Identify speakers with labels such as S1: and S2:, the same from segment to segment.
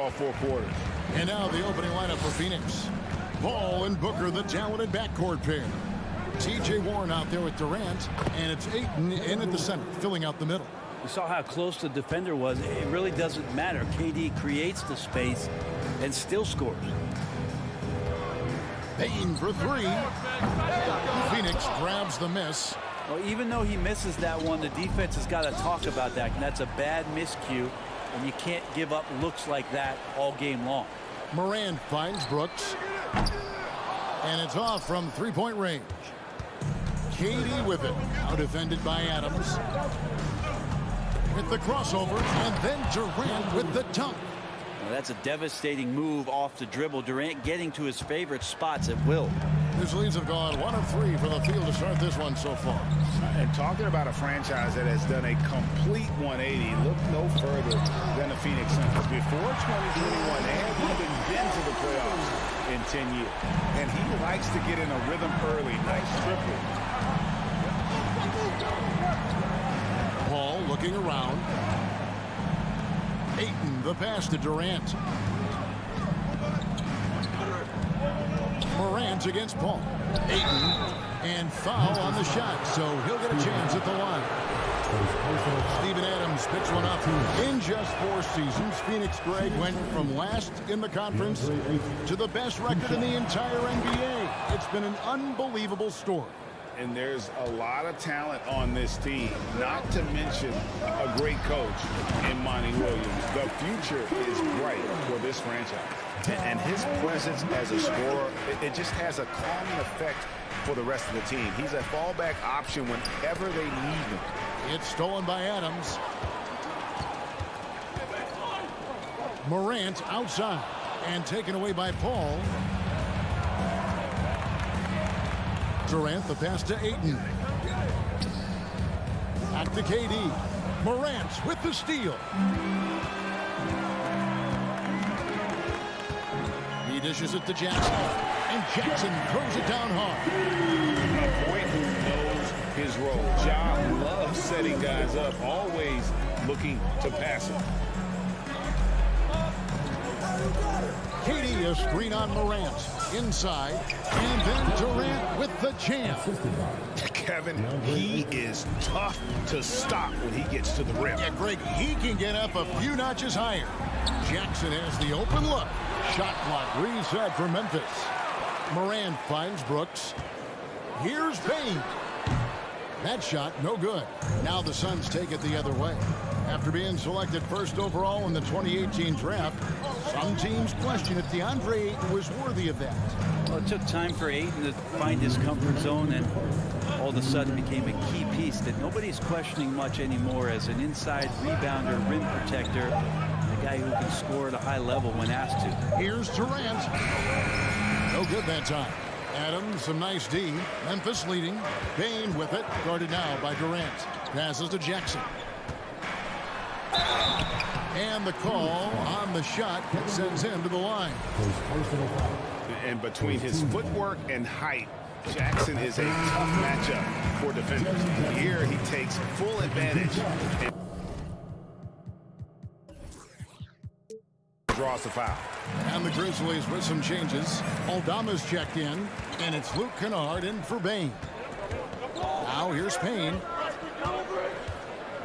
S1: all 4 quarters.
S2: And now the opening lineup for Phoenix. Paul and Booker, the talented backcourt pair. T.J. Warren out there with Durant, and it's Ayton in at the center, filling out the middle.
S3: You saw how close the defender was. It really doesn't matter. KD creates the space and still scores.
S2: Payne for 3. Phoenix grabs the miss.
S3: Well, even though he misses that one, the defense has got to talk about that. And that's a bad miscue, and you can't give up looks like that all game long.
S2: Morant finds Brooks, and it's off from three-point range. KD with it, now defended by Adams. With the crossover, and then Durant with the dunk.
S3: Well, that's a devastating move off the dribble. Durant getting to his favorite spots at will.
S2: Grizzlies have gone 1 of 3 for the field to start this one so far.
S1: And talking about a franchise that has done a complete 180, look no further than the Phoenix Suns. Before 2021, they hadn't even been to the playoffs in 10 years. And he likes to get in a rhythm early. Nice triple.
S2: Paul looking around. Ayton, the pass to Durant. Morant against Paul. Ayton, and foul on the shot, so he'll get a chance at the line. Steven Adams picks one up. In just 4 seasons, Phoenix, Greg, went from last in the conference to the best record in the entire NBA. It's been an unbelievable story.
S1: And there's a lot of talent on this team, not to mention a great coach in Monty Williams. The future is bright for this franchise. And his presence as a scorer, it just has a calming effect for the rest of the team. He's a fallback option whenever they need him.
S2: It's stolen by Adams. Morant outside and taken away by Paul. Durant, the pass to Ayton. Back to KD. Morant with the steal. He dishes it to Jackson. And Jackson throws it down hard.
S1: A point who knows his role. Ja loves setting guys up, always looking to pass him.
S2: KD a screen on Morant. Inside. And then Durant with the jam.
S1: Kevin, he is tough to stop when he gets to the rim.
S2: Yeah, Greg, he can get up a few notches higher. Jackson has the open look. Shot clock reset for Memphis. Morant finds Brooks. Here's Payne. That shot, no good. Now the Suns take it the other way. After being selected first overall in the 2018 draft, some teams question if DeAndre Ayton was worthy of that.
S3: Well, it took time for Ayton to find his comfort zone, and all of a sudden became a key piece that nobody's questioning much anymore as an inside rebounder, rim protector, a guy who can score at a high level when asked to.
S2: Here's Durant. No good that time. Adams, some nice D. Memphis leading. Payne with it. Guarded now by Durant. Passes to Jackson. And the call on the shot that sends him to the line.
S1: And between his footwork and height, Jackson is a tough matchup for defenders. Here he takes full advantage and draws the foul.
S2: And the Grizzlies with some changes. Aldama's checked in, and it's Luke Kennard in for Payne. Now here's Payne.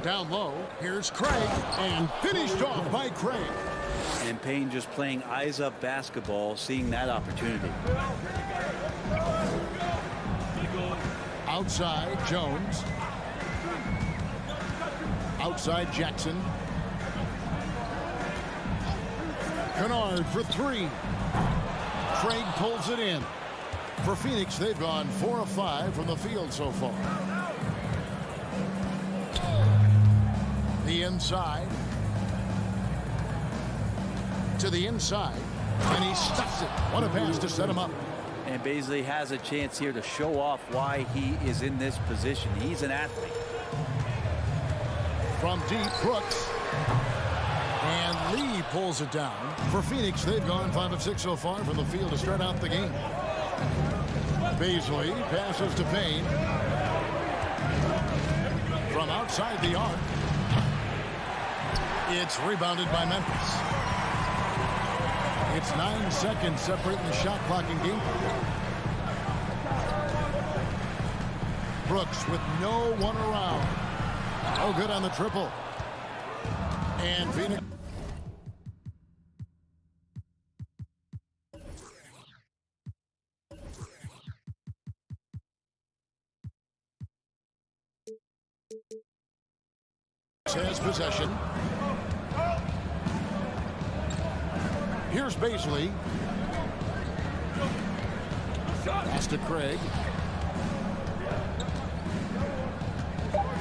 S2: Down low, here's Craig, and finished off by Craig.
S3: And Payne just playing eyes-up basketball, seeing that opportunity.
S2: Outside, Jones. Outside, Jackson. Kennard for 3. Craig pulls it in. For Phoenix, they've gone 4 of 5 from the field so far. The inside. To the inside. And he stuffs it. What a pass to set him up.
S3: And Baisley has a chance here to show off why he is in this position. He's an athlete.
S2: From deep, Brooks. And Lee pulls it down. For Phoenix, they've gone 5 of 6 so far from the field to start out the game. Baisley passes to Payne. From outside the arc. It's rebounded by Memphis. It's 9 seconds separating the shot clock and game clock. Brooks with no one around. Oh, good on the triple. And Phoenix. Has possession. Here's Baisley. Pass to Craig.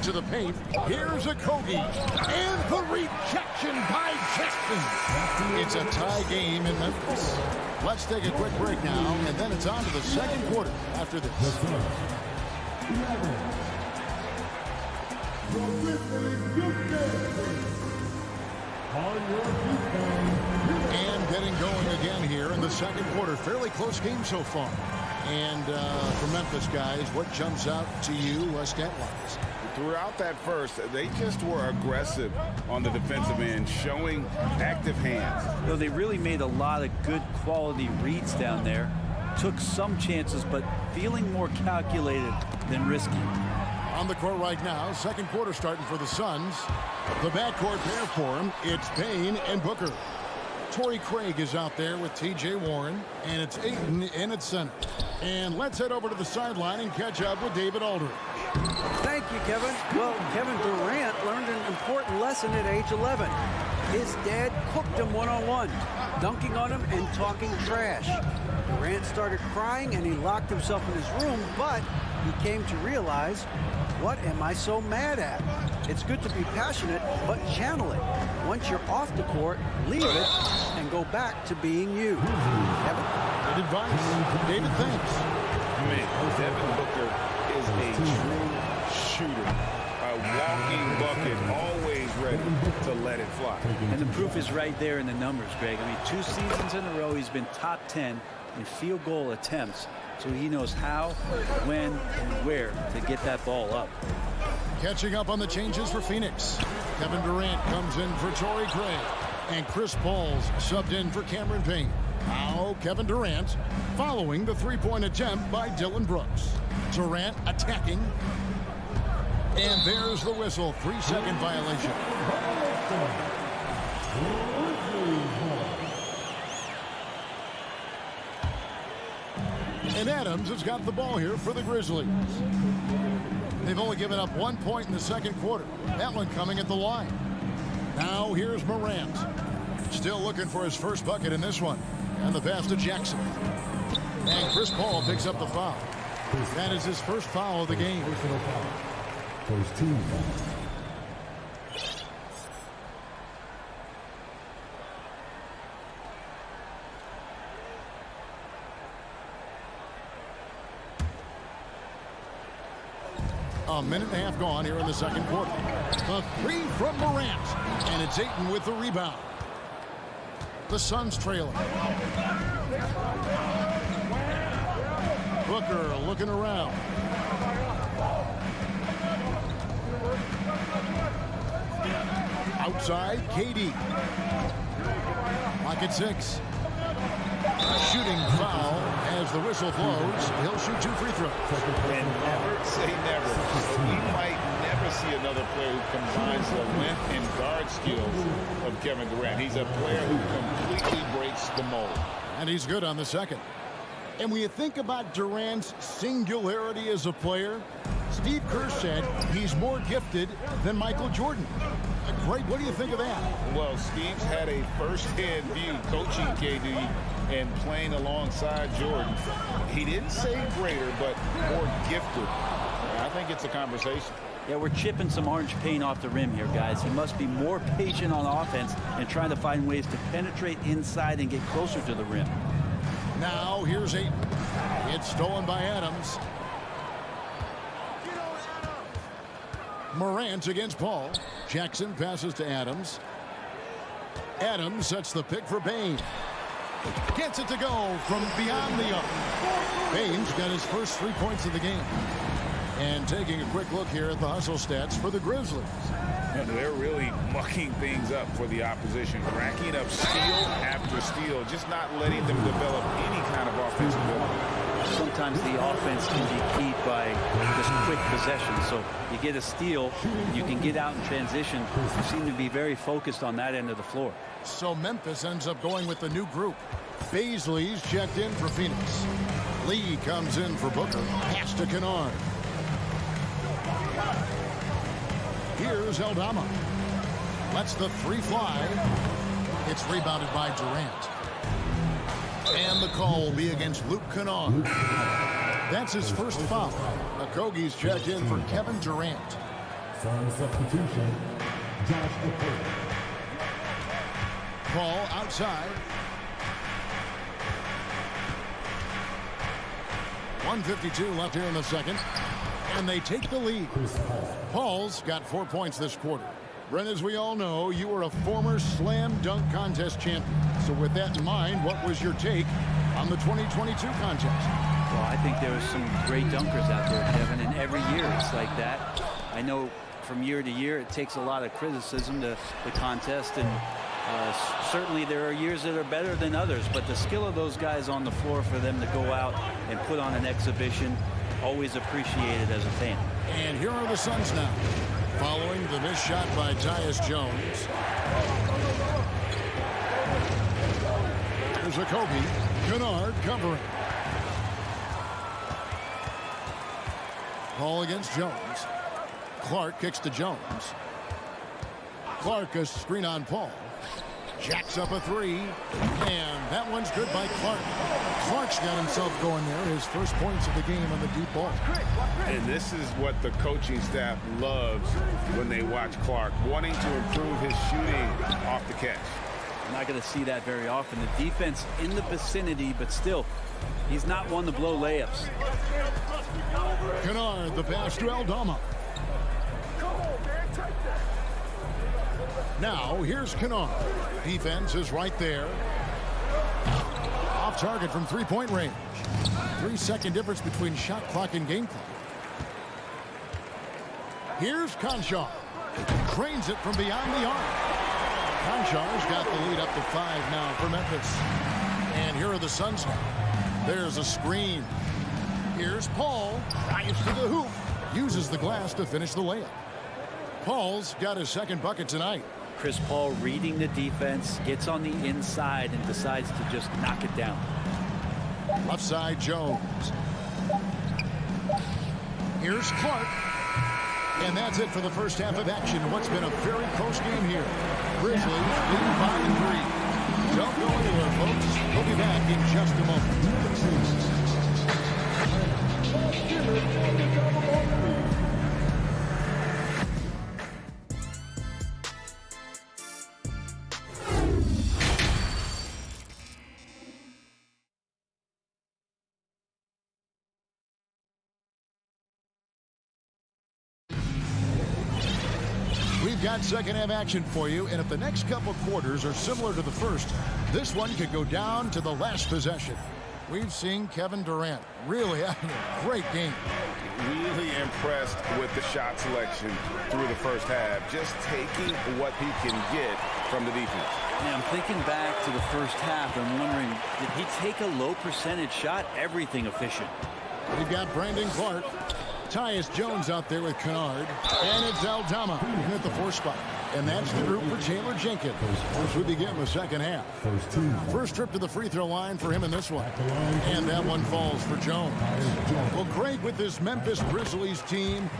S2: To the paint. Here's a Kogi. And the rejection by Jackson. It's a tie game in Memphis. Let's take a quick break now, and then it's on to the second quarter after this. And getting going again here in the second quarter. Fairly close game so far. And for Memphis, guys, what jumps out to you stat-wise?
S1: Throughout that first, they just were aggressive on the defensive end, showing active hands.
S3: Well, they really made a lot of good quality reads down there. Took some chances, but feeling more calculated than risky.
S2: On the court right now, second quarter starting for the Suns. The backcourt pair for him, it's Payne and Booker. Torrey Craig is out there with T.J. Warren, and it's Ayton in at center. And let's head over to the sideline and catch up with David Aldridge.
S4: Thank you, Kevin. Well, Kevin Durant learned an important lesson at age 11. His dad cooked him one-on-one, dunking on him and talking trash. Durant started crying and he locked himself in his room, but he came to realize, what am I so mad at? It's good to be passionate, but channel it. Once you're off the court, leave it and go back to being you. Kevin?
S2: Good advice. David, thanks.
S1: Man, Devin Booker is a true shooter. A walking bucket, always ready to let it fly.
S3: And the proof is right there in the numbers, Greg. I mean, 2 seasons in a row, he's been top 10 in field goal attempts. So he knows how, when, and where to get that ball up.
S2: Catching up on the changes for Phoenix. Kevin Durant comes in for Torrey Craig. And Chris Paul's subbed in for Cameron Payne. Now Kevin Durant following the three-point attempt by Dylan Brooks. Durant attacking. And there's the whistle. 3-second violation. And Adams has got the ball here for the Grizzlies. They've only given up 1 point in the second quarter. That one coming at the line. Now here's Morant. Still looking for his first bucket in this one. And the pass to Jackson. And Chris Paul picks up the foul. That is his first foul of the game.
S5: First team foul.
S2: A minute and a half gone here in the second quarter. A three from Morant. And it's Ayton with the rebound. The Suns trailing. Booker looking around. Outside, KD. Lock at 6. Shooting foul as the whistle blows. He'll shoot 2 free throws.
S1: And never say never. We might never see another player who combines the length and guard skills of Kevin Durant. He's a player who completely breaks the mold.
S2: And he's good on the second. And when you think about Durant's singularity as a player, Steve Kerr said he's more gifted than Michael Jordan. Greg, what do you think of that?
S1: Well, Steve's had a first-hand view coaching KD and playing alongside Jordan. He didn't say greater, but more gifted. I think it's a conversation.
S3: Yeah, we're chipping some orange paint off the rim here, guys. He must be more patient on offense and trying to find ways to penetrate inside and get closer to the rim.
S2: Now here's Ayton. It's stolen by Adams. Morant against Paul. Jackson passes to Adams. Adams sets the pick for Payne. Gets it to go from beyond the arc. Payne's got his first 3 points of the game. And taking a quick look here at the hustle stats for the Grizzlies.
S1: And they're really mucking things up for the opposition, racking up steal after steal, just not letting them develop any kind of offensive ability.
S3: Sometimes the offense can be keyed by just quick possession. So you get a steal, you can get out in transition. You seem to be very focused on that end of the floor.
S2: So Memphis ends up going with the new group. Baisley's checked in for Phoenix. Lee comes in for Booker. Pass to Kennard. Here's Aldama. Lets the three fly. It's rebounded by Durant. And the call will be against Luke Kennard. That's his first foul. Okogie's checked in for Kevin Durant.
S5: Foul substitution, Josh Okogie.
S2: Paul outside. 1:52 left here in the second. And they take the lead. Paul's got 4 points this quarter. Brent, as we all know, you were a former slam dunk contest champion. So with that in mind, what was your take on the 2022 contest?
S3: Well, I think there were some great dunkers out there, Kevin, and every year it's like that. I know from year to year it takes a lot of criticism to the contest, and certainly there are years that are better than others, but the skill of those guys on the floor for them to go out and put on an exhibition, always appreciated as a fan.
S2: And here are the Suns now, following the missed shot by Tyus Jones. There's Okogie. Kennard covering. Paul against Jones. Clark kicks to Jones. Clark a screen on Paul. Jacks up a three. And that one's good by Clark. Clark's got himself going there. His first points of the game on the deep ball.
S1: And this is what the coaching staff loves when they watch Clark, wanting to improve his shooting off the catch.
S3: I'm not going to see that very often. The defense in the vicinity, but still, he's not one to blow layups.
S2: Kennard, the pass to Aldama. Now, here's Kennard. Defense is right there. Off target from three-point range. 3-second difference between shot clock and game clock. Here's Conchar. Cranes it from beyond the arc. Conchar's got the lead up to 5 now for Memphis. And here are the Suns now. There's a screen. Here's Paul. Drives to the hoop. Uses the glass to finish the layup. Paul's got his second bucket tonight.
S3: Chris Paul reading the defense, gets on the inside and decides to just knock it down.
S2: Left side, Jones. Here's Clark. And that's it for the first half of action. What's been a very close game here. Grizzlies leading by 3. Don't go anywhere, folks. We'll be back in just a moment. We've got second half action for you, and if the next couple quarters are similar to the first, this one could go down to the last possession. We've seen Kevin Durant really having a great game.
S1: Really impressed with the shot selection through the first half, just taking what he can get from the defense.
S3: Yeah, I'm thinking back to the first half and wondering, did he take a low percentage shot? Everything efficient.
S2: We've got Brandon Clark. Tyus Jones out there with Kennard. And it's Aldama at the 4 spot. And that's the group for Taylor Jenkins as we begin the second half. First trip to the free throw line for him in this one. And that one falls for Jones. Well, Craig, with this Memphis Grizzlies team,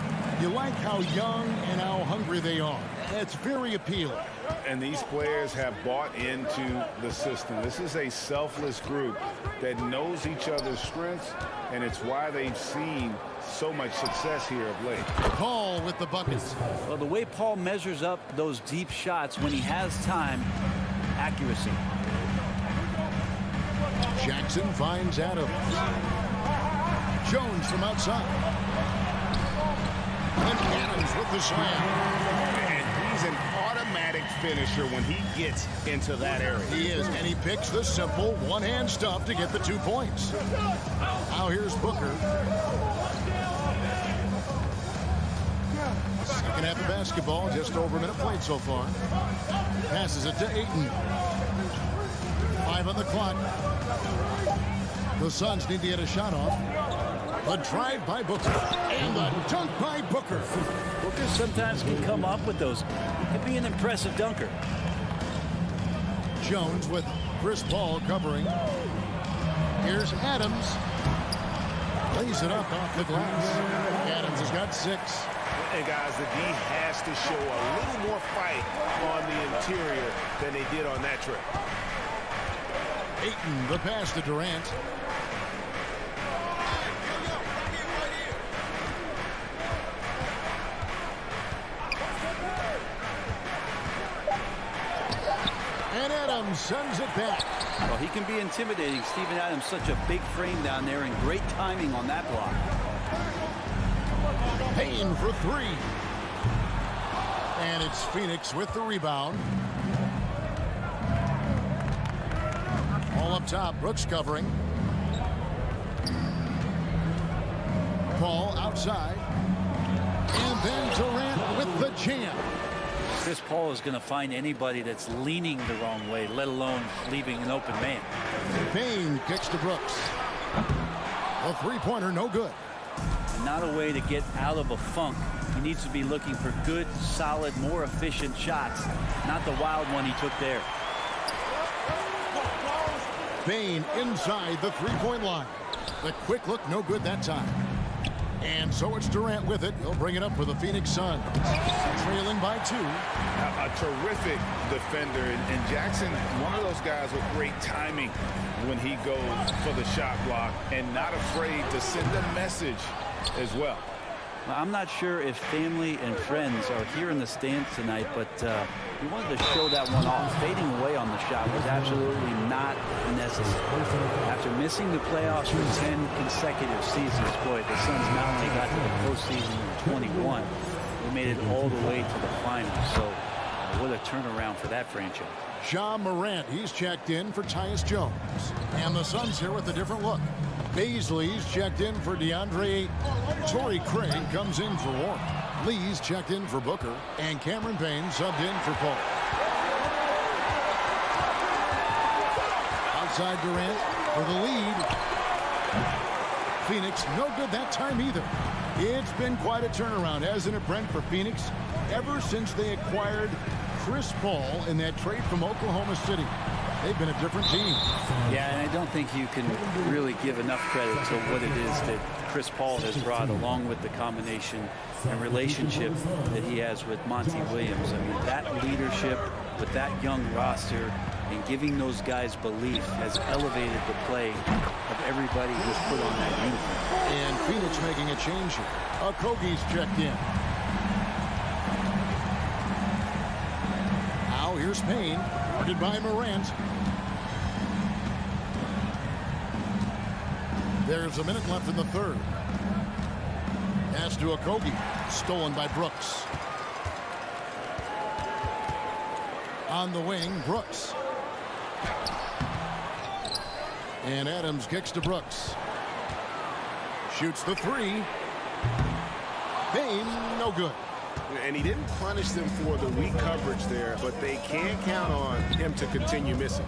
S2: you like how young and how hungry they are. It's very appealing.
S1: And these players have bought into the system. This is a selfless group that knows each other's strengths, and it's why they've seen so much success here of late.
S2: Paul with the buckets.
S3: Well, the way Paul measures up those deep shots when he has time, accuracy.
S2: Jackson finds Adams. Jones from outside. And Adams with the slam.
S1: And he's an automatic finisher when he gets into that area.
S2: He is, and he picks the simple one-hand stuff to get the 2 points. Now here's Booker. Second half of basketball, just over a minute played so far. Passes it to Ayton. 5 on the clock. The Suns need to get a shot off. A drive by Booker. And the dunk by Booker.
S3: Booker sometimes can come up with those. He can be an impressive dunker.
S2: Jones with Chris Paul covering. Here's Adams. Lays it up off the glass. Adams has got 6.
S1: And guys, the D has to show a little more fight on the interior than they did on that trip.
S2: Ayton, the pass to Durant. And Adams sends it back.
S3: Well, he can be intimidating. Steven Adams, such a big frame down there, and great timing on that block.
S2: Payne for 3. And it's Phoenix with the rebound. All up top, Brooks covering. Paul outside. And then Durant with the jam.
S3: Chris Paul is going to find anybody that's leaning the wrong way, let alone leaving an open man.
S2: Payne kicks to Brooks. A three-pointer, no good.
S3: Not a way to get out of a funk. He needs to be looking for good, solid, more efficient shots, not the wild one he took there.
S2: Payne inside the three-point line. The quick look, no good that time. And so it's Durant with it. He'll bring it up for the Phoenix Suns. Trailing by 2.
S1: A terrific defender. And Jackson, one of those guys with great timing when he goes for the shot block and not afraid to send a message as well.
S3: I'm not sure if family and friends are here in the stands tonight, but he wanted to show that one off. Fading away on the shot was absolutely not necessary. After missing the playoffs for 10 consecutive seasons, boy, the Suns not only got to the postseason in 21, they made it all the way to the finals. So what a turnaround for that franchise.
S2: Ja Morant, he's checked in for Tyus Jones. And the Suns here with a different look. Baisley's checked in for DeAndre Ayton. Torrey Craig comes in for Warren. Lee's checked in for Booker. And Cameron Payne subbed in for Paul. Outside Durant for the lead. Phoenix no good that time either. It's been quite a turnaround, hasn't it, Brent, for Phoenix? Ever since they acquired Chris Paul in that trade from Oklahoma City. They've been a different team.
S3: Yeah, and I don't think you can really give enough credit to what it is that Chris Paul has brought, along with the combination and relationship that he has with Monty Williams. I mean, that leadership with that young roster and giving those guys belief has elevated the play of everybody who's put on that uniform.
S2: And Phoenix making a change here. Okogie's checked in. Now here's Payne, guarded by Morant. There's a minute left in the third. Pass to Okogie, stolen by Brooks. On the wing, Brooks. And Adams kicks to Brooks. Shoots the 3. Payne, no good.
S1: And he didn't punish them for the weak coverage there, but they can count on him to continue missing.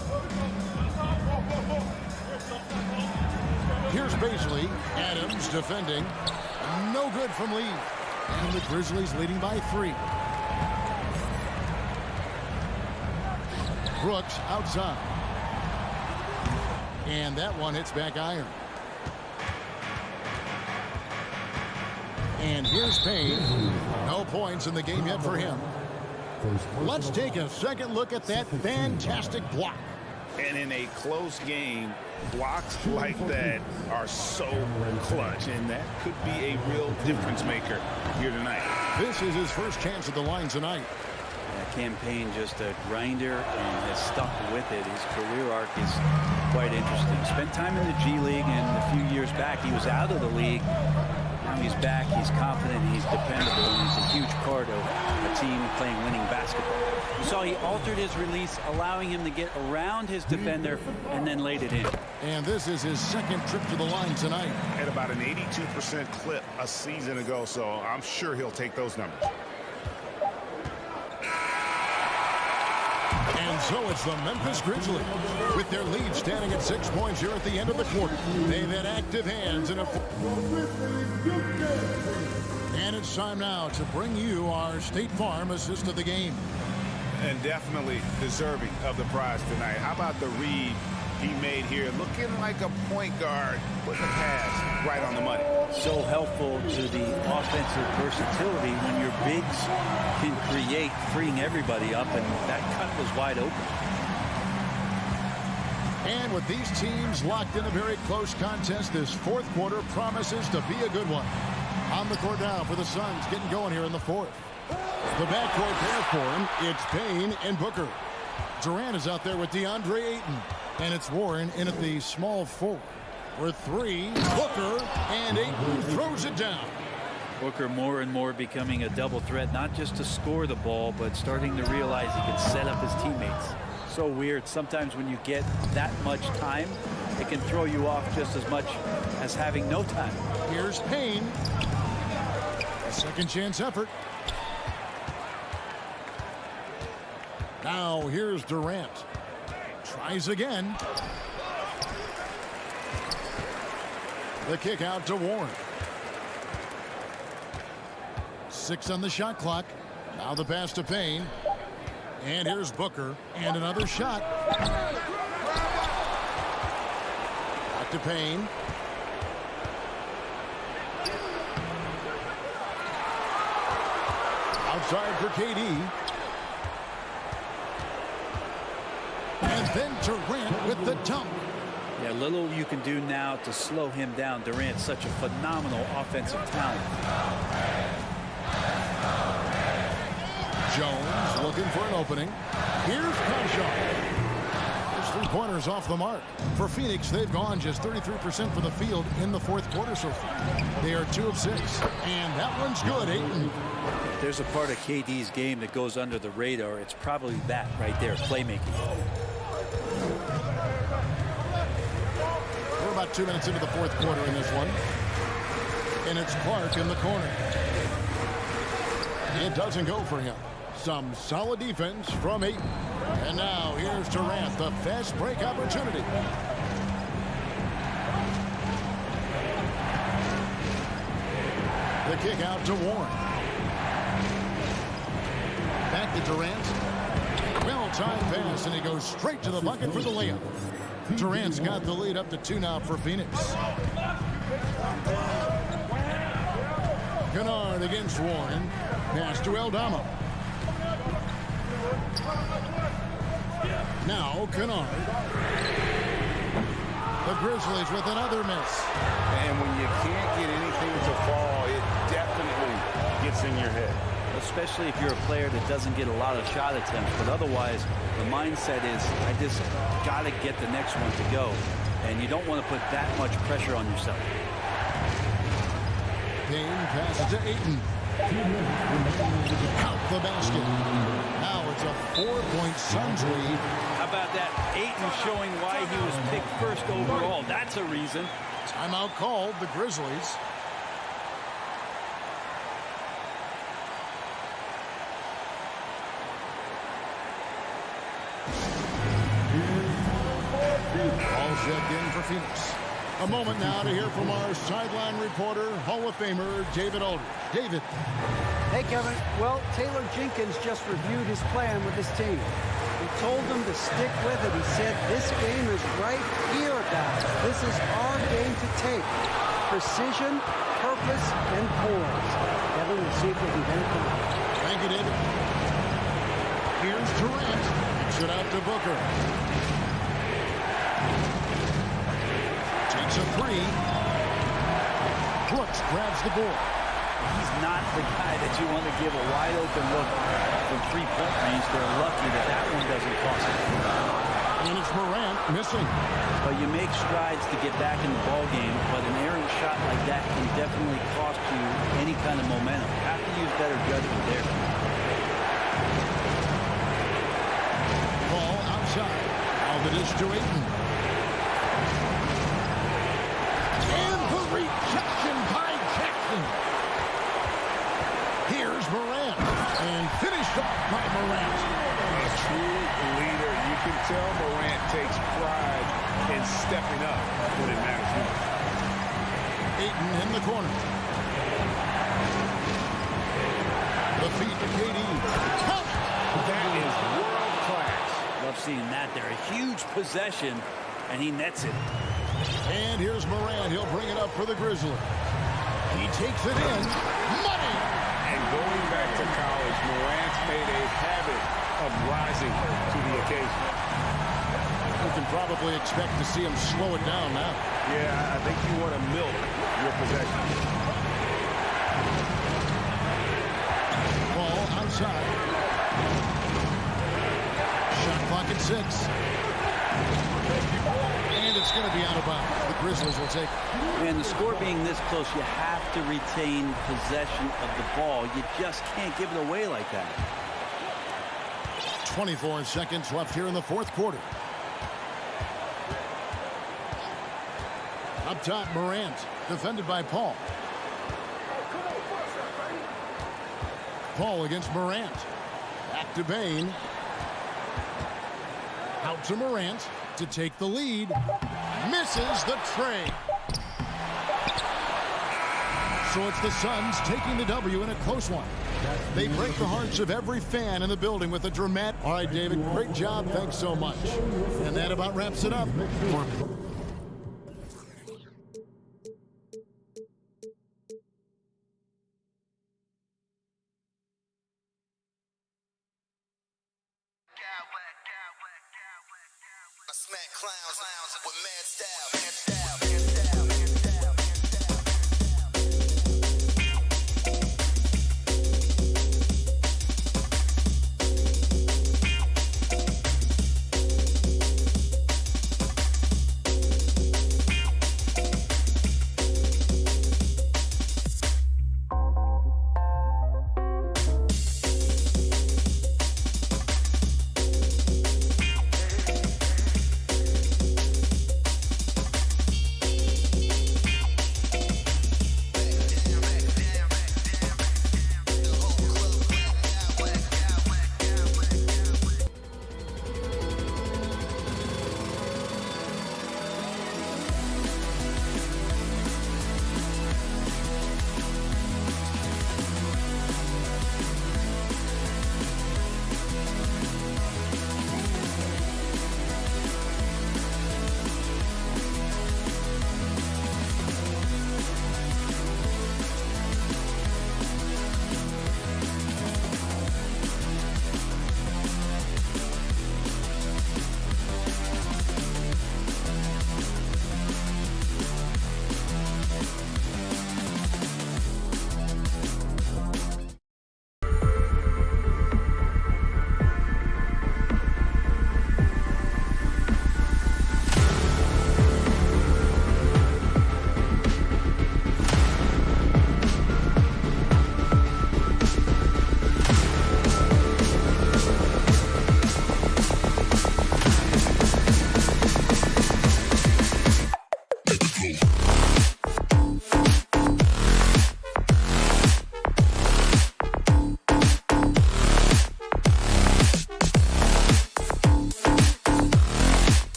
S2: Here's Baisley. Adams defending. No good from Lee. And the Grizzlies leading by 3. Brooks outside. And that one hits back iron. And here's Payne. No points in the game yet for him. Let's take a second look at that fantastic block.
S1: And in a close game, blocks like that are so clutch, and that could be a real difference maker here tonight.
S2: This is his first chance at the line tonight.
S3: Campaign just a grinder and has stuck with it. His career arc is quite interesting. Spent time in the G League, and a few years back he was out of the league. Now he's back, he's confident, he's dependable, and he's a huge part of a team playing winning basketball. You saw he altered his release, allowing him to get around his defender and then laid it in.
S2: And this is his second trip to the line tonight.
S1: At about an 82% clip a season ago, so I'm sure he'll take those numbers.
S2: So it's the Memphis Grizzlies with their lead standing at 6 points here at the end of the quarter. They've had active hands in a... And it's time now to bring you our State Farm assist of the game.
S1: And definitely deserving of the prize tonight. How about the read he made here? Looking like a point guard, putting the pass right on the money.
S3: So helpful to the offensive versatility when your bigs can create, freeing everybody up, and that cut was wide open.
S2: And with these teams locked in a very close contest, this fourth quarter promises to be a good one. On the court now for the Suns, getting going here in the fourth. The backcourt pair for him, it's Payne and Booker. Durant is out there with DeAndre Ayton. And it's Warren in at the small forward. For three, Booker, and Ayton throws it down.
S3: Booker more and more becoming a double threat, not just to score the ball, but starting to realize he can set up his teammates. So weird. Sometimes when you get that much time, it can throw you off just as much as having no time.
S2: Here's Payne. A second chance effort. Now here's Durant. Tries again. The kick out to Warren. 6 on the shot clock. Now the pass to Payne. And here's Booker. And another shot. Back to Payne. Outside for KD. And then Durant with the dunk.
S3: Yeah, little you can do now to slow him down. Durant's such a phenomenal offensive talent.
S2: Jones looking for an opening. Here's Kershaw. His 3-pointers off the mark. For Phoenix, they've gone just 33% for the field in the fourth quarter so far. They are 2 of 6. And that one's good, Ayton.
S3: If there's a part of KD's game that goes under the radar, it's probably that right there, playmaking.
S2: We're about 2 minutes into the fourth quarter in this one. And it's Clark in the corner. It doesn't go for him. Some solid defense from Ayton. And now here's Durant, the fast break opportunity. The kick out to Warren. Back to Durant. Well-timed pass, and he goes straight to the bucket for the layup. Durant's got the lead up to 2 now for Phoenix. Kennard against Warren. Pass to Aldama. Now Kennard. The Grizzlies with another miss.
S1: And when you can't get anything to fall, it definitely gets in your head.
S3: Especially if you're a player that doesn't get a lot of shot attempts. But otherwise, the mindset is, I just got to get the next one to go. And you don't want to put that much pressure on yourself.
S2: Payne passes to Ayton. Count the basket. Now it's a 4-point Suns lead.
S3: How about that? Ayton showing why he was picked first overall. That's a reason.
S2: Timeout called, the Grizzlies. All checked in for Phoenix. A moment now to hear from our sideline reporter, Hall of Famer David Aldridge. David.
S4: Hey, Kevin. Well, Taylor Jenkins just reviewed his plan with his team. He told them to stick with it. He said, this game is right here, guys. This is our game to take. Precision, purpose, and poise. Kevin, we'll see if we can get it done.
S2: Thank you, David. Here's Durant. Kicks it out to Booker. Takes a 3. Brooks grabs the board.
S3: He's not the guy that you want to give a wide open look from 3-point range. They're lucky that that one doesn't cost them.
S2: And it's Morant missing.
S3: But you make strides to get back in the ball game, but an errant shot like that can definitely cost you any kind of momentum. You have to use better judgment there.
S2: Ball outside. Now the dish to Ayton. And the rejection by Jackson. Here's Morant. And finished off by Morant. A
S1: true leader. You can tell Morant takes pride in stepping up when it matters most.
S2: Ayton in the corner. The feed to KD.
S1: That is world class.
S3: Love seeing that there. A huge possession, and he nets it.
S2: And here's Morant. He'll bring it up for the Grizzlies. He takes it in. Money!
S1: And going back to college, Morant's made a habit of rising to the occasion.
S2: You can probably expect to see him slow it down now.
S1: Yeah, I think you want to milk your possession.
S2: Ball outside. Shot clock at 6. And it's going to be out of bounds. The Grizzlies will take it.
S3: And the score being this close, you have to retain possession of the ball. You just can't give it away like that.
S2: 24 seconds left here in the fourth quarter. Up top, Morant, defended by Paul. Paul against Morant. Back to Bane. Out to Morant to take the lead. Misses the trade. So it's the Suns taking the W in a close one. They break the hearts of every fan in the building with a dramatic... All right, David, great job. Thanks so much. And that about wraps it up for me.
S6: Smack clowns with mad style.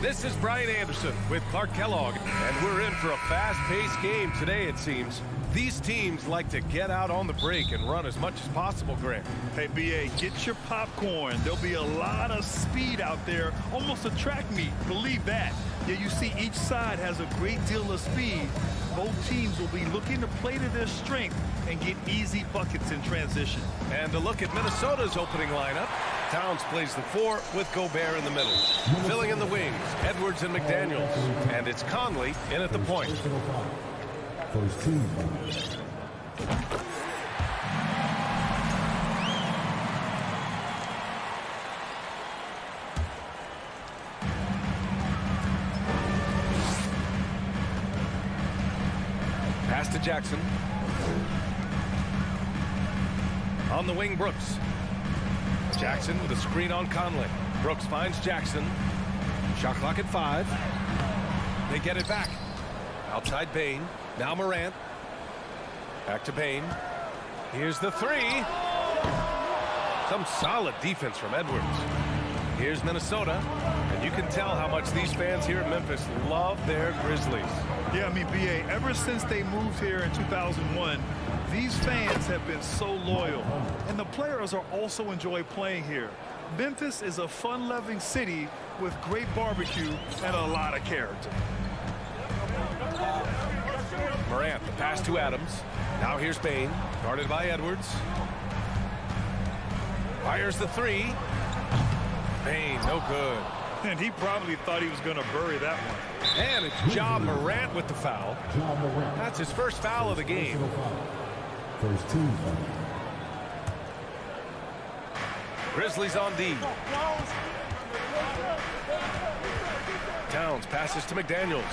S7: This is Brian Anderson with Clark Kellogg, and we're in for a fast-paced game today, it seems. These teams like to get out on the break and run as much as possible, Grant.
S8: Hey, B.A., get your popcorn. There'll be a lot of speed out there, almost a track meet. Believe that. Yeah, you see each side has a great deal of speed. Both teams will be looking to play to their strength and get easy buckets in transition.
S7: And to look at Minnesota's opening lineup, Towns plays the 4 with Gobert in the middle. Filling in the wings, Edwards and McDaniels. And it's Conley in at the point.
S5: First team.
S7: Pass to Jackson. On the wing, Brooks. Jackson with a screen on Conley. Brooks finds Jackson. Shot clock at 5. They get it back. Outside Bain. Now Morant. Back to Bain. Here's the 3. Some solid defense from Edwards. Here's Minnesota. And you can tell how much these fans here in Memphis love their Grizzlies.
S8: Yeah, I mean, B.A., ever since they moved here in 2001, these fans have been so loyal. And the players are also enjoy playing here. Memphis is a fun-loving city with great barbecue and a lot of character.
S7: Morant, the pass to Adams. Now here's Bain, guarded by Edwards. Fires the 3. Bain, no good.
S8: And he probably thought he was going to bury that one.
S7: And it's Ja Morant with the foul. That's his first foul of the game.
S5: First team.
S7: Grizzlies on D. Towns passes to McDaniels.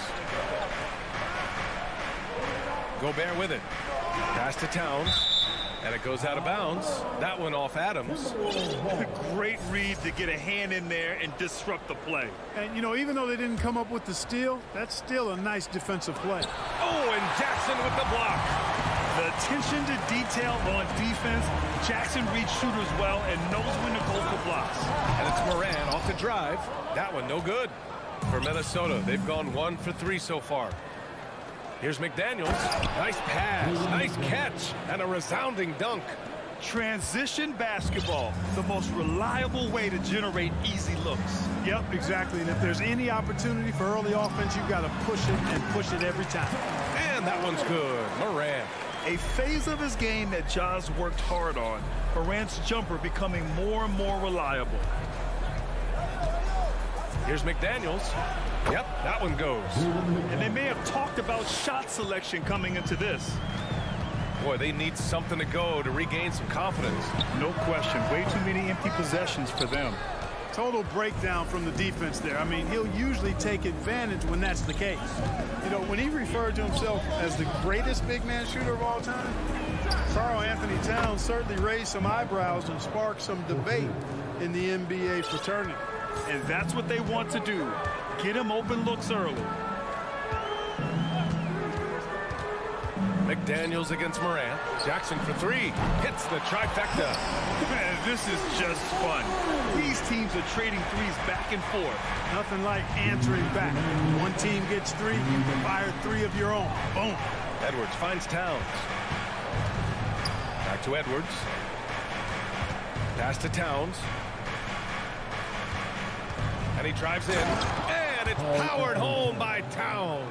S7: Gobert with it. Pass to Towns. And it goes out of bounds. That one off Adams.
S8: Great read to get a hand in there and disrupt the play.
S9: And, you know, even though they didn't come up with the steal, that's still a nice defensive play.
S7: Oh, and Jackson with the block.
S8: The attention to detail on defense. Jackson reads shooters well and knows when to go for blocks.
S7: And it's Morant off the drive. That one no good. For Minnesota, they've gone 1 for 3 so far. Here's McDaniels. Nice pass, nice catch, and a resounding dunk.
S8: Transition basketball, the most reliable way to generate easy looks.
S9: Yep, exactly. And if there's any opportunity for early offense, you've got to push it and push it every time.
S7: And that one's good. Morant.
S8: A phase of his game that Ja's worked hard on. Morant's jumper becoming more and more reliable.
S7: Here's McDaniels. Yep, that one goes.
S8: And they may have talked about shot selection coming into this.
S7: Boy, they need something to go to regain some confidence.
S8: No question. Way too many empty possessions for them.
S9: Total breakdown from the defense there. I mean, he'll usually take advantage when that's the case. You know, when he referred to himself as the greatest big man shooter of all time, Karl Anthony Towns certainly raised some eyebrows and sparked some debate in the NBA fraternity.
S8: And that's what they want to do. Get him open looks early.
S7: McDaniels against Morant. Jackson for 3. Hits the trifecta.
S8: Man, this is just fun. These teams are trading threes back and forth.
S9: Nothing like answering back. One team gets 3, you can fire 3 of your own. Boom.
S7: Edwards finds Towns. Back to Edwards. Pass to Towns. And he drives in. And it's powered home by Towns.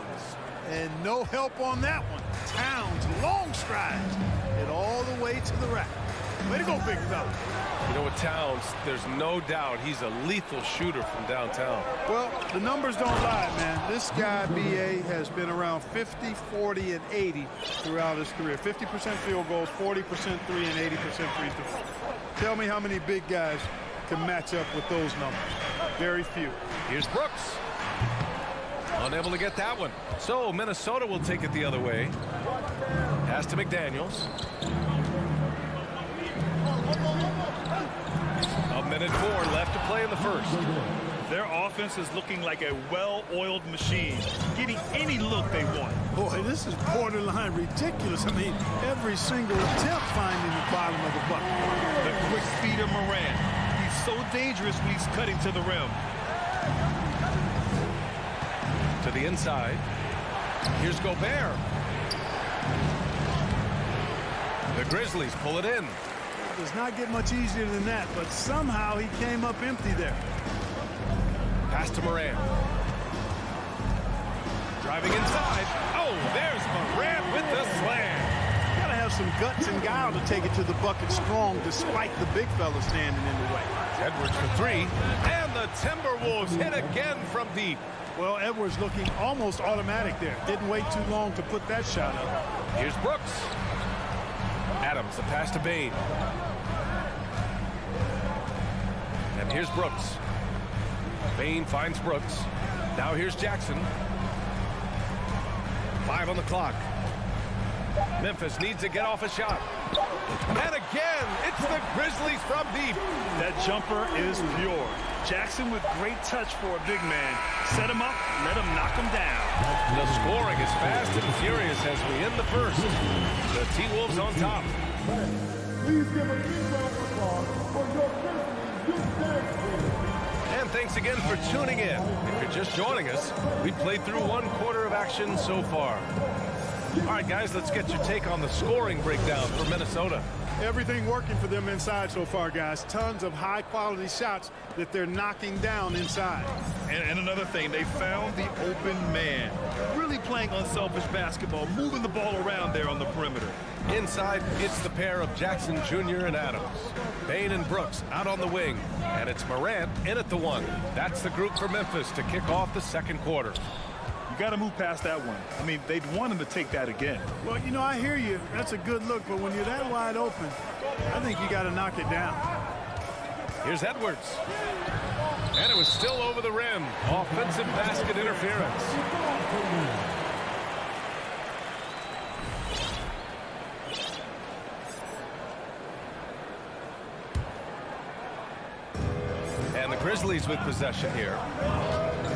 S9: And no help on that one. Towns, long strides. Hit all the way to the rack. Way to go, big fella.
S7: You know, with Towns, there's no doubt he's a lethal shooter from downtown.
S9: Well, the numbers don't lie, man. This guy, B.A., has been around 50, 40, and 80 throughout his career. 50% field goals, 40% 3, and 80% free throws. Tell me how many big guys can match up with those numbers. Very few.
S7: Here's Brooks. Unable to get that one. So Minnesota will take it the other way. Pass to McDaniels. A minute 4 left to play in the first.
S8: Their offense is looking like a well-oiled machine, getting any look they want.
S9: Boy, this is borderline ridiculous. I mean, every single attempt finding the bottom of the bucket.
S8: The quick speed of Morant. He's so dangerous when he's cutting to the rim.
S7: To the inside. Here's Gobert. The Grizzlies pull it in.
S9: It does not get much easier than that, but somehow he came up empty there.
S7: Pass to Morant. Driving inside. Oh, there's Morant with the slam.
S9: You gotta have some guts and guile to take it to the bucket strong despite the big fella standing in the way.
S7: Edwards for three. And the Timberwolves hit again from deep.
S9: Well, Edwards looking almost automatic there. Didn't wait too long to put that shot up.
S7: Here's Brooks. Adams, the pass to Bane. And here's Brooks. Bane finds Brooks. Now here's Jackson. 5 on the clock. Memphis needs to get off a shot. And again, it's the Grizzlies from deep.
S8: That jumper is pure. Jackson with great touch for a big man. Set him up, let him knock him down.
S7: The scoring is fast and furious as we end the first. The T-Wolves on top.
S5: Please give a big round of applause for your Grizzlies Youth Dance Team.
S7: And thanks again for tuning in. If you're just joining us, we played through 1 quarter of action so far. All right, guys, let's get your take on the scoring breakdown for Minnesota.
S9: Everything working for them inside so far, guys. Tons of high-quality shots that they're knocking down inside.
S8: And another thing, they found the open man. Really playing unselfish basketball, moving the ball around there on the perimeter.
S7: Inside, it's the pair of Jackson Jr. and Adams. Bane and Brooks out on the wing. And it's Morant in at the 1. That's the group for Memphis to kick off the second quarter.
S8: You got to move past that one. I mean, they'd want him to take that again.
S9: Well, you know, I hear you. That's a good look, but when you're that wide open, I think you got to knock it down.
S7: Here's Edwards. And it was still over the rim. Offensive basket interference. And the Grizzlies with possession here.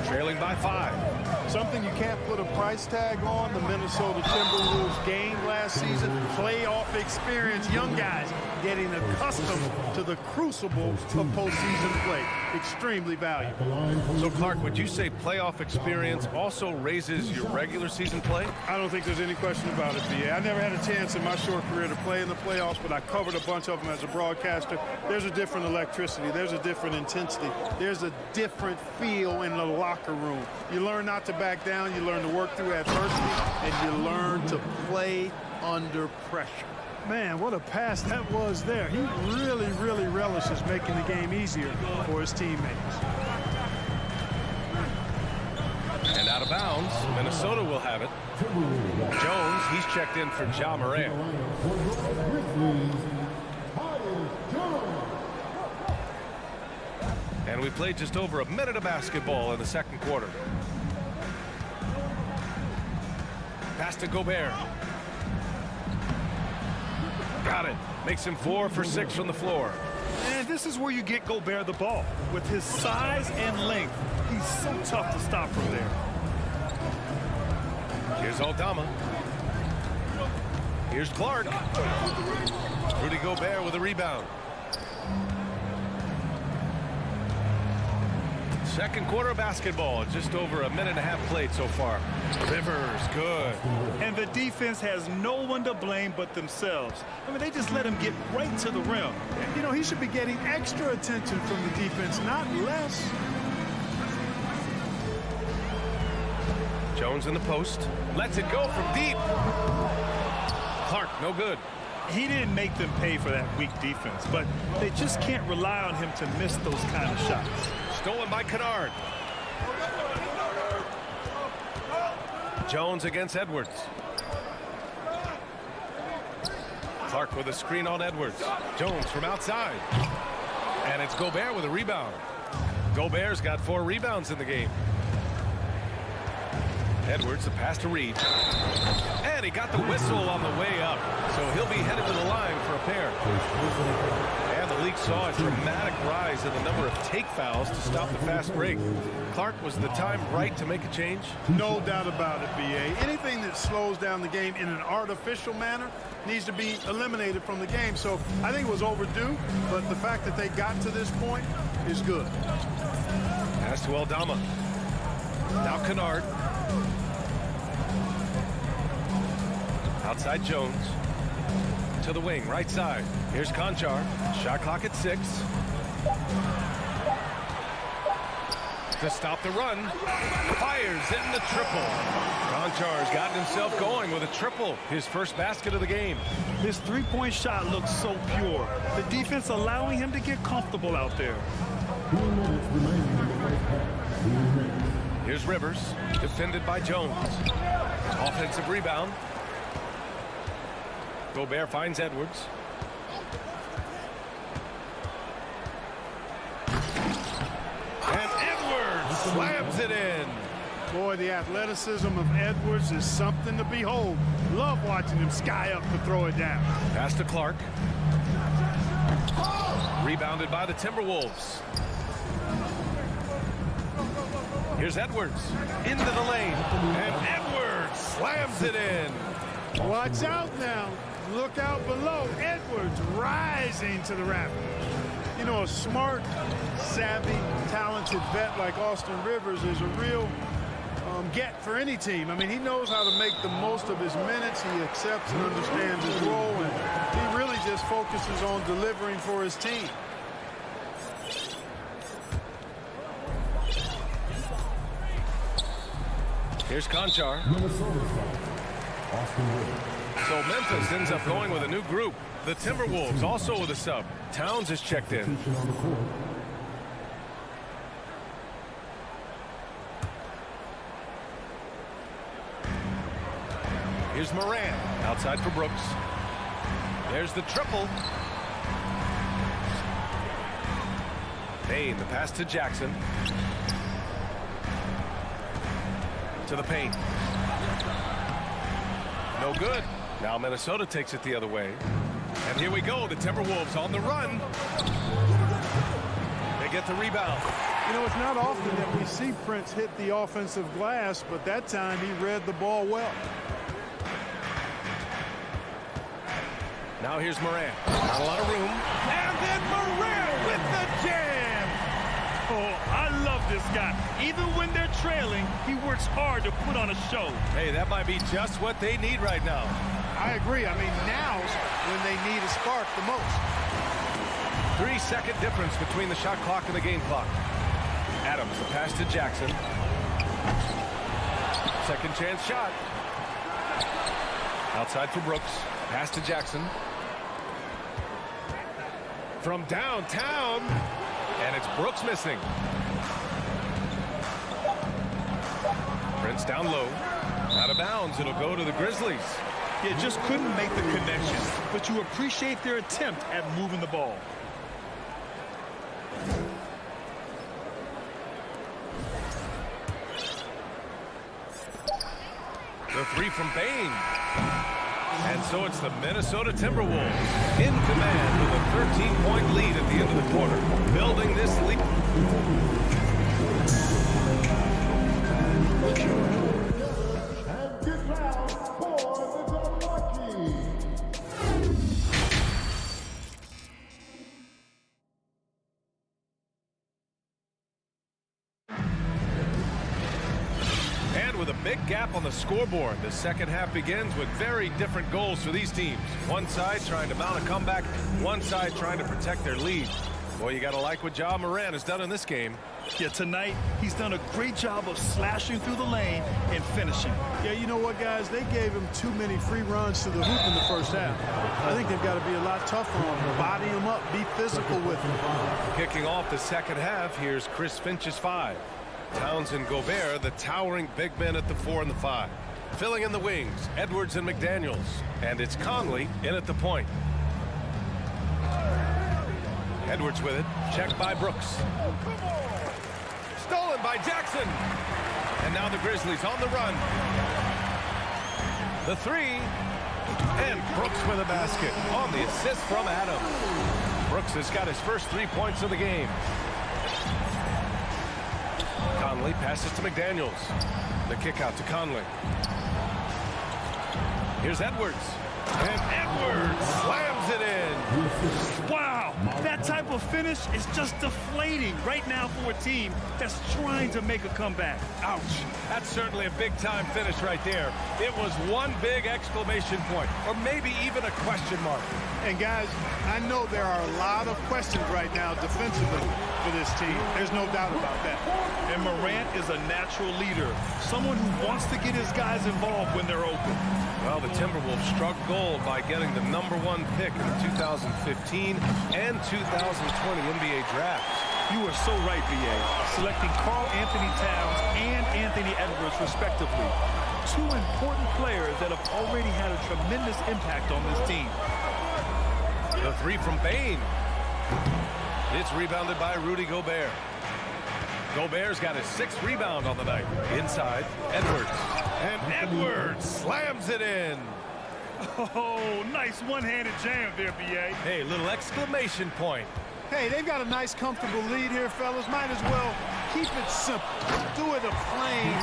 S7: Trailing by 5.
S9: Something you can't put a price tag on, the Minnesota Timberwolves game last season. Playoff experience, young guys getting accustomed to the crucible of postseason play. Extremely valuable.
S7: So, Clark, would you say playoff experience also raises your regular season play?
S9: I don't think there's any question about it, B.A. I never had a chance in my short career to play in the playoffs, but I covered a bunch of them as a broadcaster. There's a different electricity. There's a different intensity. There's a different feel in the locker room. You learn not to back down. You learn to work through adversity, and you learn to play under pressure. Man, what a pass that was there. He really, really relishes making the game easier for his teammates.
S7: And out of bounds, Minnesota will have it. Jones, he's checked in for Ja Morant. And we played just over a minute of basketball in the second quarter. Pass to Gobert. Got it. Makes him 4 for 6 from the floor.
S8: And this is where you get Gobert the ball. With his size and length, he's so tough to stop from there.
S7: Here's Aldama. Here's Clark. Rudy Gobert with a rebound. Second quarter of basketball, just over a minute and a half played so far. Rivers, good.
S8: And the defense has no one to blame but themselves. I mean, they just let him get right to the rim.
S9: You know, he should be getting extra attention from the defense, not less.
S7: Jones in the post. Lets it go from deep. Clark, no good.
S8: He didn't make them pay for that weak defense, but they just can't rely on him to miss those kind of shots.
S7: Stolen by Kennard. Jones against Edwards. Clark with a screen on Edwards. Jones from outside. And it's Gobert with a rebound. Gobert's got 4 rebounds in the game. Edwards, the pass to Reed. And he got the whistle on the way up. So he'll be headed to the line for a pair. And the league saw a dramatic rise in the number of take fouls to stop the fast break. Clark, was the time right to make a change?
S9: No doubt about it, B.A. Anything that slows down the game in an artificial manner needs to be eliminated from the game. So I think it was overdue, but the fact that they got to this point is good.
S7: Pass to Aldama. Now Kennard. Outside Jones. To the wing, right side. Here's Conchar. Shot clock at 6. To stop the run. Fires in the triple. Conchar's gotten himself going with a triple. His first basket of the game.
S8: His three-point shot looks so pure. The defense allowing him to get comfortable out there.
S7: Here's Rivers, defended by Jones. Offensive rebound. Gobert finds Edwards. And Edwards slams it in.
S9: Boy, the athleticism of Edwards is something to behold. Love watching him sky up to throw it down.
S7: Pass to Clark. Rebounded by the Timberwolves. Here's Edwards into the lane. And Edwards slams it in.
S9: Watch out now. Look out below. Edwards rising to the rafters. You know, a smart, savvy, talented vet like Austin Rivers is a real get for any team. I mean, he knows how to make the most of his minutes. He accepts and understands his role, and he really just focuses on delivering for his team.
S7: Here's Conchar. So Memphis ends up going with a new group. The Timberwolves also with a sub. Towns is checked in. Here's Moran outside for Brooks. There's the triple. Payne, the pass to Jackson. To the paint. No good. Now Minnesota takes it the other way. And here we go. The Timberwolves on the run. They get the rebound.
S9: You know, it's not often that we see Prince hit the offensive glass, but that time he read the ball well.
S7: Now here's Moran. Not a lot of room.
S8: And then Moran with the jam. Oh, I love this guy. Even when they're trailing, he works hard to put on a show.
S7: Hey, that might be just what they need right now.
S9: I agree. I mean, now's when they need a spark the most.
S7: 3-second difference between the shot clock and the game clock. Adams, the pass to Jackson. Second chance shot. Outside for Brooks. Pass to Jackson. From downtown. And it's Brooks missing. Prince down low. Out of bounds. It'll go to the Grizzlies.
S8: You just couldn't make the connection, but you appreciate their attempt at moving the ball.
S7: The three from Payne. And so it's the Minnesota Timberwolves in command with a 13-point lead at the end of the quarter. Building this lead.
S5: And get loud for the Milwaukee.
S7: And with a big gap on the scoreboard, the second half begins with very different goals for these teams. One side trying to mount a comeback, one side trying to protect their lead. Boy, you got to like what Ja Morant has done in this game.
S8: Yeah, tonight, he's done a great job of slashing through the lane and finishing.
S9: Yeah, you know what, guys? They gave him too many free runs to the hoop in the first half. I think they've got to be a lot tougher on him. Body him up. Be physical with him.
S7: Kicking off the second half, here's Chris Finch's 5. Towns and Gobert, the towering big men at the 4 and the 5. Filling in the wings, Edwards and McDaniels. And it's Conley in at the point. Edwards with it. Checked by Brooks. Stolen by Jackson. And now the Grizzlies on the run. The 3. And Brooks with a basket on the assist from Adams. Brooks has got his first 3 points of the game. Conley passes to McDaniels. The kick out to Conley. Here's Edwards. And Edwards slams slams it in.
S8: Wow, that type of finish is just deflating right now for a team that's trying to make a comeback. Ouch.
S7: That's certainly a big-time finish right there. It was one big exclamation point, or maybe even a question mark.
S9: And guys, I know there are a lot of questions right now defensively for this team. There's no doubt about that.
S8: And Morant is a natural leader, someone who wants to get his guys involved when they're open.
S7: Well, the Timberwolves struck gold by getting the #1 pick in the 2015 and 2020 NBA drafts.
S8: You are so right, B.A. Selecting Karl Anthony Towns and Anthony Edwards, respectively. Two important players that have already had a tremendous impact on this team.
S7: The three from Bane. It's rebounded by Rudy Gobert. Gobert's got his 6th rebound on the night. Inside, Edwards. And Edwards slams it in.
S8: Oh, nice one-handed jam there, B.A.
S7: Hey, little exclamation point.
S9: Hey, they've got a nice, comfortable lead here, fellas. Might as well keep it simple. Do it a plain,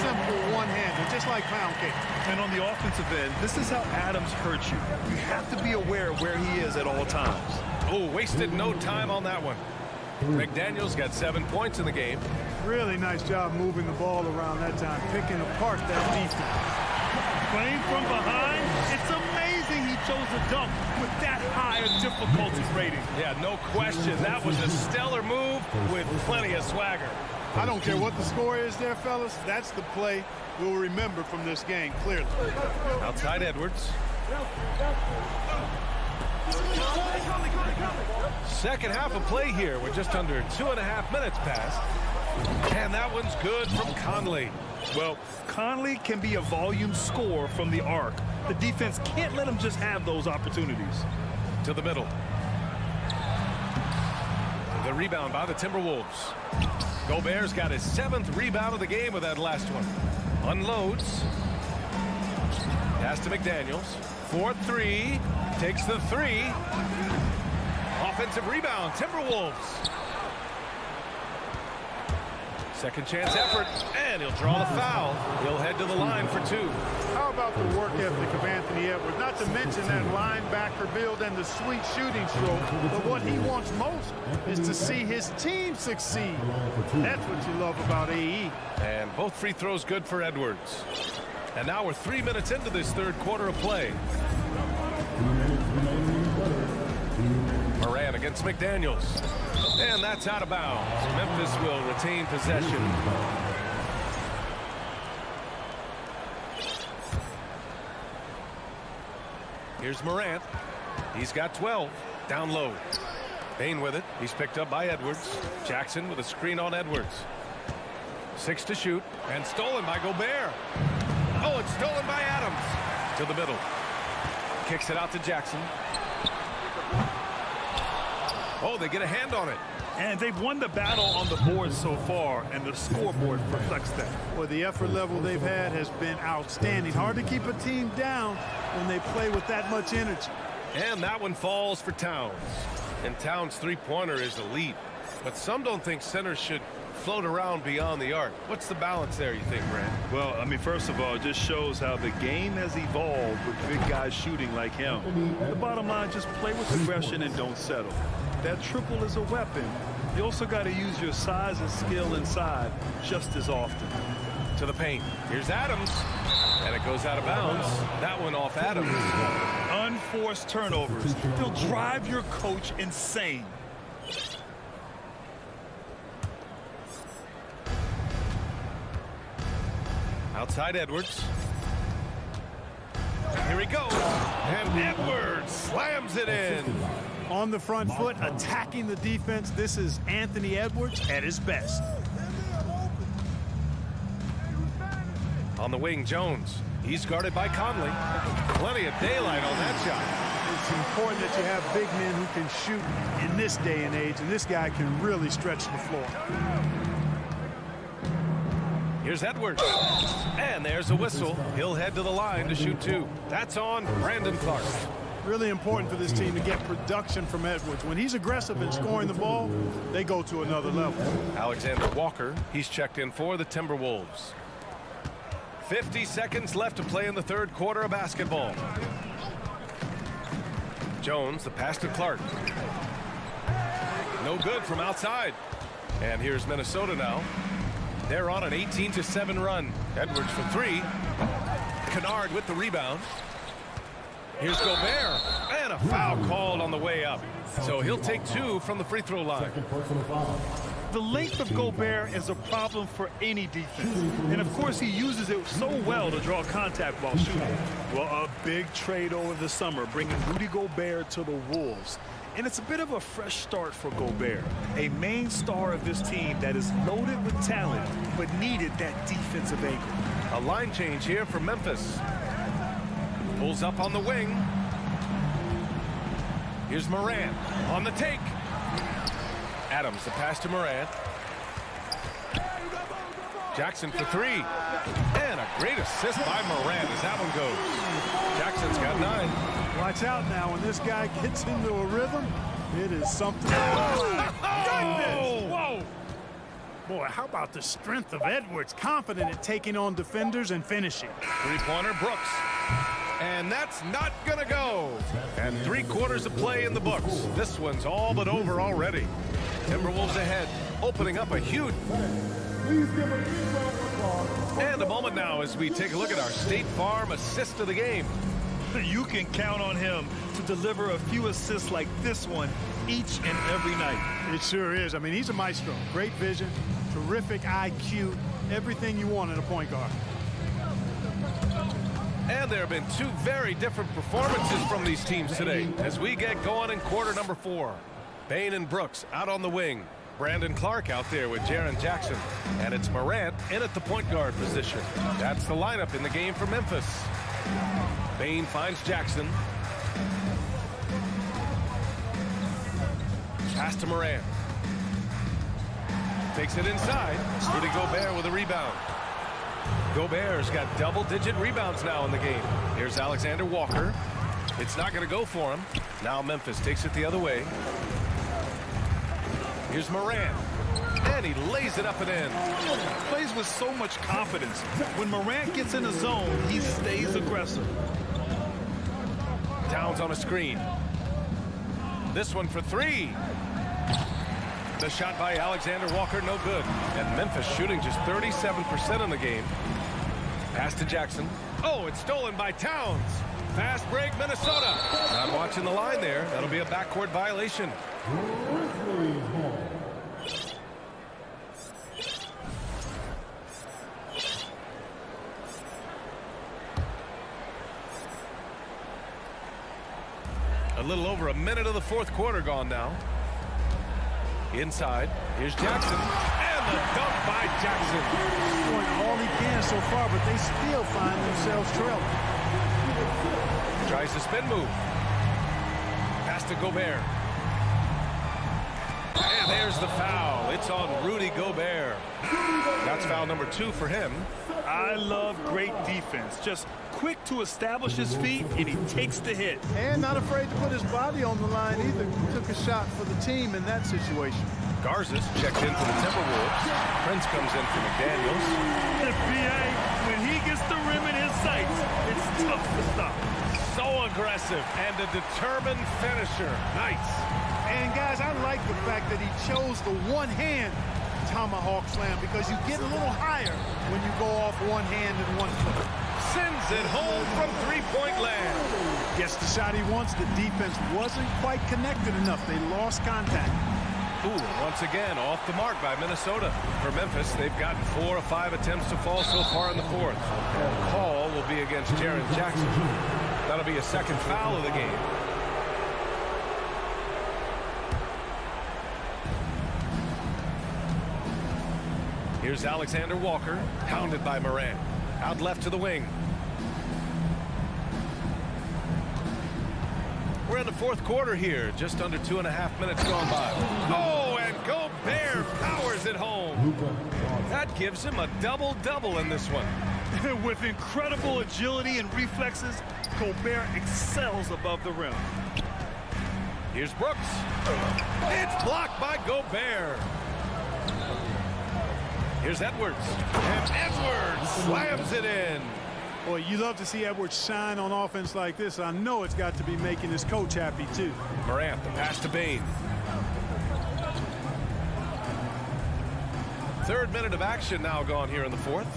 S9: simple one-hander, just like pound cake.
S8: And on the offensive end, this is how Adams hurts you. You have to be aware of where he is at all times.
S7: Oh, wasted no time on that one. McDaniels got 7 points in the game.
S9: Really nice job moving the ball around that time, picking apart that defense.
S8: Playing from behind, it's amazing he chose a dunk with that high a difficulty rating.
S7: Yeah, no question. That was a stellar move with plenty of swagger.
S9: I don't care what the score is there, fellas. That's the play we'll remember from this game, clearly.
S7: Outside Edwards. Second half of play here with just under 2.5 minutes passed. And that one's good from Conley.
S8: Well, Conley can be a volume scorer from the arc. The defense can't let him just have those opportunities.
S7: To the middle. The rebound by the Timberwolves. Gobert's got his 7th rebound of the game with that last one. Unloads. Pass to McDaniels. 4-3. Takes the 3. Offensive rebound, Timberwolves. Second chance effort, and he'll draw the foul. He'll head to the line for 2.
S9: How about the work ethic of Anthony Edwards? Not to mention that linebacker build and the sweet shooting stroke. But what he wants most is to see his team succeed. That's what you love about AE.
S7: And both free throws good for Edwards. And now we're 3 minutes into this third quarter of play. Moran against McDaniels. And that's out of bounds. Memphis will retain possession. Here's Morant. He's got 12. Down low. Bane with it. He's picked up by Edwards. Jackson with a screen on Edwards. 6 to shoot. And stolen by Gobert. Oh, it's stolen by Adams. To the middle. Kicks it out to Jackson. Oh, they get a hand on it.
S8: And they've won the battle on the board so far, and the scoreboard reflects that.
S9: Well, the effort level they've had has been outstanding. Hard to keep a team down when they play with that much energy.
S7: And that one falls for Towns. And Towns' three-pointer is elite. But some don't think centers should float around beyond the arc. What's the balance there, you think, Brad?
S8: Well, I mean, first of all, it just shows how the game has evolved with big guys shooting like him. The bottom line, just play with aggression and don't settle. That triple is a weapon. You also got to use your size and skill inside just as often.
S7: To the paint. Here's Adams. And it goes out of bounds. That one off Adams.
S8: Unforced turnovers. They'll drive your coach insane.
S7: Outside Edwards. Here he goes. And Edwards slams it in.
S9: On the front foot, attacking the defense. This is Anthony Edwards at his best.
S7: On the wing, Jones. He's guarded by Conley. Plenty of daylight on that shot.
S9: It's important that you have big men who can shoot in this day and age, and this guy can really stretch the floor.
S7: Here's Edwards. And there's a whistle. He'll head to the line to shoot 2. That's on Brandon Clark.
S9: Really important for this team to get production from Edwards. When he's aggressive in scoring the ball, they go to another level.
S7: Alexander Walker, he's checked in for the Timberwolves. 50 seconds left to play in the third quarter of basketball. Jones, the pass to Clark. No good from outside. And here's Minnesota now. They're on an 18-7 run. Edwards for three. Kennard with the rebound. Here's Gobert. And a foul called on the way up. So he'll take two from the free throw line.
S8: The length of Gobert is a problem for any defense. And of course, he uses it so well to draw contact while shooting. Well, a big trade over the summer, bringing Rudy Gobert to the Wolves. And it's a bit of a fresh start for Gobert, a main star of this team that is loaded with talent, but needed that defensive anchor.
S7: A line change here for Memphis. Pulls up on the wing. Here's Morant on the take. Adams, the pass to Morant. Jackson for three. And a great assist by Morant as that one goes. Jackson's got 9.
S9: Watch out now. When this guy gets into a rhythm, it is something.
S8: Whoa!
S9: Boy, how about the strength of Edwards? Confident at taking on defenders and finishing.
S7: Three-pointer, Brooks. And that's not going to go. And 3/4 of play in the books. This one's all but over already. Timberwolves ahead, opening up a huge. And a moment now as we take a look at our State Farm assist of the game.
S8: You can count on him to deliver a few assists like this one each and every night.
S9: It sure is. I mean, he's a maestro. Great vision, terrific IQ, everything you want in a point guard.
S7: And there have been two very different performances from these teams today as we get going in quarter number 4. Bane and Brooks out on the wing. Brandon Clark out there with Jaren Jackson. And it's Morant in at the point guard position. That's the lineup in the game for Memphis. Bane finds Jackson. Pass to Morant. Takes it inside. Rudy Gobert with a rebound. Gobert's got double-digit rebounds now in the game. Here's Alexander Walker. It's not going to go for him. Now Memphis takes it the other way. Here's Morant. And he lays it up and in.
S8: Plays with so much confidence. When Morant gets in the zone, he stays aggressive.
S7: Towns on a screen. This one for three. The shot by Alexander Walker, no good. And Memphis shooting just 37% in the game. Pass to Jackson. Oh, it's stolen by Towns. Fast break, Minnesota. I'm watching the line there. That'll be a backcourt violation. A little over a minute of the 4th quarter gone now. Inside, here's Jackson, and the dunk by Jackson.
S9: Doing all he can so far, but they still find themselves trailing.
S7: Tries the spin move. Pass to Gobert. And there's the foul. It's on Rudy Gobert. That's foul number 2 for him.
S8: I love great defense. Just quick to establish his feet, and he takes the hit.
S9: And not afraid to put his body on the line either. Took a shot for the team in that situation.
S7: Garza's checked in for the Timberwolves. Prince comes in for McDaniels.
S8: The PA, when he gets the rim in his sights, it's tough to stop.
S7: So aggressive and a determined finisher. Nice.
S9: And guys, I like the fact that he chose the one-hand tomahawk slam because you get a little higher when you go off one hand and one foot.
S7: Sends it home from three-point land.
S9: Gets the shot he wants. The defense wasn't quite connected enough. They lost contact.
S7: Ooh, once again, off the mark by Minnesota. For Memphis, they've gotten 4 of 5 attempts to fall so far in the 4th. The call will be against Jaren Jackson. That'll be a second foul of the game. Here's Alexander Walker, hounded by Morant. Out left to the wing. We're in the 4th quarter here, just under 2.5 minutes gone by. Oh, and Gobert powers it home. That gives him a double-double in this one.
S8: With incredible agility and reflexes, Gobert excels above the rim.
S7: Here's Brooks. It's blocked by Gobert. Here's Edwards. And Edwards slams it in.
S9: Boy, you love to see Edwards shine on offense like this. I know it's got to be making his coach happy, too.
S7: Morant, the pass to Bane. Third minute of action now gone here in the fourth.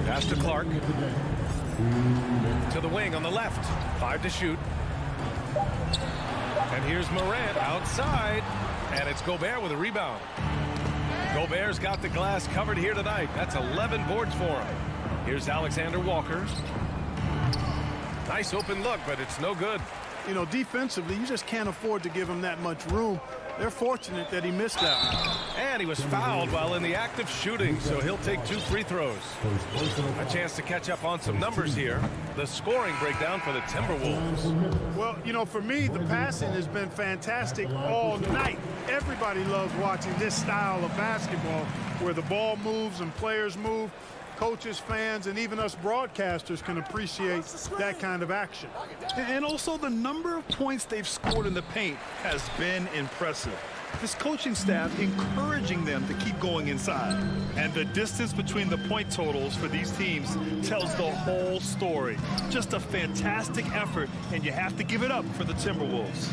S7: Pass to Clark. To the wing on the left. 5 to shoot. And here's Morant outside. And it's Gobert with a rebound. Gobert's got the glass covered here tonight. That's 11 boards for him. Here's Alexander Walker. Nice open look, but it's no good.
S9: You know, defensively, you just can't afford to give him that much room. They're fortunate that he missed that one.
S7: And he was fouled while in the act of shooting, so he'll take 2 free throws. A chance to catch up on some numbers here. The scoring breakdown for the Timberwolves.
S9: Well, you know, for me, the passing has been fantastic all night. Everybody loves watching this style of basketball where the ball moves and players move. Coaches, fans, and even us broadcasters can appreciate that kind of action.
S8: And also the number of points they've scored in the paint has been impressive. This coaching staff encouraging them to keep going inside. And the distance between the point totals for these teams tells the whole story. Just a fantastic effort, and you have to give it up for the Timberwolves.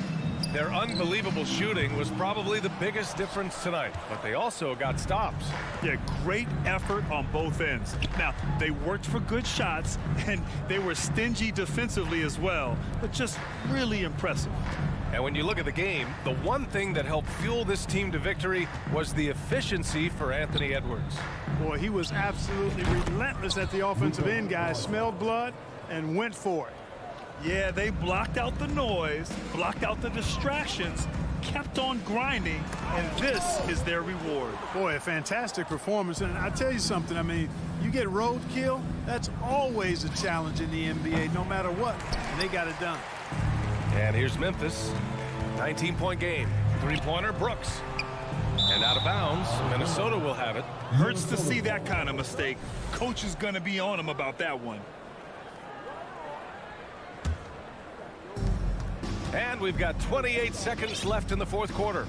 S7: Their unbelievable shooting was probably the biggest difference tonight, but they also got stops.
S8: Yeah, great effort on both ends. Now, they worked for good shots, and they were stingy defensively as well, but just really impressive.
S7: And when you look at the game, the one thing that helped fuel this team to victory was the efficiency for Anthony Edwards.
S9: Boy, he was absolutely relentless at the offensive end, guys. Smelled blood and went for it.
S8: Yeah, they blocked out the noise, blocked out the distractions, kept on grinding, and this is their reward.
S9: Boy, a fantastic performance. And I tell you something, I mean, you get roadkill, that's always a challenge in the NBA, no matter what. And they got it done.
S7: And here's Memphis. 19-point game. Three-pointer, Brooks. And out of bounds, Minnesota will have it.
S8: Hurts to see that kind of mistake. Coach is going to be on him about that one.
S7: And we've got 28 seconds left in the fourth quarter.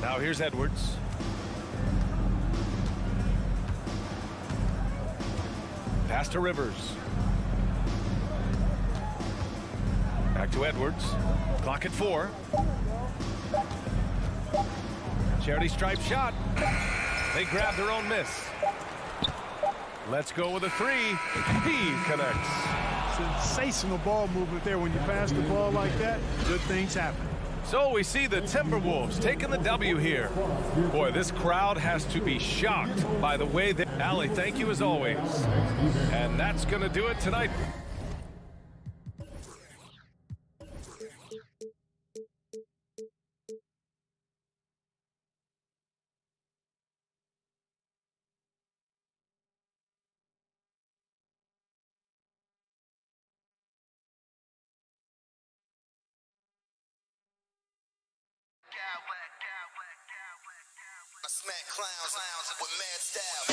S7: Now here's Edwards. Pass to Rivers. Back to Edwards. Clock at 4. Charity stripe shot. They grab their own miss. Let's go with a 3. He connects.
S9: Sensational ball movement there. When you pass the ball like that, good things happen.
S7: So we see the Timberwolves taking the W here. Boy, this crowd has to be shocked by the way that... Allie, thank you as always. And that's going to do it tonight.
S6: I smack clowns with mad style.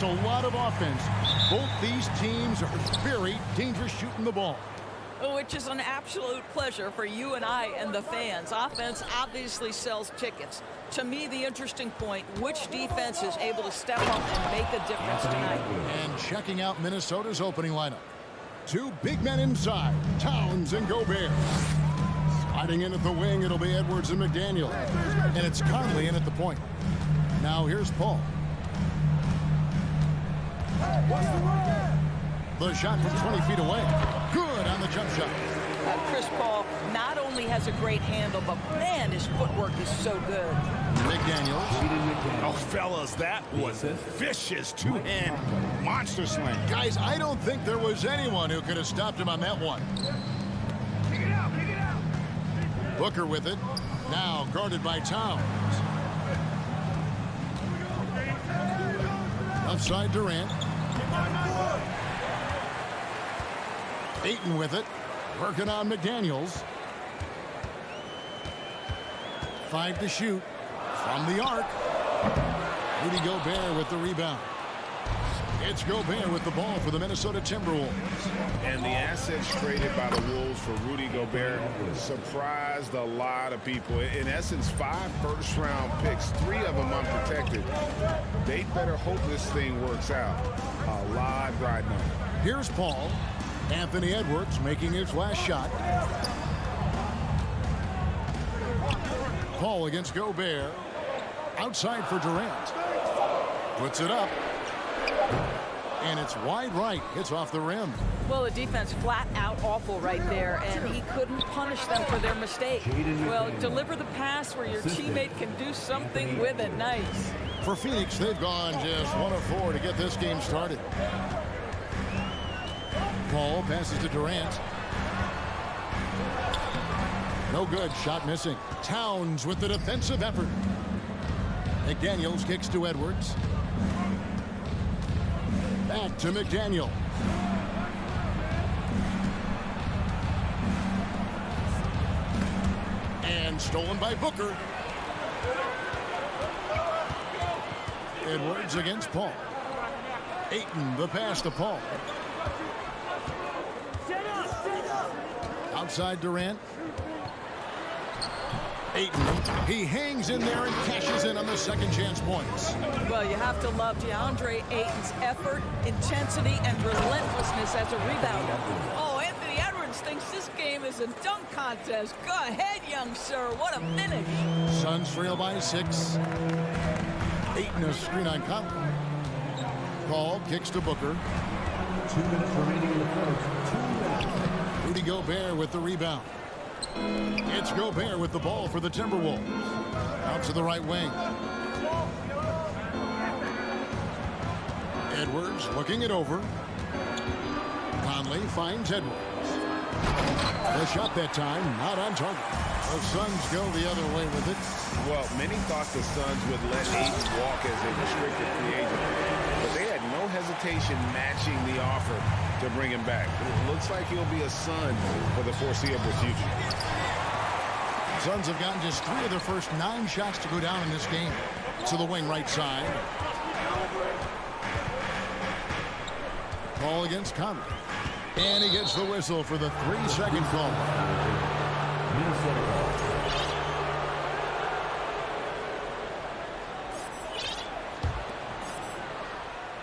S2: a lot of offense. Both these teams are very dangerous shooting the ball.
S10: Which is an absolute pleasure for you and I and the fans. Offense obviously sells tickets. To me, the interesting point, which defense is able to step up and make a difference tonight?
S2: And checking out Minnesota's opening lineup. Two big men inside, Towns and Gobert. Sliding in at the wing, it'll be Edwards and McDaniel. And it's Conley in at the point. Now here's Paul. The shot from 20 feet away. Good on the jump shot.
S10: Chris Paul not only has a great handle, but man, his footwork is so good.
S2: McDaniels.
S1: Oh, fellas, that was vicious two-hand monster slam.
S2: Guys, I don't think there was anyone who could have stopped him on that one.
S5: Kick it out, kick it out.
S2: Booker with it. Now guarded by Towns. Left side Durant. Ayton with it. Working on McDaniels. 5 to shoot. From the arc. Rudy Gobert with the rebound. It's Gobert with the ball for the Minnesota Timberwolves.
S1: And the assets traded by the Wolves for Rudy Gobert surprised a lot of people. In essence, 5 first-round picks, 3 of them unprotected. They better hope this thing works out. A lot riding on it.
S2: Here's Paul. Anthony Edwards making his last shot. Paul against Gobert. Outside for Durant. Puts it up. And it's wide right. Hits off the rim.
S10: Well, the defense flat out awful right there, and he couldn't punish them for their mistake. Well, deliver the pass where your teammate can do something with it. Nice.
S2: For Phoenix, they've gone just 1 of 4 to get this game started. Paul passes to Durant. No good. Shot missing. Towns with the defensive effort. McDaniels kicks to Edwards. Back to McDaniel. And stolen by Booker. Edwards against Paul. Ayton, the pass to Paul. Outside Durant. Ayton, he hangs in there and cashes in on the second chance points.
S10: Well, you have to love DeAndre Ayton's effort, intensity, and relentlessness as a rebounder. Oh, Anthony Edwards thinks this game is a dunk contest. Go ahead, young sir. What a finish.
S2: Suns trail by 6. Ayton a screen on Conley. Paul kicks to Booker.
S5: 2 minutes remaining in the first. 2 minutes.
S2: Rudy Gobert with the rebound. It's Gobert with the ball for the Timberwolves. Out to the right wing. Edwards looking it over. Conley finds Edwards. The shot that time not on target. The Suns go the other way with it.
S1: Well, many thought the Suns would let Ayton walk as a restricted free agent, but they had no hesitation matching the offer to bring him back. It looks like he'll be a Sun for the foreseeable future.
S2: Suns have gotten just 3 of their first 9 shots to go down in this game. To the wing right side. Ball against Conley. And he gets the whistle for the 3-second call.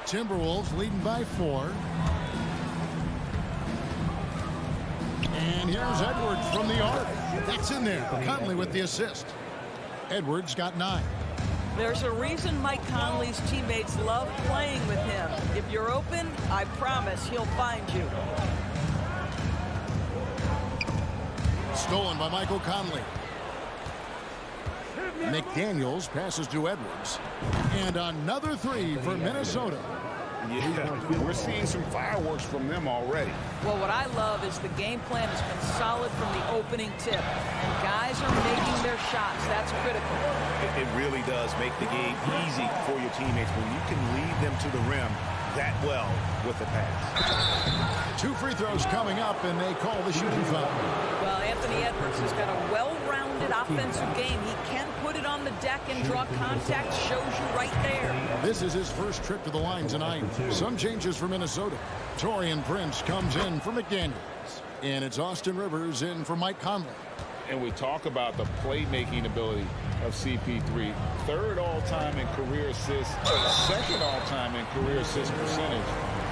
S2: Timberwolves leading by 4. And here's Edwards from the arc. That's in there. Conley with the assist. Edwards got 9.
S10: There's a reason Mike Conley's teammates love playing with him. If you're open, I promise he'll find you.
S2: Stolen by Michael Conley. McDaniels passes to Edwards. And another 3 for Minnesota.
S1: Yeah, we're seeing some fireworks from them already.
S10: Well, what I love is the game plan has been solid from the opening tip. And guys are making their shots. That's critical.
S1: It really does make the game easy for your teammates when you can lead them to the rim that well with the pass.
S2: 2 free throws coming up, and they call the shooting foul.
S10: Well, Anthony Edwards has got a well-rounded offensive game. He can put it on the deck and draw contact. Shows you right there.
S2: This is his first trip to the line tonight. Some changes for Minnesota. Taurean Prince comes in for McDaniels. And it's Austin Rivers in for Mike Conley.
S1: And we talk about the playmaking ability of CP3. 3rd all-time in career assists, 2nd all-time in career assist percentage.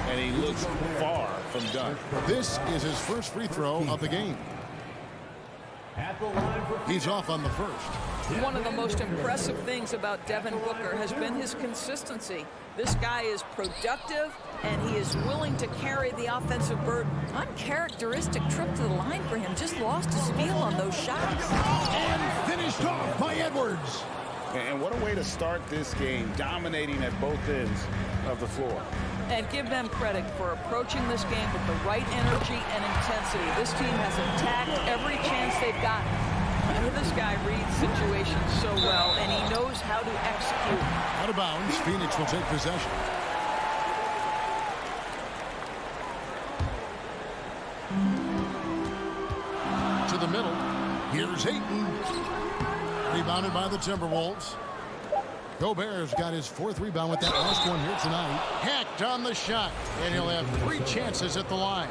S1: And he looks far from done.
S2: This is his first free throw of the game. He's off on the first.
S10: One of the most impressive things about Devin Booker has been his consistency. This guy is productive, and he is willing to carry the offensive burden. Uncharacteristic trip to the line for him. Just lost his feel on those shots.
S2: And finished off by Edwards.
S1: And what a way to start this game, dominating at both ends of the floor.
S10: And give them credit for approaching this game with the right energy and intensity. This team has attacked every chance they've gotten. And this guy reads situations so well, and he knows how to execute.
S2: Out of bounds, Phoenix will take possession. To the middle. Here's Ayton. Rebounded by the Timberwolves. Gobert's got his 4th rebound with that last one here tonight. Hacked on the shot, and he'll have 3 chances at the line.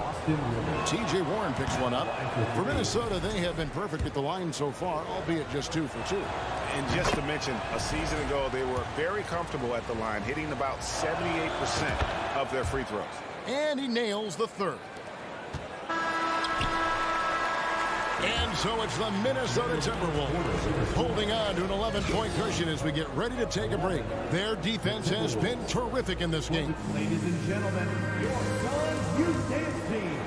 S2: T.J. Warren picks one up. For Minnesota, they have been perfect at the line so far, albeit just 2 for 2.
S1: And just to mention, a season ago, they were very comfortable at the line, hitting about 78% of their free throws.
S2: And he nails the 3rd. And so it's the Minnesota Timberwolves holding on to an 11-point cushion as we get ready to take a break. Their defense has been terrific in this game.
S5: Ladies and gentlemen, your Suns Youth Dance Team.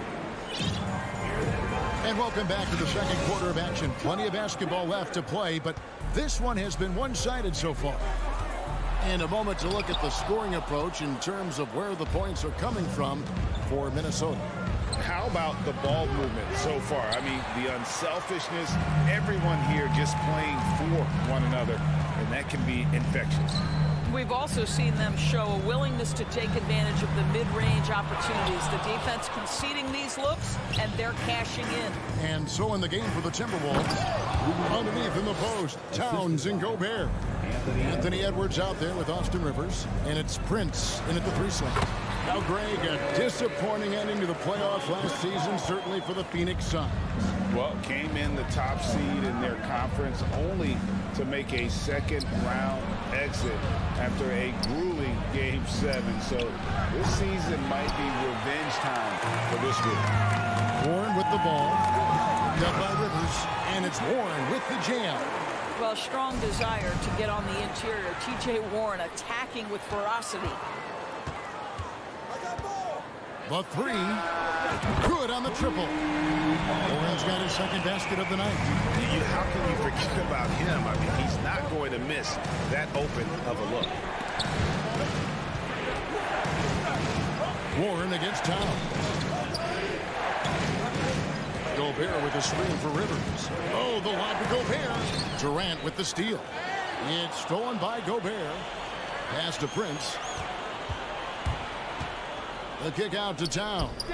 S2: And welcome back to the second quarter of action. Plenty of basketball left to play, but this one has been one-sided so far. And a moment to look at the scoring approach in terms of where the points are coming from for Minnesota.
S1: How about the ball movement so far? I mean, the unselfishness, everyone here just playing for one another, and that can be infectious.
S10: We've also seen them show a willingness to take advantage of the mid-range opportunities. The defense conceding these looks, and they're cashing in.
S2: And so in the game for the Timberwolves, underneath in the post, Towns and Gobert. Anthony Edwards out there with Austin Rivers, and it's Prince in at the 3 slot. Now, Greg, a disappointing ending to the playoffs last season, certainly for the Phoenix Suns.
S1: Well, came in the top seed in their conference only to make a second-round exit after a grueling Game 7. So this season might be revenge time for this group.
S2: Warren with the ball, got by Rivers, and it's Warren with the jam.
S10: Well, strong desire to get on the interior. T.J. Warren attacking with ferocity.
S2: The 3, good on the triple. Warren's got his 2nd basket of the night.
S1: How can you forget about him? I mean, he's not going to miss that open of a look.
S2: Warren against Towns. Gobert with a screen for Rivers. Oh, the lob to Gobert. Durant with the steal. It's stolen by Gobert. Pass to Prince. The kick out to Towns.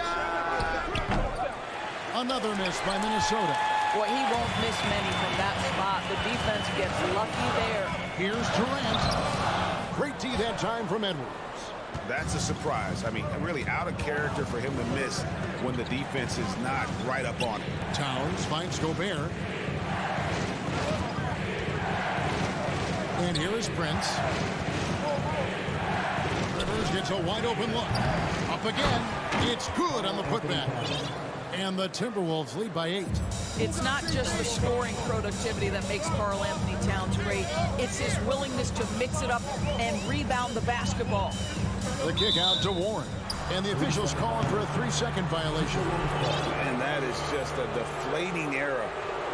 S2: Another miss by Minnesota.
S10: Well, he won't miss many from that spot. The defense gets lucky there.
S2: Here's Durant. Great D that time from Edwards.
S1: That's a surprise. I mean, really out of character for him to miss when the defense is not right up on him.
S2: Towns finds Gobert. And here is Prince. Rivers gets a wide open look. Up again. It's good on the putback. And the Timberwolves lead by 8.
S10: It's not just the scoring productivity that makes Karl Anthony Towns great. It's his willingness to mix it up and rebound the basketball.
S2: The kick out to Warren. And the officials calling for a 3-second violation.
S1: And that is just a deflating error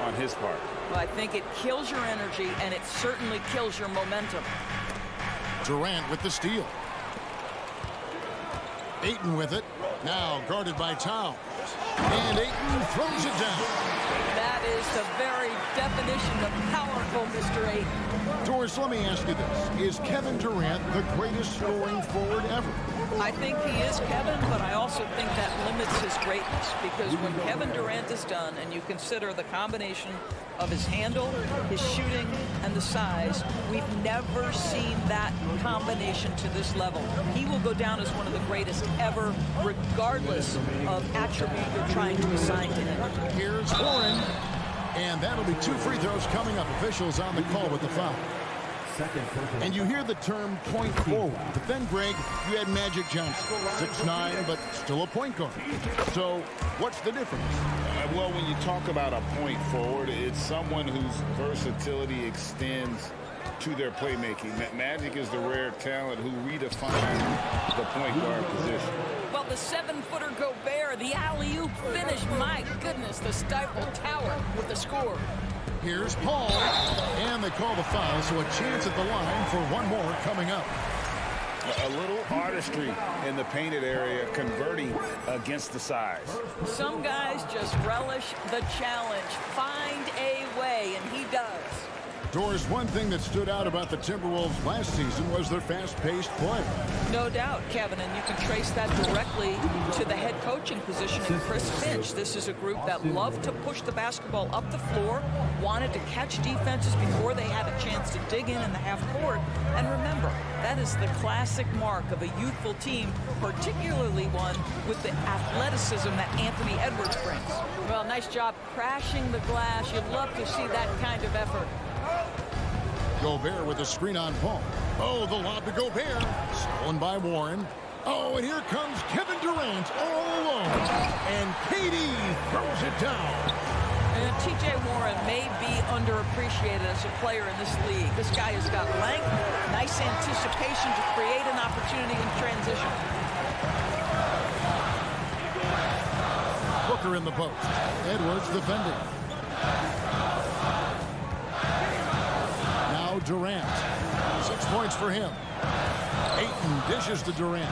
S1: on his part.
S10: Well, I think it kills your energy, and it certainly kills your momentum.
S2: Durant with the steal. Ayton with it. Now guarded by Towns. And Ayton throws it down.
S10: That is the very definition of powerful, Mr. Ayton.
S2: Doris, let me ask you this. Is Kevin Durant the greatest scoring forward ever?
S10: I think he is, Kevin, but I also think that limits his greatness because when Kevin Durant is done and you consider the combination of his handle, his shooting, and the size, we've never seen that combination to this level. He will go down as one of the greatest ever, regardless of attribute you're trying to assign to him.
S2: Here's Warren, and that'll be 2 free throws coming up. Officials on the call with the foul. And you hear the term point forward. But then, Greg, you had Magic Johnson, 6'9", but still a point guard. So what's the difference?
S1: Well, when you talk about a point forward, it's someone whose versatility extends to their playmaking. Magic is the rare talent who redefines the point guard position.
S10: Well, the 7-footer Gobert, the alley-oop finish, my goodness, the Stifle Tower with the score.
S2: Here's Paul, and they call the foul, so a chance at the line for one more coming up.
S1: A little artistry in the painted area, converting against the size.
S10: Some guys just relish the challenge. Find a way, and he does.
S2: Doris, one thing that stood out about the Timberwolves last season was their fast-paced play.
S10: No doubt, Kevin, and you can trace that directly to the head coaching position in Chris Finch. This is a group that loved to push the basketball up the floor, wanted to catch defenses before they had a chance to dig in the half court. And remember, that is the classic mark of a youthful team, particularly one with the athleticism that Anthony Edwards brings. Well, nice job crashing the glass. You'd love to see that kind of effort.
S2: Gobert with a screen on Paul. Oh, the lob to Gobert. Stolen by Warren. Oh, and here comes Kevin Durant all alone. And KD throws it down.
S10: And T.J. Warren may be underappreciated as a player in this league. This guy has got length, nice anticipation to create an opportunity in transition.
S2: Booker in the post. Edwards defending. Now Durant. 6 points for him. Ayton dishes to Durant.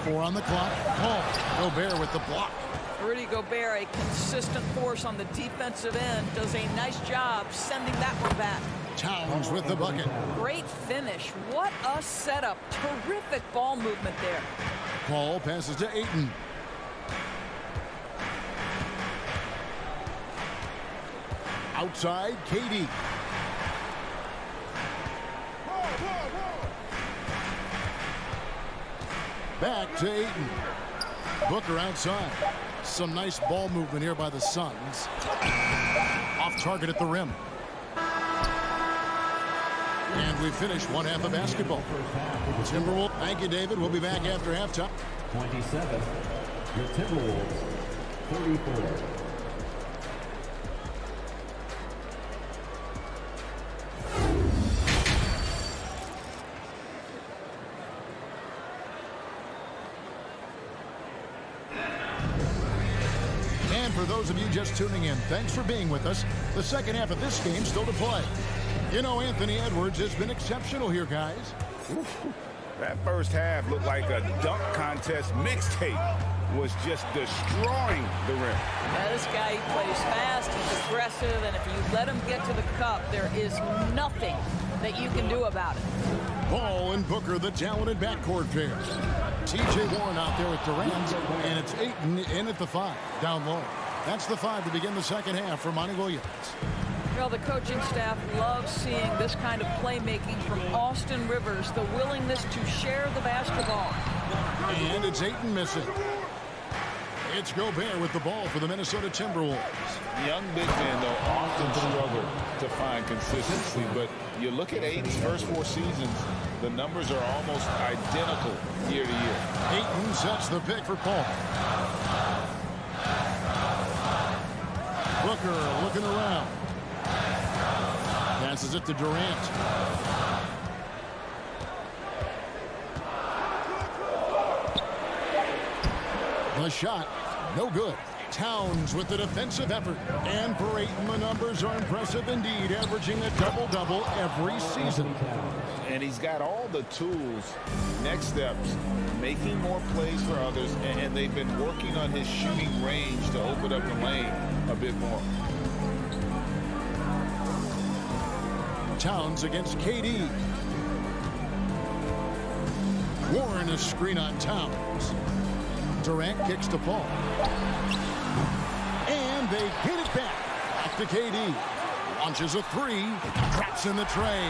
S2: 4 on the clock. Paul. Gobert with the block.
S10: Rudy Gobert, a consistent force on the defensive end, does a nice job sending that one back.
S2: Towns with the bucket.
S10: Great finish. What a setup. Terrific ball movement there.
S2: Paul passes to Ayton. Outside, KD. Back to Ayton. Booker outside. Some nice ball movement here by the Suns. Off target at the rim. And we finish one half of basketball. Timberwolves. Thank you, David. We'll be back after halftime.
S11: 27. The Timberwolves. 34.
S2: For those of you just tuning in, thanks for being with us. The second half of this game still to play. You know, Anthony Edwards has been exceptional here, guys.
S1: That first half looked like a dunk contest mixtape. Was just destroying the rim.
S10: Yeah, this guy, he plays fast, he's aggressive, and if you let him get to the cup, there is nothing that you can do about it.
S2: Ball and Booker, the talented backcourt pair. T.J. Warren out there with Durant, and it's Ayton in at the 5, down low. That's the 5 to begin the second half for Monty Williams.
S10: Well, the coaching staff loves seeing this kind of playmaking from Austin Rivers, the willingness to share the basketball.
S2: And it's Ayton missing. It's Gobert with the ball for the Minnesota Timberwolves.
S1: Young big men, though, often struggle to find consistency, but you look at Ayton's first 4 seasons, the numbers are almost identical year to year.
S2: Ayton sets the pick for Paul. Booker looking around. Passes it to Durant. The shot, no good. Towns with the defensive effort. And for Ayton, the numbers are impressive indeed, averaging a double-double every season.
S1: And he's got all the tools. Next steps, making more plays for others, and they've been working on his shooting range to open up the lane a bit more.
S2: Towns against KD. Warren a screen on Towns. Durant kicks to Paul. And they get it back. Back to KD. Launches a three. Drops in the tray.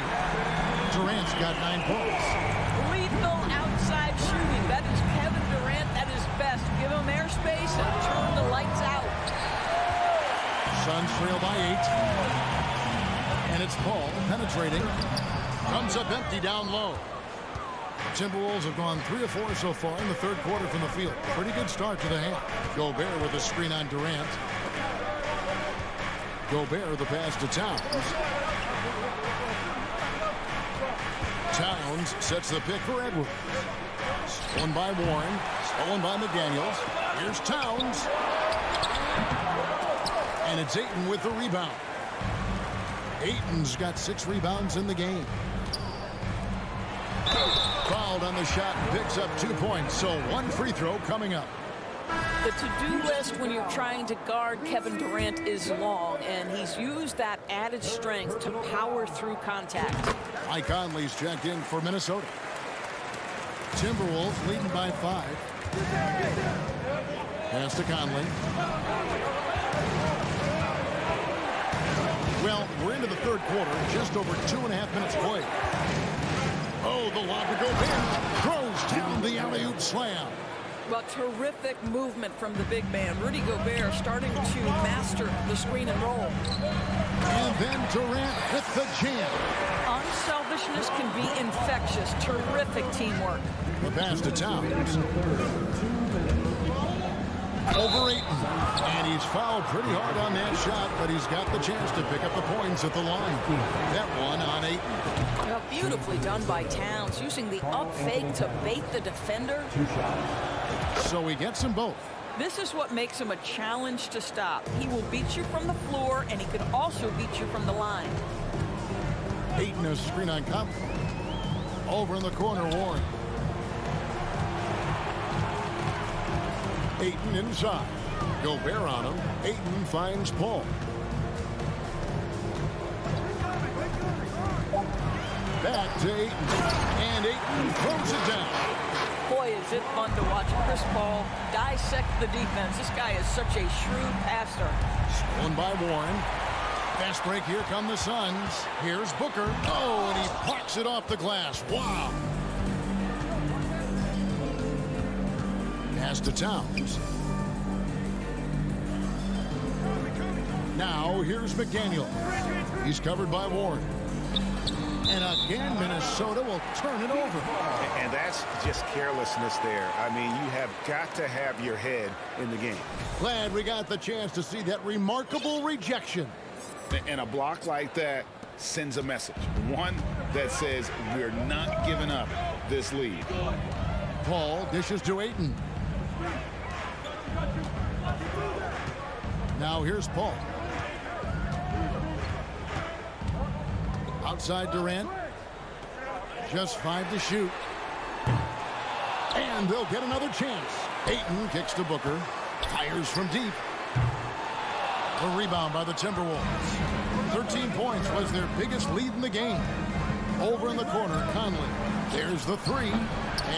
S2: Durant's got 9 points.
S10: Lethal outside shooting. That is Kevin Durant at his best. Give him airspace and turn the lights out.
S2: Suns trail by 8. And it's Paul penetrating. Comes up empty down low. Timberwolves have gone 3 of 4 so far in the third quarter from the field. Pretty good start to the half. Gobert with a screen on Durant. Gobert the pass to Towns. Towns sets the pick for Edwards. Stolen by Warren. Stolen by McDaniels. Here's Towns. And it's Ayton with the rebound. Ayton's got 6 rebounds in the game. Fouled on the shot and picks up 2 points. So 1 free throw coming up.
S10: The to-do list when you're trying to guard Kevin Durant is long, and he's used that added strength to power through contact.
S2: Mike Conley's checked in for Minnesota. Timberwolves leading by 5. Pass to Conley. Well, we're into the third quarter, just over 2.5 minutes played. Oh, the lob to Gobert. Throws down the alley-oop slam.
S10: Well, terrific movement from the big man. Rudy Gobert starting to master the screen and roll.
S2: And then Durant with the jam.
S10: Unselfishness can be infectious. Terrific teamwork.
S2: The pass to Towns. Over Ayton. And he's fouled pretty hard on that shot, but he's got the chance to pick up the points at the line. That one on Ayton.
S10: Well, beautifully done by Towns, using the up fake to bait the defender.
S2: So he gets them both.
S10: This is what makes him a challenge to stop. He will beat you from the floor, and he can also beat you from the line.
S2: Ayton a screen on Cup. Over in the corner, Warren. Ayton inside. Gobert on him. Ayton finds Paul. Back to Ayton. And Ayton throws it down.
S10: Boy, is it fun to watch Chris Paul dissect the defense. This guy is such a shrewd passer.
S2: Stolen by Warren. Fast break. Here come the Suns. Here's Booker. Oh, and he plucks it off the glass. Wow. Pass to Towns. Now here's McDaniel. He's covered by Warren. And again, Minnesota will turn it over.
S1: And that's just carelessness there. I mean, you have got to have your head in the game.
S2: Glad we got the chance to see that remarkable rejection.
S1: And a block like that sends a message. One that says we're not giving up this lead.
S2: Paul dishes to Ayton. Now here's Paul. Outside Durant. Just 5 to shoot. And they'll get another chance. Ayton kicks to Booker. Fires from deep. The rebound by the Timberwolves. 13 points was their biggest lead in the game. Over in the corner, Conley. There's the 3.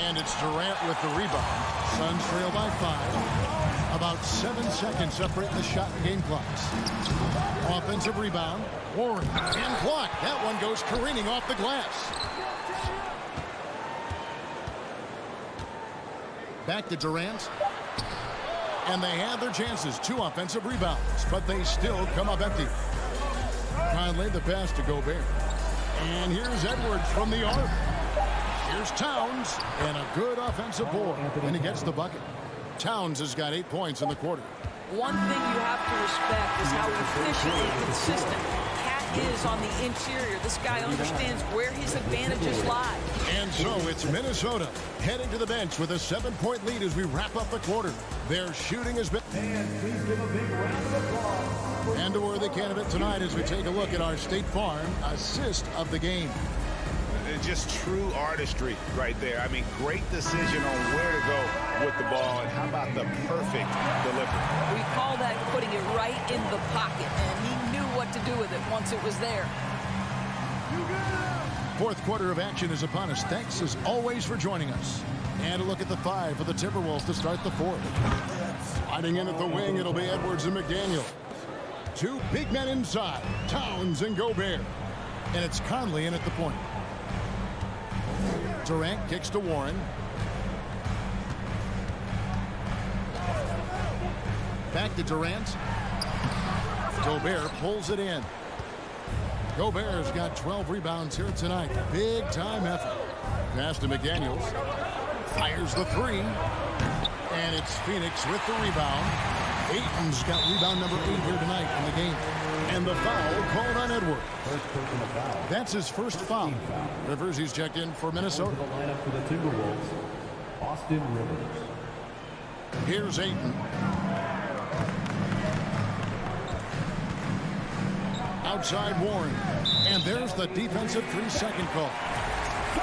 S2: And it's Durant with the rebound. Suns trail by 5. About 7 seconds separate the shot and game clocks. Offensive rebound. Warren and block. That one goes careening off the glass. Back to Durant. And they have their chances. 2 offensive rebounds, but they still come up empty. Conley the pass to Gobert. And here's Edwards from the arc. Here's Towns, and a good offensive board, and he gets the bucket. Towns has got 8 points in the quarter.
S10: One thing you have to respect is how efficient and consistent Cat is on the interior. This guy understands where his advantages lie.
S2: And so it's Minnesota heading to the bench with a 7-point lead as we wrap up the quarter. Their shooting has been... And a worthy candidate tonight as we take a look at our State Farm assist of the game.
S1: Just true artistry right there. I mean, great decision on where to go with the ball, and how about the perfect delivery?
S10: We call that putting it right in the pocket, and he knew what to do with it once it was there.
S2: Fourth quarter of action is upon us. Thanks as always for joining us. And a look at the 5 for the Timberwolves to start the fourth. Sliding in at the wing, it'll be Edwards and McDaniel. Two big men inside, Towns and Gobert. And it's Conley in at the point. Durant kicks to Warren. Back to Durant. Gobert pulls it in. Gobert's got 12 rebounds here tonight. Big time effort. Pass to McDaniels. Fires the three. And it's Phoenix with the rebound. Ayton's got rebound number 8 here tonight in the game. And the foul called on Edwards. That's his first foul. Rivers, he's checked in for Minnesota.
S11: The lineup for the Timberwolves, Austin Rivers.
S2: Here's Ayton. Outside Warren. And there's the defensive 3-second call.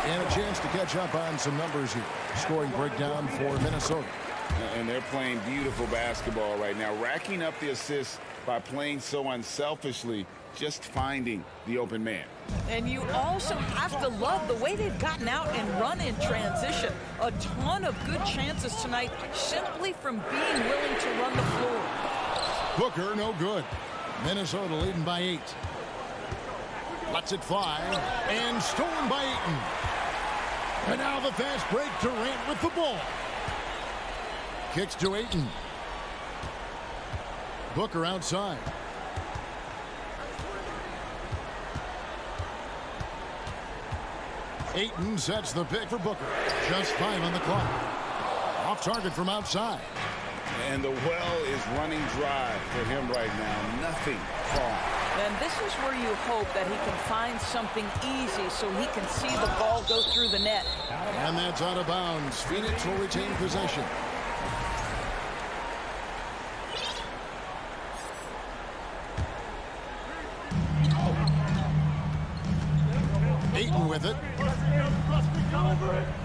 S2: And a chance to catch up on some numbers here. Scoring breakdown for Minnesota.
S1: And they're playing beautiful basketball right now, racking up the assists by playing so unselfishly, just finding the open man.
S10: And you also have to love the way they've gotten out and run in transition. A ton of good chances tonight simply from being willing to run the floor.
S2: Booker, no good. Minnesota leading by 8. Lets it fly. And stolen by Ayton. And now the fast break. Durant with the ball. Kicks to Ayton. Booker outside. Ayton sets the pick for Booker. Just 5 on the clock. Off target from outside.
S1: And the well is running dry for him right now. Nothing falling.
S10: And this is where you hope that he can find something easy so he can see the ball go through the net.
S2: And that's out of bounds. Phoenix will retain possession. Ayton with it.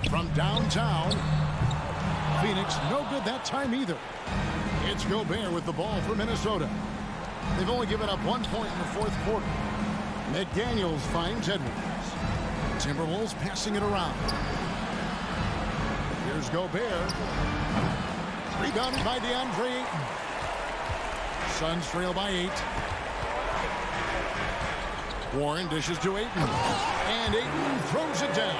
S2: From downtown. Phoenix, no good that time either. It's Gobert with the ball for Minnesota. They've only given up 1 point in the fourth quarter. McDaniels finds Edwards. Timberwolves passing it around. Here's Gobert. Rebounded by DeAndre Ayton. Suns trail by 8. Warren dishes to Ayton. And Ayton throws it down.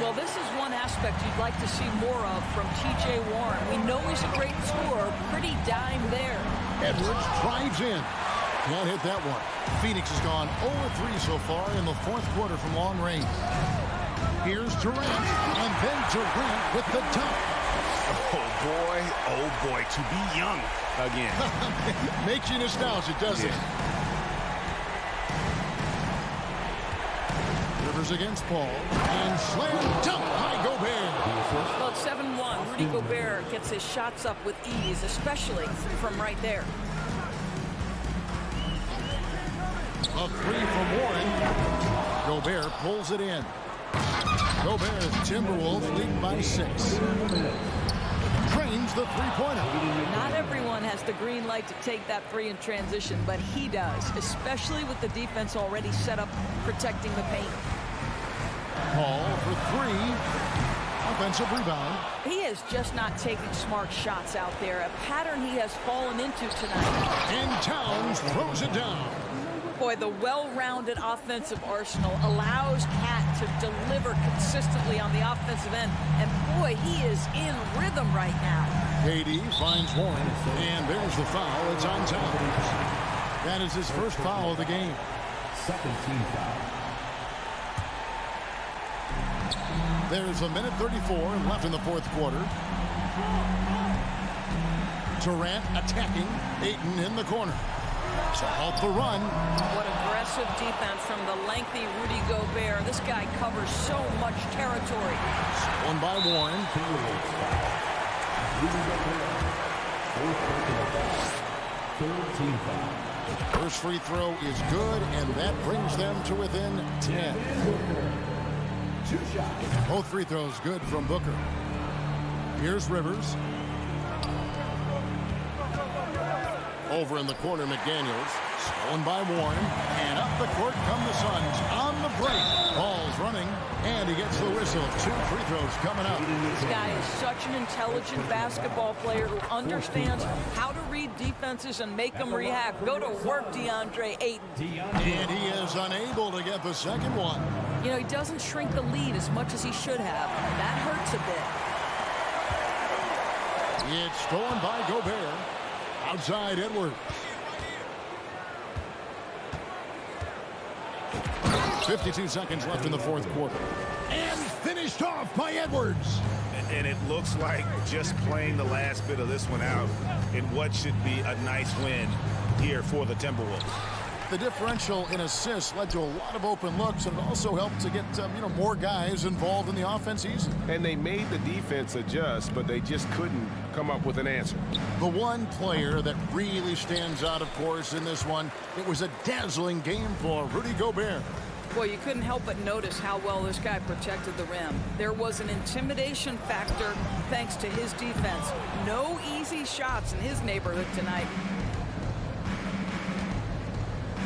S10: Well, this is one aspect you'd like to see more of from T.J. Warren. We know he's a great scorer. Pretty dime there.
S2: Edwards drives in. Can't hit that one. Phoenix has gone 0-3 so far in the fourth quarter from long range. Here's Durant. And then Durant with the dunk.
S1: Oh boy, to be young again.
S2: Makes you nostalgic, doesn't it? Rivers against Paul. And slam dunk by Gobert.
S10: Well, it's 7-1. Rudy Gobert gets his shots up with ease, especially from right there.
S2: A three from Warren. Gobert pulls it in. Gobert, Timberwolves lead by 6. Drains the three-pointer.
S10: Not everyone has the green light to take that three in transition, but he does, especially with the defense already set up protecting the paint.
S2: Paul for 3. Offensive rebound.
S10: He is just not taking smart shots out there, a pattern he has fallen into tonight.
S2: And Towns throws it down.
S10: Boy, the well-rounded offensive arsenal allows Cat to deliver consistently on the offensive end. And boy, he is in rhythm right now.
S2: KD finds Warren. And there's the foul. It's on Towns. That is his first foul of the game.
S11: Second team foul.
S2: There's a minute 34 left in the fourth quarter. Durant attacking. Ayton in the corner. So out the run.
S10: What aggressive defense from the lengthy Rudy Gobert. This guy covers so much territory.
S2: Stolen by Warren.
S11: Third team foul.
S2: First free throw is good, and that brings them to within 10. Both free throws good from Booker. Here's Rivers. Over in the corner, McDaniels. Stolen by Warren. And up the court come the Suns on the break. Ball's running. And he gets the whistle. 2 free throws coming up.
S10: This guy is such an intelligent basketball player who understands how to read defenses and make them react. Go to work, DeAndre Ayton.
S2: And he is unable to get the second one.
S10: You know, he doesn't shrink the lead as much as he should have. That hurts a bit.
S2: It's stolen by Gobert. Outside Edwards. 52 seconds left in the fourth quarter. And finished off by Edwards.
S1: And it looks like just playing the last bit of this one out in what should be a nice win here for the Timberwolves.
S2: The differential in assists led to a lot of open looks, and it also helped to get more guys involved in the offense easy.
S12: And they made the defense adjust, but they just couldn't come up with an answer.
S2: The one player that really stands out, of course, in this one, it was a dazzling game for Rudy Gobert.
S10: Well, you couldn't help but notice how well this guy protected the rim. There was an intimidation factor thanks to his defense. No easy shots in his neighborhood tonight.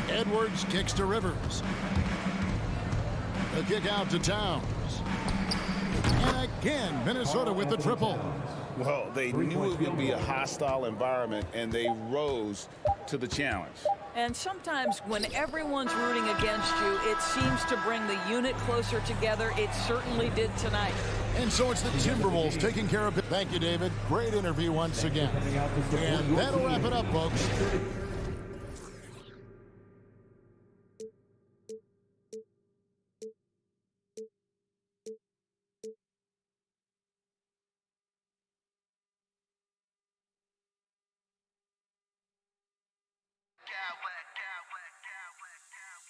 S2: Edwards kicks to Rivers. The kick out to Towns. And again, Minnesota with the triple.
S1: Well, they knew it would be a hostile environment, and they rose to the challenge.
S10: And sometimes when everyone's rooting against you, it seems to bring the unit closer together. It certainly did tonight.
S2: And so it's the Timberwolves taking care of it. Thank you, David. Great interview once again. And that'll wrap it up, folks.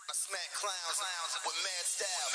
S6: I smack clowns with mad style.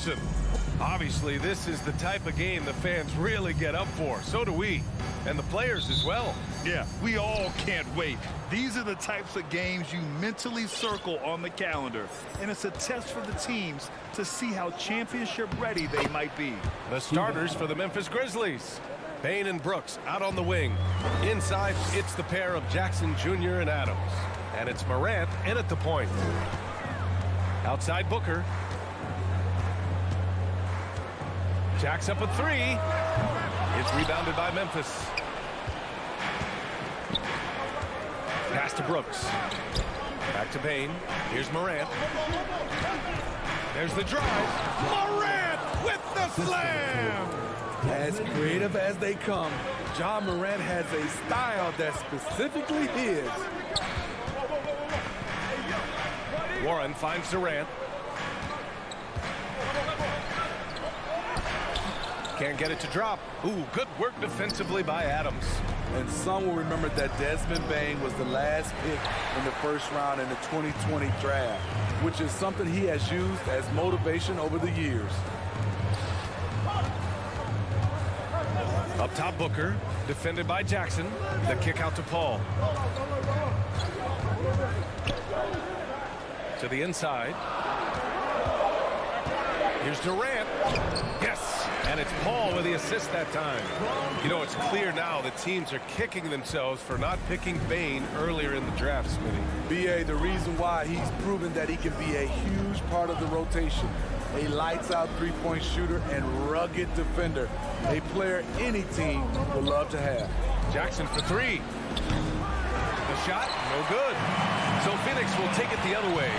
S7: person. Obviously, this is the type of game the fans really get up for. So do we, and the players as well.
S8: Yeah, we all can't wait. These are the types of games you mentally circle on the calendar, and it's a test for the teams to see how championship ready they might be.
S7: The starters for the Memphis Grizzlies. Payne and Brooks out on the wing. Inside, it's the pair of Jackson Jr. and Adams. And it's Morant in at the point. Outside Booker. Jack's up at 3. It's rebounded by Memphis. Pass to Brooks. Back to Payne. Here's Morant. There's the drive. Morant with the slam!
S13: As creative as they come, Ja Morant has a style that's specifically his.
S7: Warren finds Durant. Can't get it to drop. Ooh, good work defensively by Adams.
S13: And some will remember that Desmond Bane was the last pick in the first round in the 2020 draft, which is something he has used as motivation over the years.
S7: Up top, Booker, defended by Jackson. The kick out to Paul. To the inside. Here's Durant. Yes, and it's Paul with the assist that time. You know, it's clear now that teams are kicking themselves for not picking Bane earlier in the draft, Smitty.
S13: B.A., the reason why he's proven that he can be a huge part of the rotation. A lights-out three-point shooter and rugged defender. A player any team would love to have.
S7: Jackson for 3. The shot, no good. So Phoenix will take it the other way.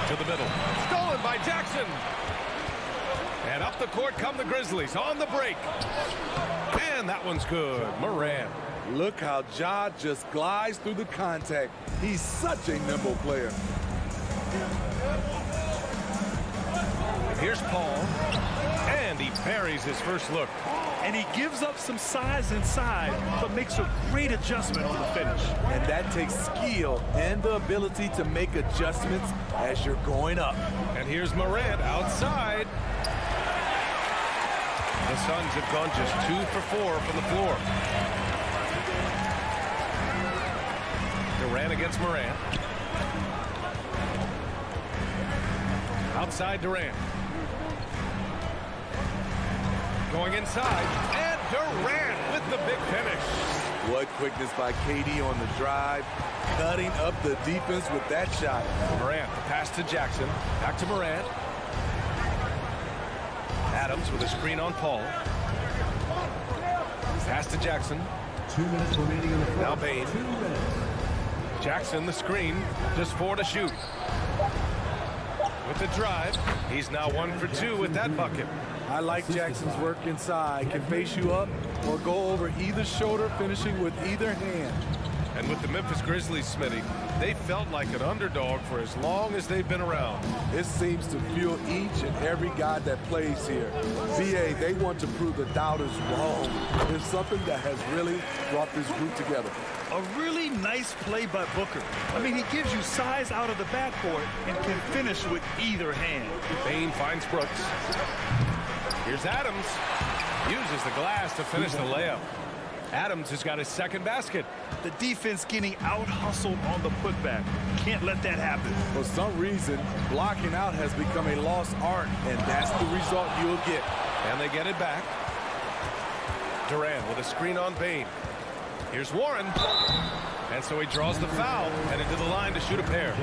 S7: To the middle. Stolen by Jackson. And up the court come the Grizzlies on the break. And that one's good. Morant.
S13: Look how Ja just glides through the contact. He's such a nimble player.
S7: Here's Paul. And he parries his first look.
S8: And he gives up some size inside, but makes a great adjustment on the finish.
S13: And that takes skill and the ability to make adjustments as you're going up.
S7: And here's Morant outside. The Suns have gone just 2 for 4 from the floor. Durant against Morant. Outside Durant. Going inside, and Durant with the big finish.
S13: What quickness by KD on the drive, cutting up the defense with that shot.
S7: Morant, the pass to Jackson, back to Morant. Adams with a screen on Paul. Pass to Jackson.
S11: 2 minutes remaining in the fourth.
S7: Now Payne.
S11: 2 minutes.
S7: Jackson the screen, just 4 to shoot. With the drive, he's now 1 for 2 with that bucket.
S13: I like Jackson's work inside. Can face you up or go over either shoulder, finishing with either hand.
S7: And with the Memphis Grizzlies, Smitty, they felt like an underdog for as long as they've been around.
S13: It seems to fuel each and every guy that plays here. BA, they want to prove the doubters wrong. It's something that has really brought this group together.
S8: A really nice play by Booker. I mean, he gives you size out of the backcourt and can finish with either hand.
S7: Payne finds Brooks. Here's Adams. Uses the glass to finish the layup. Adams has got his second basket.
S8: The defense getting out-hustled on the putback. Can't let that happen.
S13: For some reason, blocking out has become a lost art, and that's the result you'll get.
S7: And they get it back. Durant with a screen on Payne. Here's Warren. And so he draws the foul and into the line to shoot a pair.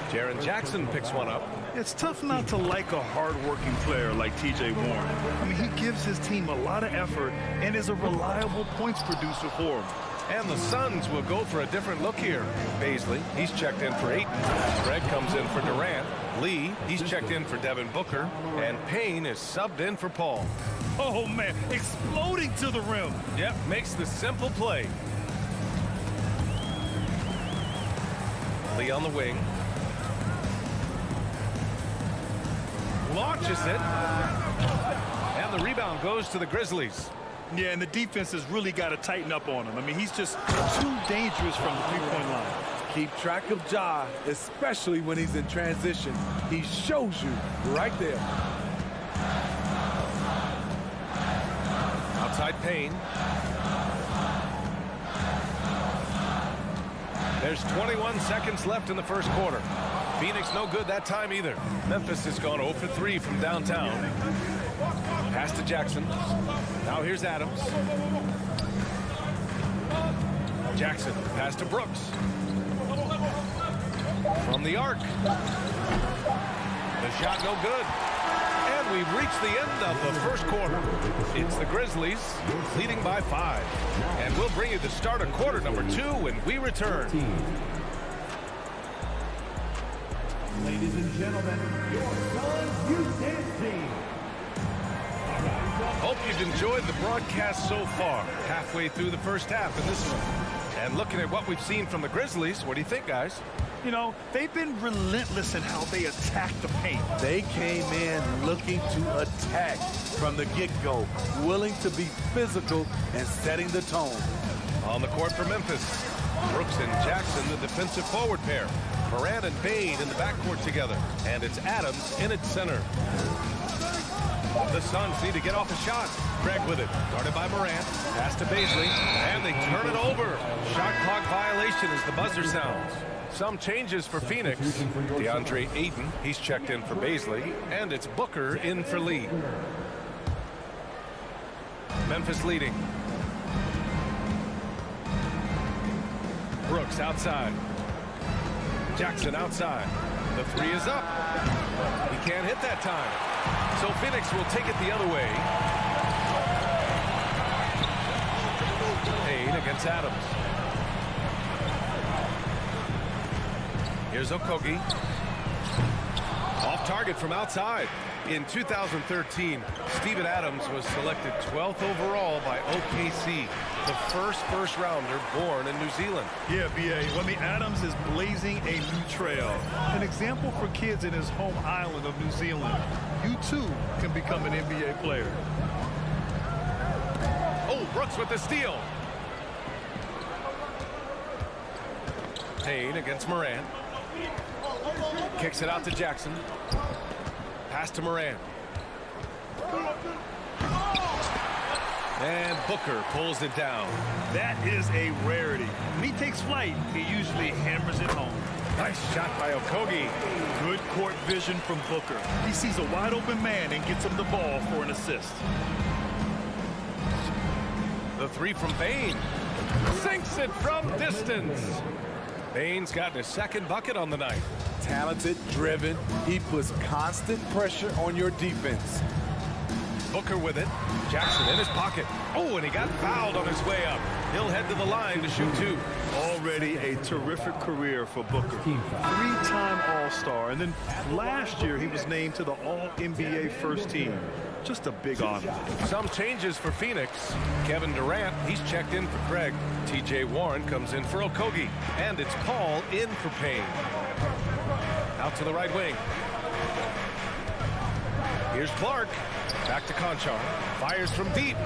S7: Jaren Jackson picks one up.
S8: It's tough not to like a hard-working player like T.J. Warren. I mean, he gives his team a lot of effort and is a reliable points producer for him.
S7: And the Suns will go for a different look here. Baisley, he's checked in for Ayton. Greg comes in for Durant. Lee, he's checked in for Devin Booker. And Payne is subbed in for Paul.
S8: Oh, man, exploding to the rim.
S7: Yep, makes the simple play. Lee on the wing. Launches it. And the rebound goes to the Grizzlies.
S8: Yeah, and the defense has really got to tighten up on him. I mean, he's just too dangerous from the three-point line.
S13: Keep track of Ja, especially when he's in transition. He shows you right there.
S7: Outside Payne. There's 21 seconds left in the first quarter. Phoenix no good that time either. Memphis has gone 0 for 3 from downtown. Pass to Jackson. Now here's Adams. Jackson, pass to Brooks. From the arc. The shot no good. And we've reached the end of the first quarter. It's the Grizzlies leading by 5. And we'll bring you the start of quarter number 2 when we return.
S11: Ladies and gentlemen, your Suns youth team.
S7: Hope you've enjoyed the broadcast so far. Halfway through the first half in this one. And looking at what we've seen from the Grizzlies, what do you think, guys?
S8: You know, they've been relentless in how they attack the paint.
S13: They came in looking to attack from the get-go, willing to be physical and setting the tone.
S7: On the court for Memphis, Brooks and Jackson, the defensive forward pair. Morant and Bade in the backcourt together. And it's Adams in its center. The Suns need to get off a shot. Craig with it. Guarded by Morant. Pass to Bazley. And they turn it over. Shot clock violation as the buzzer sounds. Some changes for Phoenix. DeAndre Ayton, he's checked in for Bazley. And it's Booker in for Lee. Memphis leading. Brooks outside. Jackson outside. The 3 is up. He can't hit that time. So Phoenix will take it the other way. Payne against Adams. Here's Okogie. Off target from outside. In 2013, Steven Adams was selected 12th overall by OKC, the first rounder born in New Zealand.
S8: Yeah, B.A. Well, I mean, Adams is blazing a new trail. An example for kids in his home island of New Zealand. You, too, can become an NBA player.
S7: Oh, Brooks with the steal. Payne against Morant. Kicks it out to Jackson. Pass to Morant. And Booker pulls it down.
S8: That is a rarity. When he takes flight, he usually hammers it home.
S7: Nice shot by Okogie.
S8: Good court vision from Booker. He sees a wide open man and gets him the ball for an assist.
S7: The 3 from Bane. Sinks it from distance. Bane's gotten his second bucket on the night.
S13: Talented, driven. He puts constant pressure on your defense.
S7: Booker with it. Jackson in his pocket. Oh, and he got fouled on his way up. He'll head to the line to shoot 2.
S8: Already a terrific career for Booker. 3-time All-Star. And then last year, he was named to the All-NBA first team. Just a big honor.
S7: Some changes for Phoenix. Kevin Durant, he's checked in for Craig. T.J. Warren comes in for Okogie. And it's Paul in for Payne. Out to the right wing. Here's Clark. Back to Conchar. Fires from deep.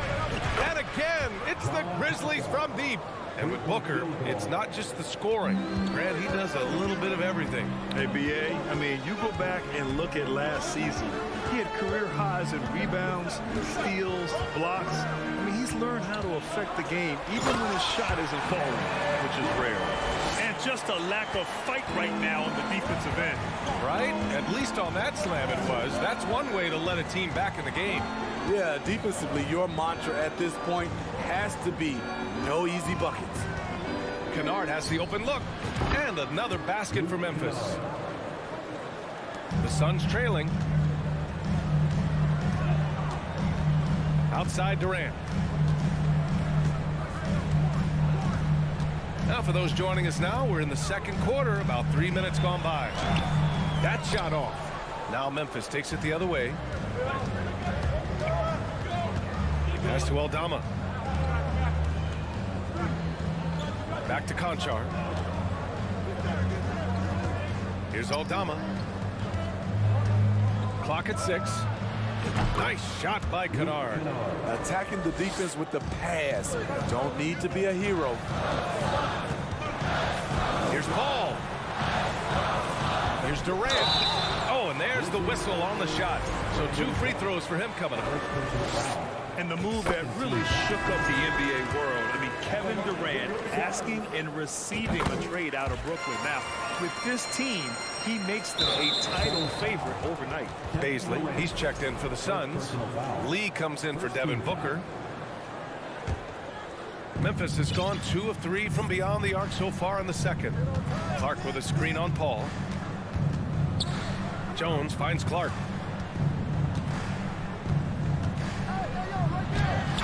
S7: And again, it's the Grizzlies from deep. And with Booker, it's not just the scoring. Grant, he does a little bit of everything.
S8: Hey, B.A., I mean, you go back and look at last season. He had career highs in rebounds, steals, blocks. I mean, he's learned how to affect the game, even when his shot isn't falling, which is rare. And just a lack of fight right now on the defensive end.
S7: Right? At least on that slam it was. That's one way to let a team back in the game.
S13: Yeah, defensively, your mantra at this point has to be no easy buckets.
S7: Kennard has the open look. And another basket for Memphis. The Suns trailing. Outside Durant. Now for those joining us now, we're in the second quarter, about 3 minutes gone by. That shot off. Now Memphis takes it the other way. Pass to Aldama. Back to Conchar. Here's Aldama. Clock at 6. Nice shot by Kennard.
S13: Attacking the defense with the pass. Don't need to be a hero.
S7: Here's Here's Paul. Here's Durant. Oh, and there's the whistle on the shot. So 2 free throws for him coming up.
S8: And the move that really shook up the NBA world. I mean, Kevin Durant asking and receiving a trade out of Brooklyn. Now, with this team, he makes them a title favorite overnight.
S7: Baisley, he's checked in for the Suns. Lee comes in for Devin Booker. Memphis has gone 2 of 3 from beyond the arc so far in the second. Clark with a screen on Paul. Jones finds Clark.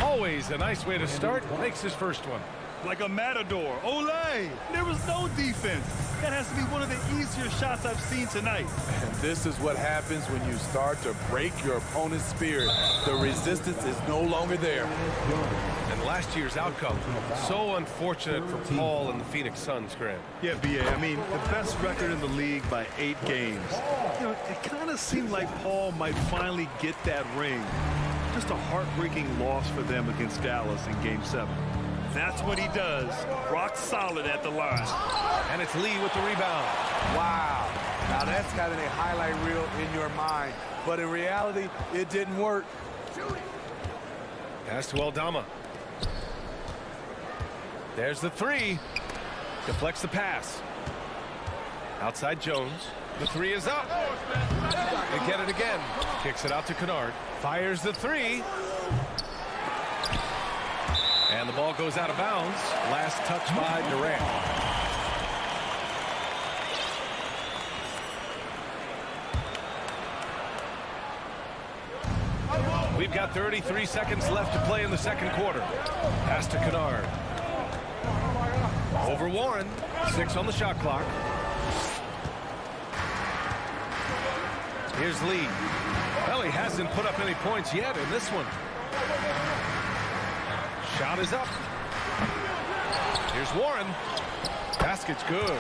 S7: Always a nice way to start. Makes his first one.
S8: Like a matador. Olay! There was no defense. That has to be one of the easier shots I've seen tonight.
S13: And this is what happens when you start to break your opponent's spirit. The resistance is no longer there.
S7: And last year's outcome, so unfortunate for Paul and the Phoenix Suns, Grant.
S8: Yeah, B.A., I mean, the best record in the league by 8 games. You know, it kind of seemed like Paul might finally get that ring. Just a heartbreaking loss for them against Dallas in Game 7. That's what he does. Rock solid at the line.
S7: And it's Lee with the rebound.
S13: Wow. Now that's got a highlight reel in your mind. But in reality, it didn't work.
S7: Pass to Aldama. There's the 3. Deflects the pass. Outside Jones. The 3 is up. They get it again. Kicks it out to Kennard. Fires the 3. And the ball goes out of bounds. Last touch by Durant. We've got 33 seconds left to play in the second quarter. Pass to Kennard. Over Warren. 6 on the shot clock. Here's Lee. Well, he hasn't put up any points yet in this one. Shot is up. Here's Warren. Basket's good.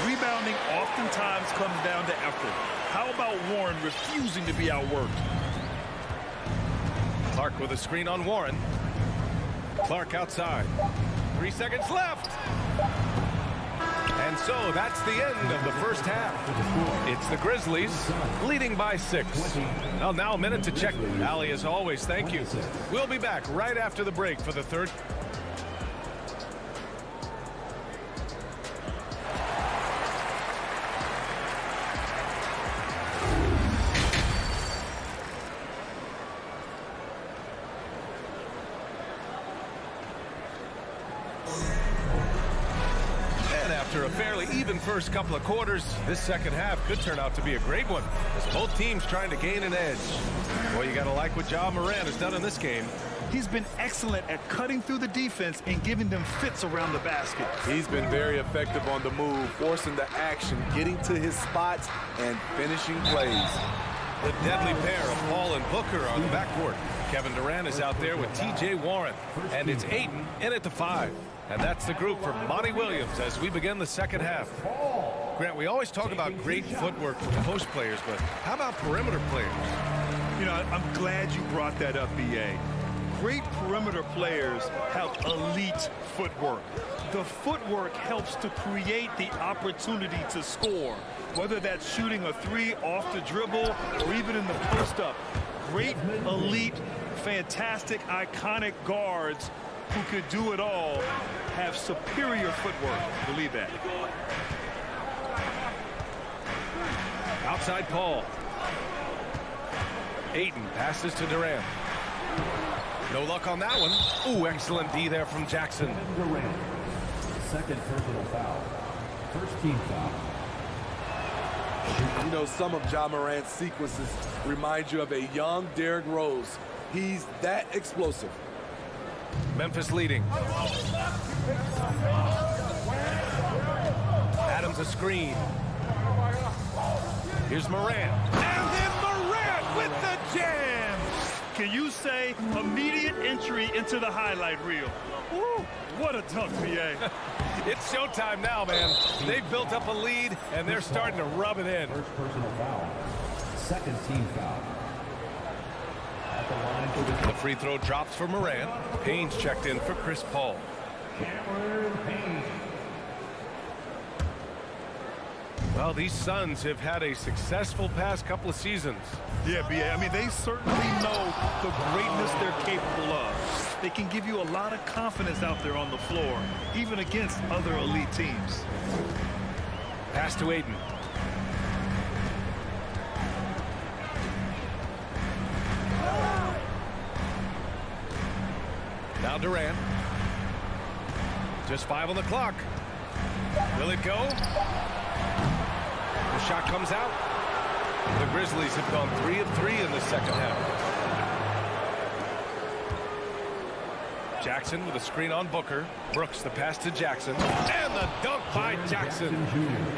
S8: Rebounding oftentimes comes down to effort. How about Warren refusing to be outworked?
S7: Clark with a screen on Warren. Clark outside. 3 seconds left. And so that's the end of the first half. It's the Grizzlies leading by 6. Well, now a minute to check. Allie, as always, thank you. We'll be back right after the break for the third. After a fairly even first couple of quarters, this second half could turn out to be a great one, as both teams trying to gain an edge. Well, you got to like what Ja Morant has done in this game.
S8: He's been excellent at cutting through the defense and giving them fits around the basket.
S13: He's been very effective on the move, forcing the action, getting to his spots, and finishing plays.
S7: The deadly pair of Paul and Booker on the backcourt. Kevin Durant is out there with T.J. Warren, and it's Ayton in at the 5. And that's the group for Monty Williams as we begin the second half. Grant, we always talk about great footwork from post players, but how about perimeter players?
S8: You know, I'm glad you brought that up, B.A. Great perimeter players have elite footwork. The footwork helps to create the opportunity to score, whether that's shooting a 3 off the dribble or even in the post-up. Great, elite, fantastic, iconic guards who could do it all have superior footwork. Believe that.
S7: Outside Paul. Ayton passes to Durant. No luck on that one. Ooh, excellent D there from Jackson.
S11: Durant. Second personal foul. First team foul.
S13: You know, some of Ja Morant's sequences remind you of a young Derrick Rose. He's that explosive.
S7: Memphis leading. Adams a screen. Here's Morant.
S8: And then Morant with the jam. Can you say immediate entry into the highlight reel? Woo, what a dunk, B.A.
S7: It's showtime now, man. They've built up a lead, and they're starting to rub it in.
S11: First personal foul. Second team foul. At the line for
S7: the free throw drops for Morant. Payne's checked in for Chris Paul.
S11: Cameron Payne.
S7: Well, these Suns have had a successful past couple of seasons.
S8: Yeah, B.A. I mean, they certainly know the greatness they're capable of. They can give you a lot of confidence out there on the floor, even against other elite teams.
S7: Pass to Ayton. Now Durant. Just 5 on the clock. Will it go? The shot comes out. The Grizzlies have gone 3 of 3 in the second half. Jackson with a screen on Booker. Brooks the pass to Jackson. And the dunk by Jackson.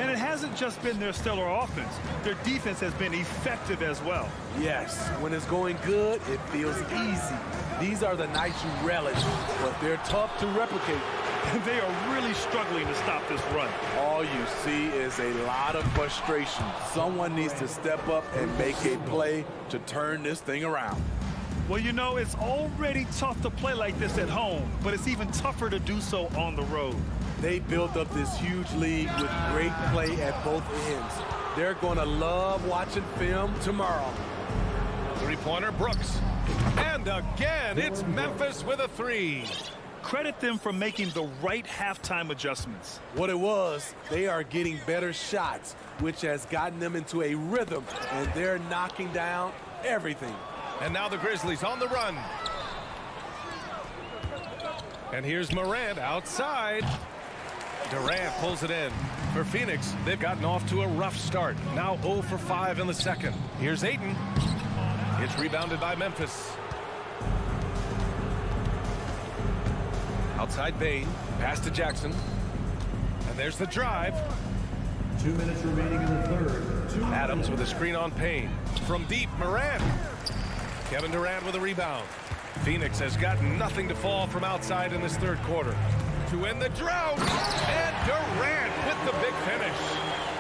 S8: And it hasn't just been their stellar offense. Their defense has been effective as well.
S13: Yes, when it's going good, it feels easy. These are the nights you relish, but they're tough to replicate.
S8: They are really struggling to stop this run.
S13: All you see is a lot of frustration. Someone needs to step up and make a play to turn this thing around.
S8: Well, you know, it's already tough to play like this at home, but it's even tougher to do so on the road.
S13: They built up this huge lead with great play at both ends. They're going to love watching film tomorrow.
S7: Three-pointer, Brooks. And again, it's Memphis with a 3.
S8: Credit them for making the right halftime adjustments.
S13: What it was, they are getting better shots, which has gotten them into a rhythm, and they're knocking down everything.
S7: And now the Grizzlies on the run. And here's Morant outside. Durant pulls it in. For Phoenix, they've gotten off to a rough start. Now 0 for 5 in the second. Here's Ayton. It's rebounded by Memphis. Outside Bain. Pass to Jackson. And there's the drive.
S11: 2 minutes remaining in the third.
S7: Adams with a screen on Payne. From deep, Morant. Kevin Durant with a rebound. Phoenix has got nothing to fall from outside in this third quarter. To end the drought. And Durant with the big finish.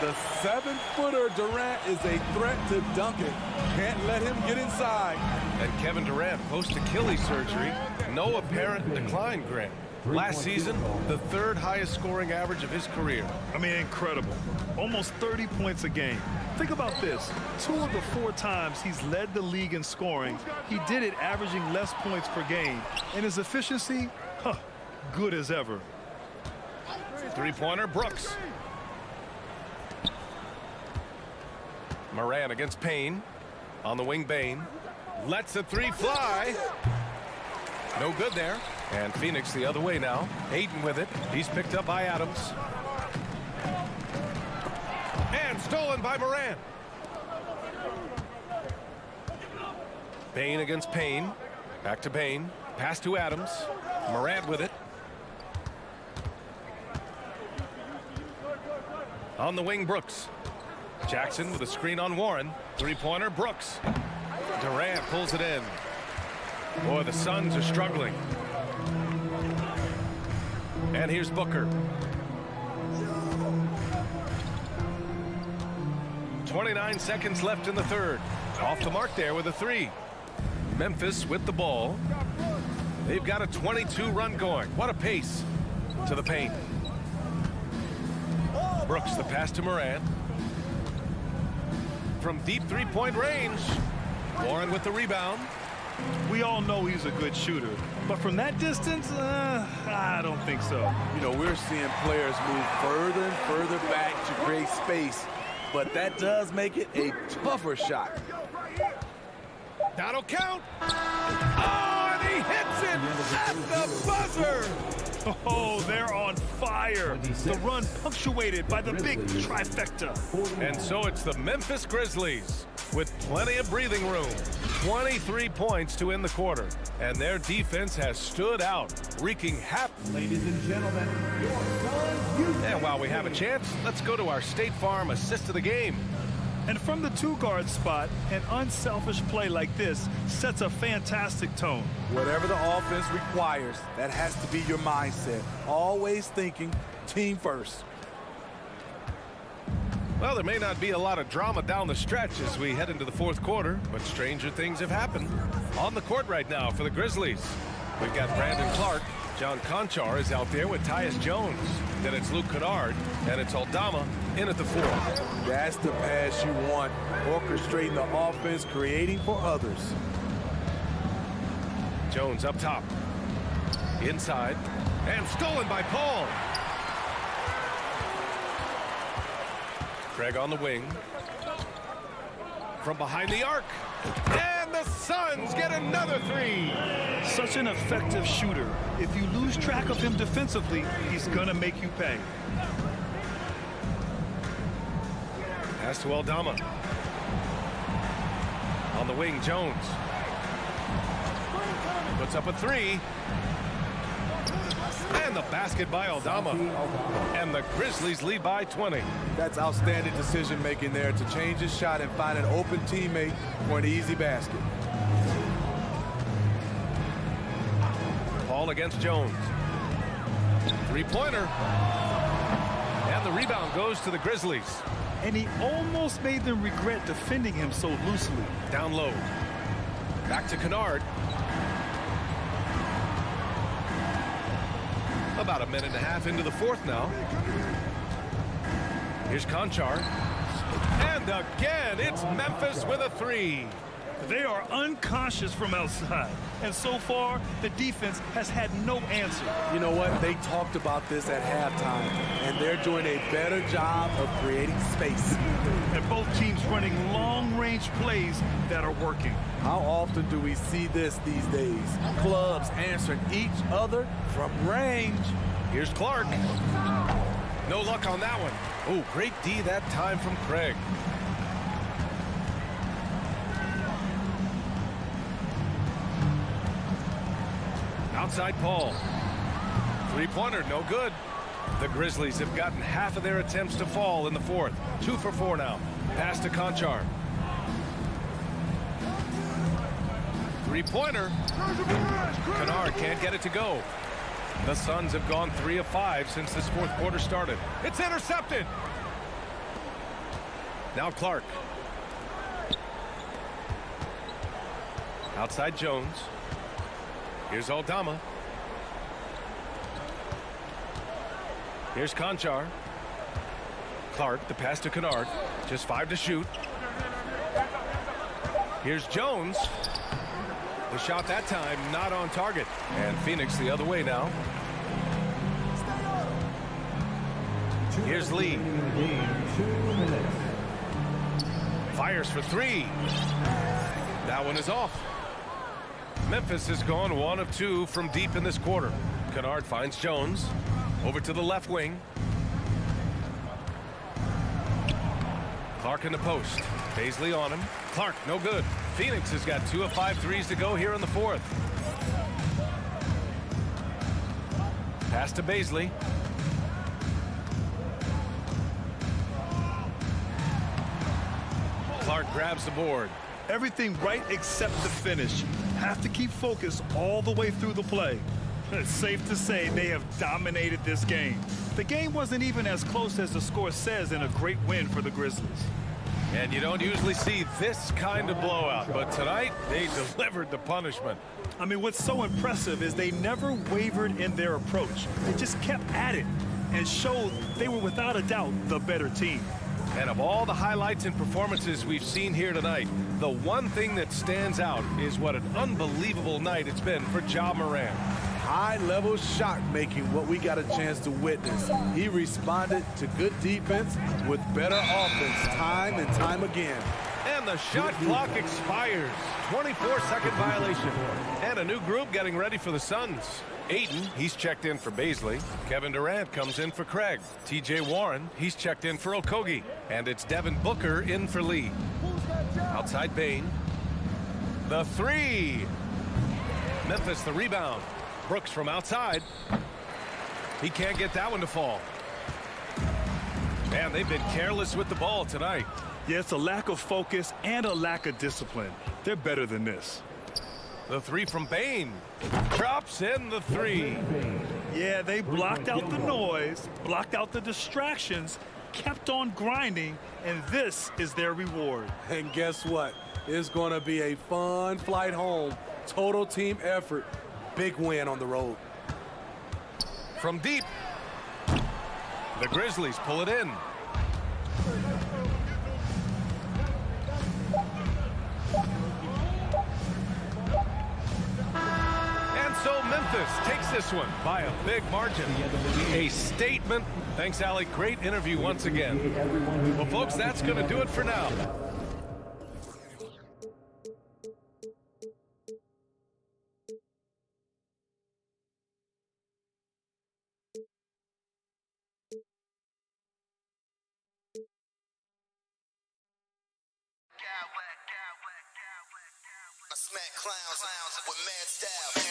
S13: The 7-footer Durant is a threat to dunk it. Can't let him get inside.
S7: And Kevin Durant post-Achilles surgery. No apparent decline, Grant. Last season, the 3rd highest scoring average of his career.
S8: I mean, incredible. Almost 30 points a game. Think about this. 2 of the 4 times he's led the league in scoring, he did it averaging less points per game. And his efficiency, good as ever.
S7: Three-pointer, Brooks. Morant against Payne. On the wing, Bain. Lets the 3 fly. No good there. And Phoenix the other way now. Ayton with it. He's picked up by Adams. And stolen by Morant. Bain against Payne. Back to Bain. Pass to Adams. Morant with it. On the wing, Brooks. Jackson with a screen on Warren. Three-pointer, Brooks. Durant pulls it in. Boy, the Suns are struggling. And here's Booker. 29 seconds left in the third. Off the mark there with a 3. Memphis with the ball. They've got a 22-run going. What a pace to the paint. Brooks the pass to Morant. From deep 3-point range. Warren with the rebound.
S8: We all know he's a good shooter, but from that distance, I don't think so.
S13: You know, we're seeing players move further and further back to create space, but that does make it a tougher shot.
S7: That'll count. Oh, and he hits it at the buzzer.
S8: Oh, they're on fire. The run punctuated by the big trifecta.
S7: And so it's the Memphis Grizzlies with plenty of breathing room. 23 points to end the quarter. And their defense has stood out, wreaking havoc.
S11: Ladies and gentlemen, your Suns.
S7: And while we have a chance, let's go to our State Farm assist of the game.
S8: And from the 2-guard spot, an unselfish play like this sets a fantastic tone.
S13: Whatever the offense requires, that has to be your mindset. Always thinking team first.
S7: Well, there may not be a lot of drama down the stretch as we head into the fourth quarter, but stranger things have happened. On the court right now for the Grizzlies, we've got Brandon Clark. John Conchar is out there with Tyus Jones. Then it's Luke Kennard, and it's Aldama in at the 4.
S13: That's the pass you want. Orchestrating the offense, creating for others.
S7: Jones up top. Inside. And stolen by Paul. Craig on the wing. From behind the arc. And the Suns get another 3.
S8: Such an effective shooter. If you lose track of him defensively, he's going to make you pay.
S7: Pass to Aldama. On the wing, Jones. Puts up a 3. And the basket by Aldama. And the Grizzlies lead by 20.
S13: That's outstanding decision making there to change his shot and find an open teammate for an easy basket.
S7: Paul against Jones. 3-pointer. And the rebound goes to the Grizzlies.
S8: And he almost made them regret defending him so loosely.
S7: Down low. Back to Kennard. About a minute and a half into the 4th now. Here's Conchar. And again, it's Memphis with a 3.
S8: They are unconscious from outside. And so far, the defense has had no answer.
S13: You know what? They talked about this at halftime, and they're doing a better job of creating space.
S8: And both teams running long-range plays that are working.
S13: How often do we see this these days? Clubs answering each other from range.
S7: Here's Clark. No luck on that one. Oh, great D that time from Craig. Outside Paul. 3-pointer, no good. The Grizzlies have gotten half of their attempts to fall in the 4th. 2 for 4 now. Pass to Conchar. 3-pointer. Kennard can't get it to go. The Suns have gone 3 of 5 since this 4th quarter started. It's intercepted. Now Clark. Outside Jones. Here's Aldama. Here's Conchar. Clark, the pass to Kennard. Just 5 to shoot. Here's Jones. The shot that time not on target. And Phoenix the other way now. Here's Lee. Fires for 3. That one is off. Memphis has gone 1 of 2 from deep in this quarter. Kennard finds Jones. Over to the left wing. Clark in the post. Paisley on him. Clark, no good. Phoenix has got 2 of 5 threes to go here in the 4th. Pass to Paisley. Clark grabs the board.
S8: Everything right except the finish. Have to keep focused all the way through the play. It's safe to say they have dominated this game. The game wasn't even as close as the score says in a great win for the Grizzlies.
S7: And you don't usually see this kind of blowout, but tonight they delivered the punishment.
S8: I mean, what's so impressive is they never wavered in their approach. They just kept at it and showed they were without a doubt the better team.
S7: And of all the highlights and performances we've seen here tonight, the one thing that stands out is what an unbelievable night it's been for Ja Morant.
S13: High-level shot making, what we got a chance to witness. He responded to good defense with better offense time and time again.
S7: And the shot clock expires. 24-second violation. And a new group getting ready for the Suns. Ayton, he's checked in for Paisley. Kevin Durant comes in for Craig. T.J. Warren, he's checked in for Okogie. And it's Devin Booker in for Lee. Outside Bane. The 3. Memphis the rebound. Brooks from outside. He can't get that one to fall. Man, they've been careless with the ball tonight.
S8: Yeah, it's a lack of focus and a lack of discipline. They're better than this.
S7: The 3 from Bane. Drops in the 3.
S8: Yeah, they blocked out the noise, blocked out the distractions, kept on grinding, and this is their reward.
S13: And guess what? It's going to be a fun flight home. Total team effort. Big win on the road.
S7: from deep. The Grizzlies pull it in. And so Memphis takes this one by a big margin. A statement. Thanks, Allie. Great interview once again. Well, folks, that's going to do it for now.
S6: I smack clowns with mad style.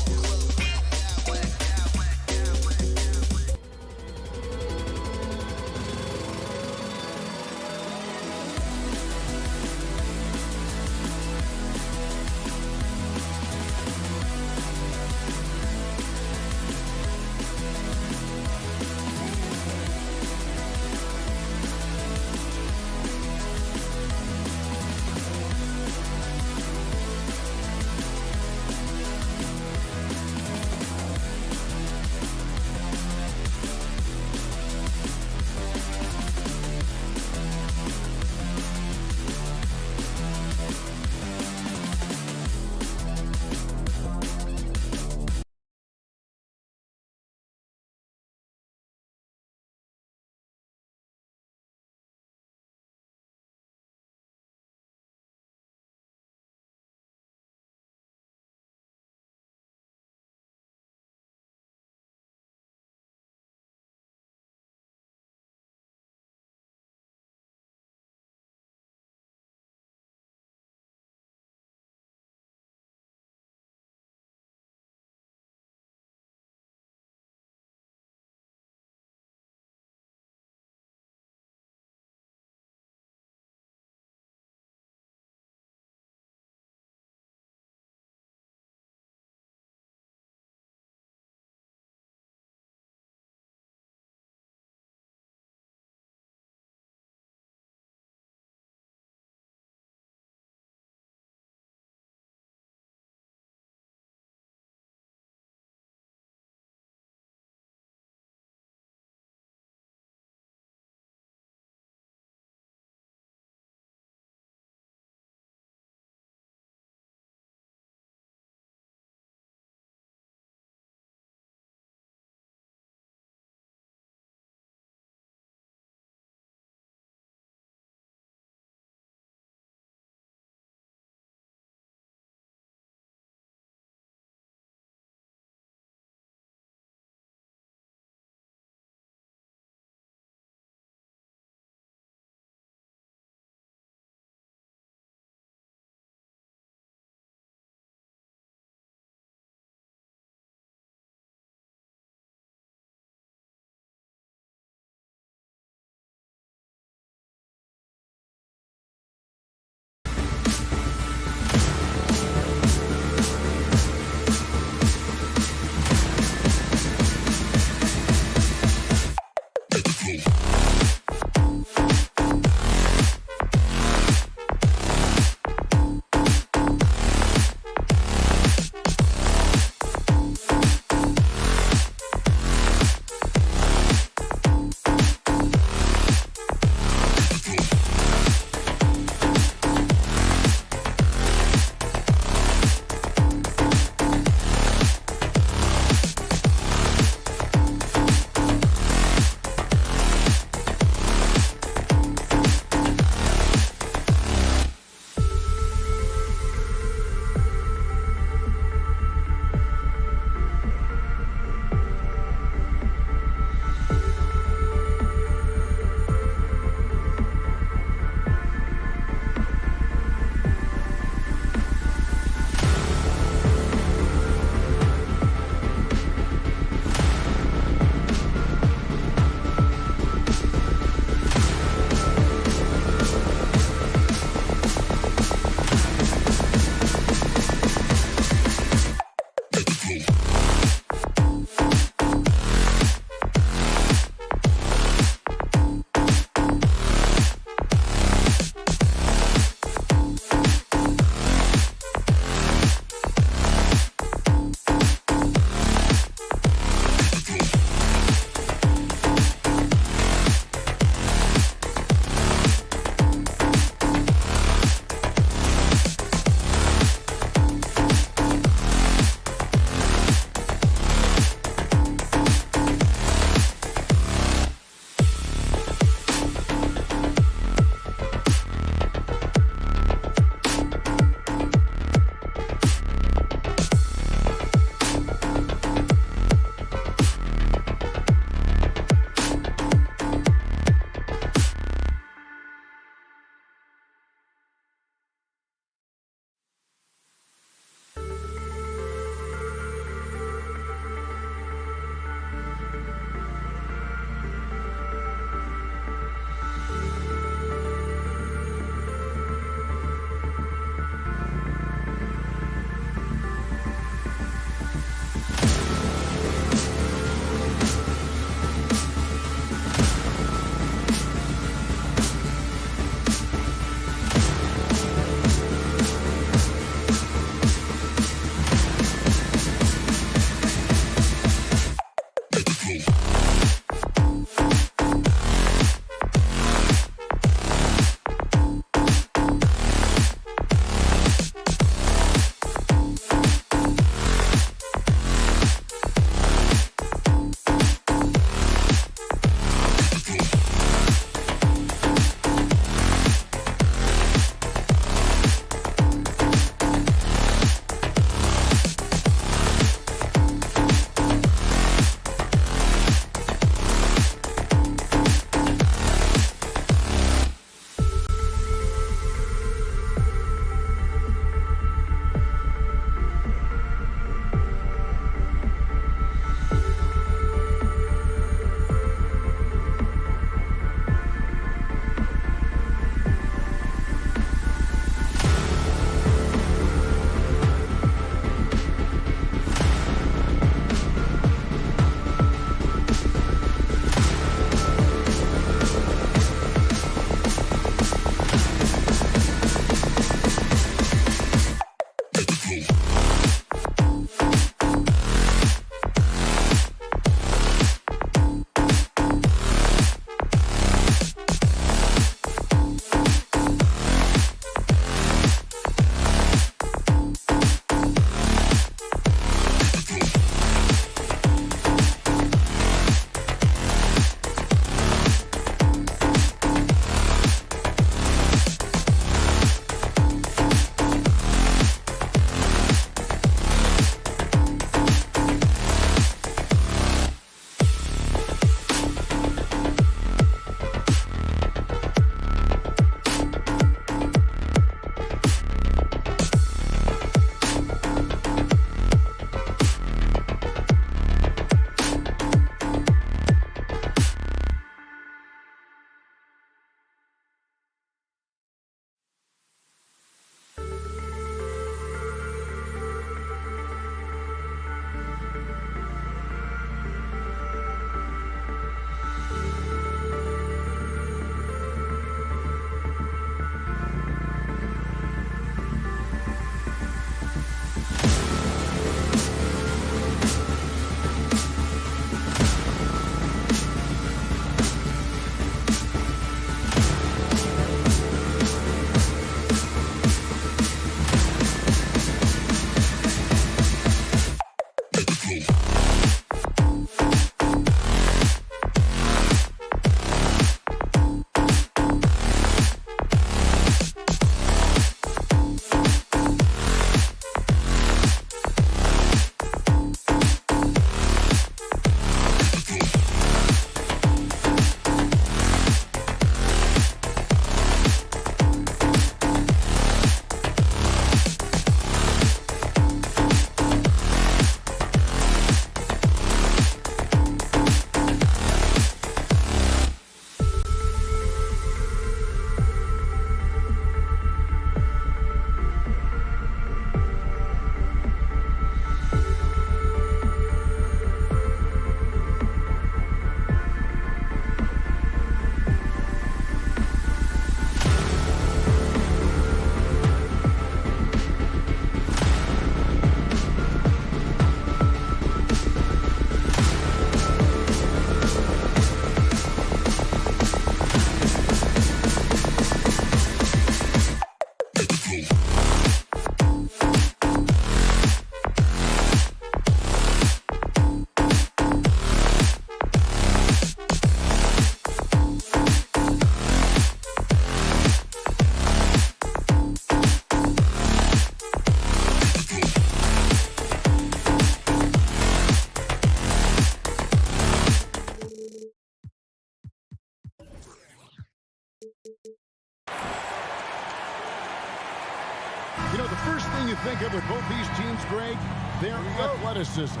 S2: You know, the first thing you think of with both these teams, Greg, their athleticism.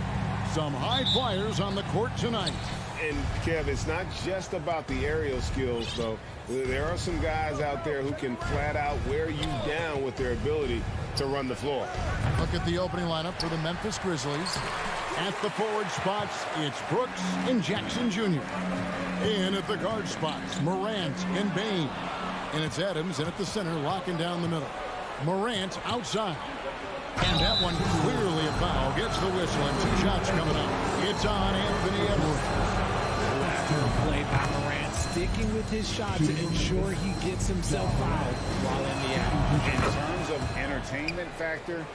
S2: Some high flyers on the court tonight.
S12: And, Kev, it's not just about the aerial skills, though. There are some guys out there who can flat out wear you down with their ability to run the floor.
S2: Look at the opening lineup for the Memphis Grizzlies. At the forward spots, it's Brooks and Jackson Jr. In at the guard spots, Morant and Bain. And it's Adams in at the center, locking down the middle. Morant outside. And that one clearly a foul. Gets the whistle and 2 shots coming up. It's on Anthony Edwards.
S14: Play by Morant, sticking with his shot to ensure he gets himself fouled while in the act.
S1: In terms of entertainment factor,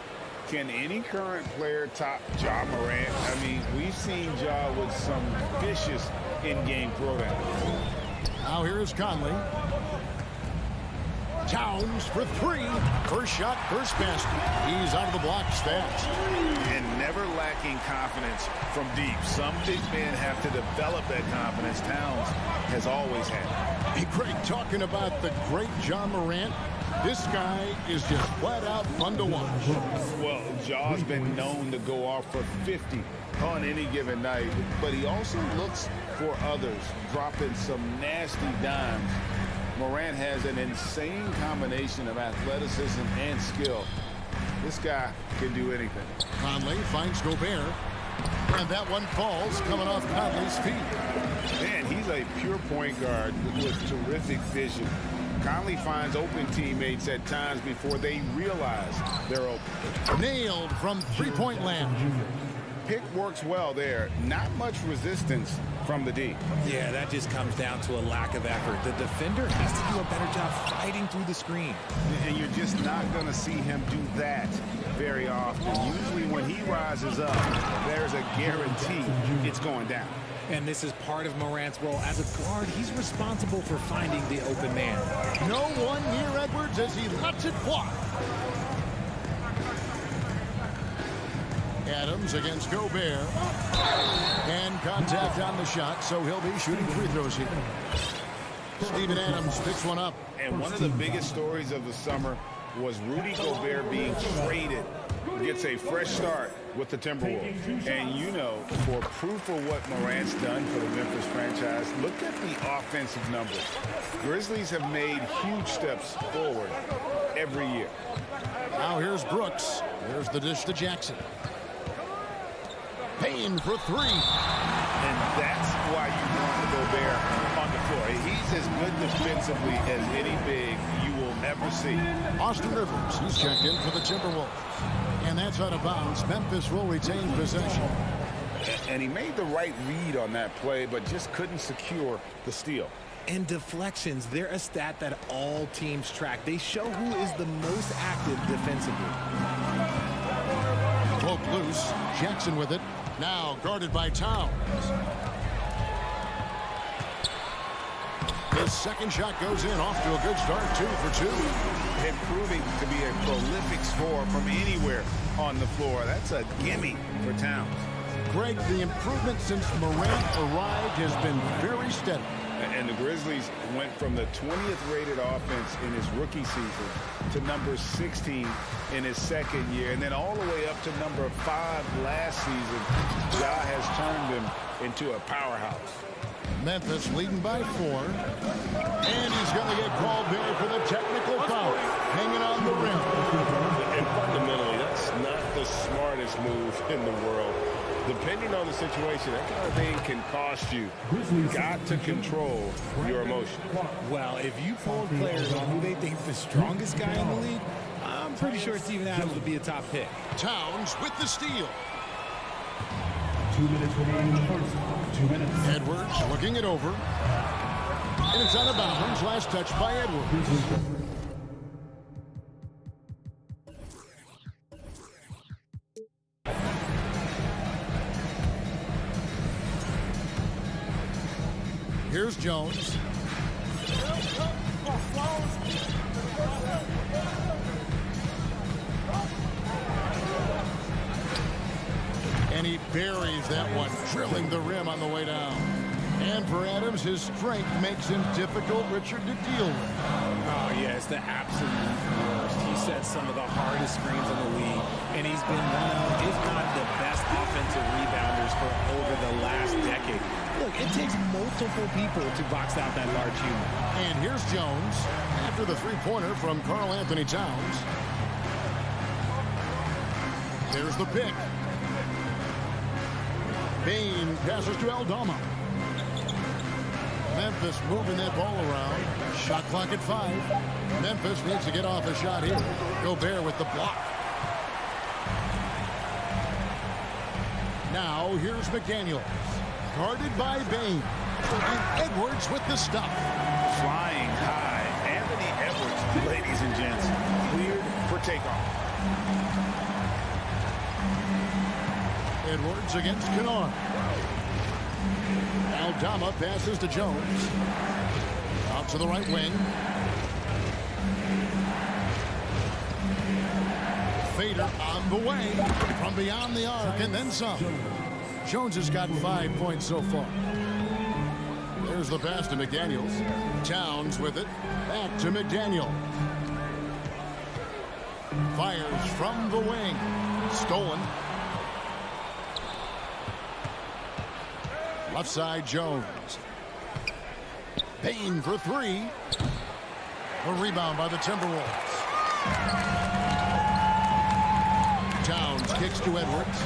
S1: can any current player top Ja Morant? I mean, we've seen Ja with some vicious in-game throwdowns.
S2: Now here's Conley. Towns for 3. First shot, first basket. He's out of the blocks fast.
S1: And never lacking confidence from deep. Some big men have to develop that confidence. Towns has always had it.
S2: Hey, Greg, talking about the great Ja Morant, this guy is just flat out fun to watch.
S1: Well, Ja's been known to go off for 50 on any given night, but he also looks for others, dropping some nasty dimes. Morant has an insane combination of athleticism and skill. This guy can do anything.
S2: Conley finds Gobert. And that one falls coming off Conley's feet.
S1: Man, he's a pure point guard with terrific vision. Conley finds open teammates at times before they realize they're open.
S2: Nailed from three-point land.
S1: Pick works well there. Not much resistance from the D.
S14: Yeah, that just comes down to a lack of effort. The defender has to do a better job fighting through the screen.
S1: And you're just not going to see him do that very often. Usually when he rises up, there's a guarantee it's going down.
S14: And this is part of Morant's role. As a guard, he's responsible for finding the open man.
S2: No one near Edwards as he lets it fly. Adams against Gobert. And contact on the shot, so he'll be shooting free throws here. Steven Adams picks one up.
S1: And one of the biggest stories of the summer was Rudy Gobert being traded. Gets a fresh start with the Timberwolves. And you know, for proof of what Morant's done for the Memphis franchise, look at the offensive numbers. Grizzlies have made huge steps forward every year.
S2: Now here's Brooks. There's the dish to Jackson. Payne for 3.
S1: And that's why you want Gobert on the floor. He's as good defensively as any big you will ever see.
S2: Austin Rivers, he's checked in for the Timberwolves. And that's out of bounds. Memphis will retain possession.
S1: And he made the right read on that play, but just couldn't secure the steal.
S14: And deflections, they're a stat that all teams track. They show who is the most active defensively.
S2: Poke loose. Jackson with it. Now guarded by Towns. His second shot goes in, off to a good start, 2 for 2.
S1: And proving to be a prolific scorer from anywhere on the floor. That's a gimme for Towns.
S2: Greg, the improvement since Morant arrived has been very steady.
S1: And the Grizzlies went from the 20th rated offense in his rookie season to number 16 in his second year, and then all the way up to number 5 last season. Ja has turned them into a powerhouse.
S2: Memphis leading by 4. And he's going to get called there for the technical foul. Hanging on the rim.
S12: And fundamentally, that's not the smartest move in the world. Depending on the situation, that kind of thing can cost you. You've got to control your emotion.
S14: Well, if you poll players on who they think the strongest guy in the league, I'm pretty sure Steven Adams would be a top pick.
S2: Towns with the steal.
S11: 2 minutes remaining in the first. 2 minutes.
S2: Edwards looking it over. And it's out of bounds. Last touch by Edwards. Here's Jones. And he buries that one, drilling the rim on the way down. And for Adams, his strength makes him difficult, Richard, to deal with.
S14: Oh, yeah, it's the absolute worst. He's set some of the hardest screens in the league, and he's been one of, if not the best offensive rebounders for over the last decade. Look, it takes multiple people to box out that large human.
S2: And here's Jones after the three-pointer from Karl Anthony Towns. There's the pick. Bane passes to Aldama. Memphis moving that ball around. Shot clock at 5. Memphis needs to get off a shot here. Gobert with the block. Now here's McDaniels. Guarded by Bane. And Edwards with the stop.
S1: Flying high. Anthony Edwards, ladies and gents, cleared for takeoff.
S2: Edwards against Kennard. Aldama passes to Jones. Out to the right wing. Fader on the way from beyond the arc and then some. Jones has got 5 points so far. There's the pass to McDaniels. Towns with it. Back to McDaniel. Fires from the wing. Stolen. Left side, Jones. Bane for 3. A rebound by the Timberwolves. Towns kicks to Edwards.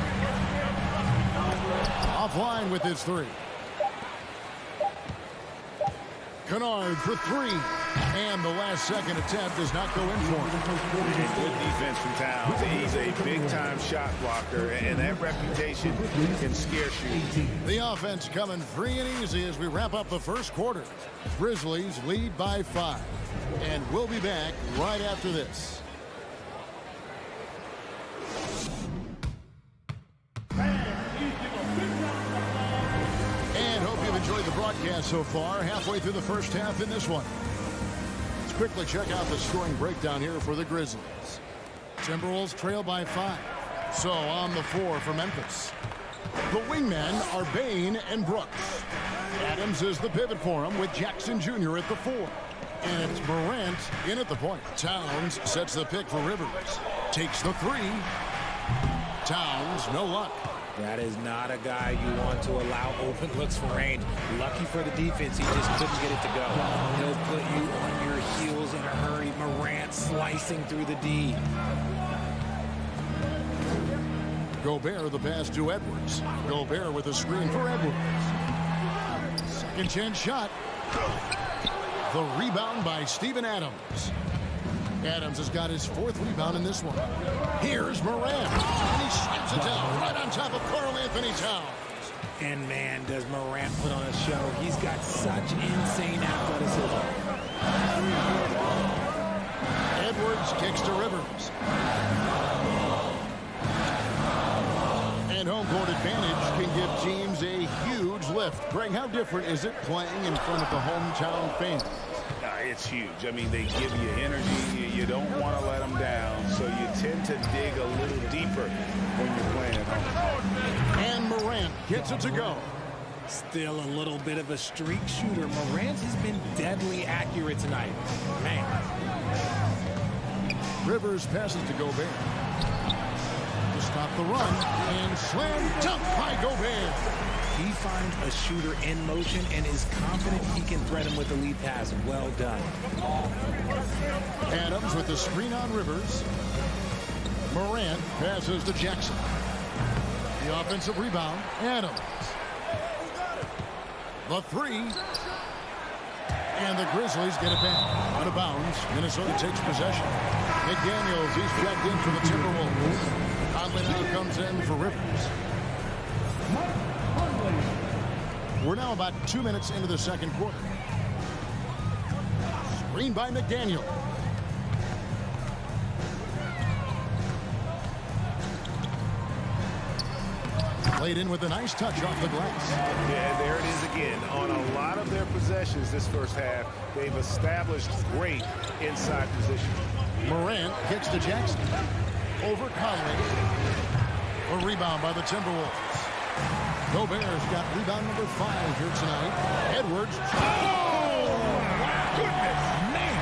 S2: Offline with his 3. Kennard for 3. And the last second attempt does not go in for him.
S1: Good defense from Towns. He's a big-time shot blocker, and that reputation can scare you.
S2: The offense coming free and easy as we wrap up the first quarter. Grizzlies lead by 5. And we'll be back right after this. And hope you've enjoyed the broadcast so far. Halfway through the first half in this one. Let's quickly check out the scoring breakdown here for the Grizzlies. Timberwolves trail by 5. So on the floor for Memphis. The wingmen are Bane and Brooks. Adams is the pivot for him with Jackson Jr. at the 4. And it's Morant in at the point. Towns sets the pick for Rivers. Takes the 3. Towns, no luck.
S14: That is not a guy you want to allow open looks for range. Lucky for the defense, he just couldn't get it to go. He'll put you on your heels in a hurry. Morant slicing through the D.
S2: Gobert the pass to Edwards. Gobert with a screen for Edwards. Second chance shot. The rebound by Steven Adams. Adams has got his 4th rebound in this one. Here's Morant. And he slams it down right on top of Karl Anthony Towns.
S14: And man, does Morant put on a show. He's got such insane athleticism.
S2: Edwards kicks to Rivers. And home court advantage can give teams a huge lift. Greg, how different is it playing in front of the hometown fans?
S1: It's huge. I mean, they give you energy. You don't want to let them down, so you tend to dig a little deeper when you're playing at home.
S2: And Morant gets it to go.
S14: Still a little bit of a streak shooter. Morant has been deadly accurate tonight. Man.
S2: Rivers passes to Gobert. To stop the run. And slam dunk by Gobert.
S14: He finds a shooter in motion and is confident he can thread him with the lead pass. Well done.
S2: Adams with the screen on Rivers. Morant passes to Jackson. The offensive rebound. Adams. The 3. And the Grizzlies get it back. Out of bounds. Minnesota takes possession. McDaniels, he's checked in for the Timberwolves. Conley now comes in for Rivers. We're now about 2 minutes into the second quarter. Screen by McDaniel. Played in with a nice touch off the glass.
S1: Yeah, there it is again. On a lot of their possessions this first half, they've established great inside position.
S2: Morant gets to Jackson. Over Conley. A rebound by the Timberwolves. Gobert's got rebound number 5 here tonight. Edwards. Oh, my goodness, man.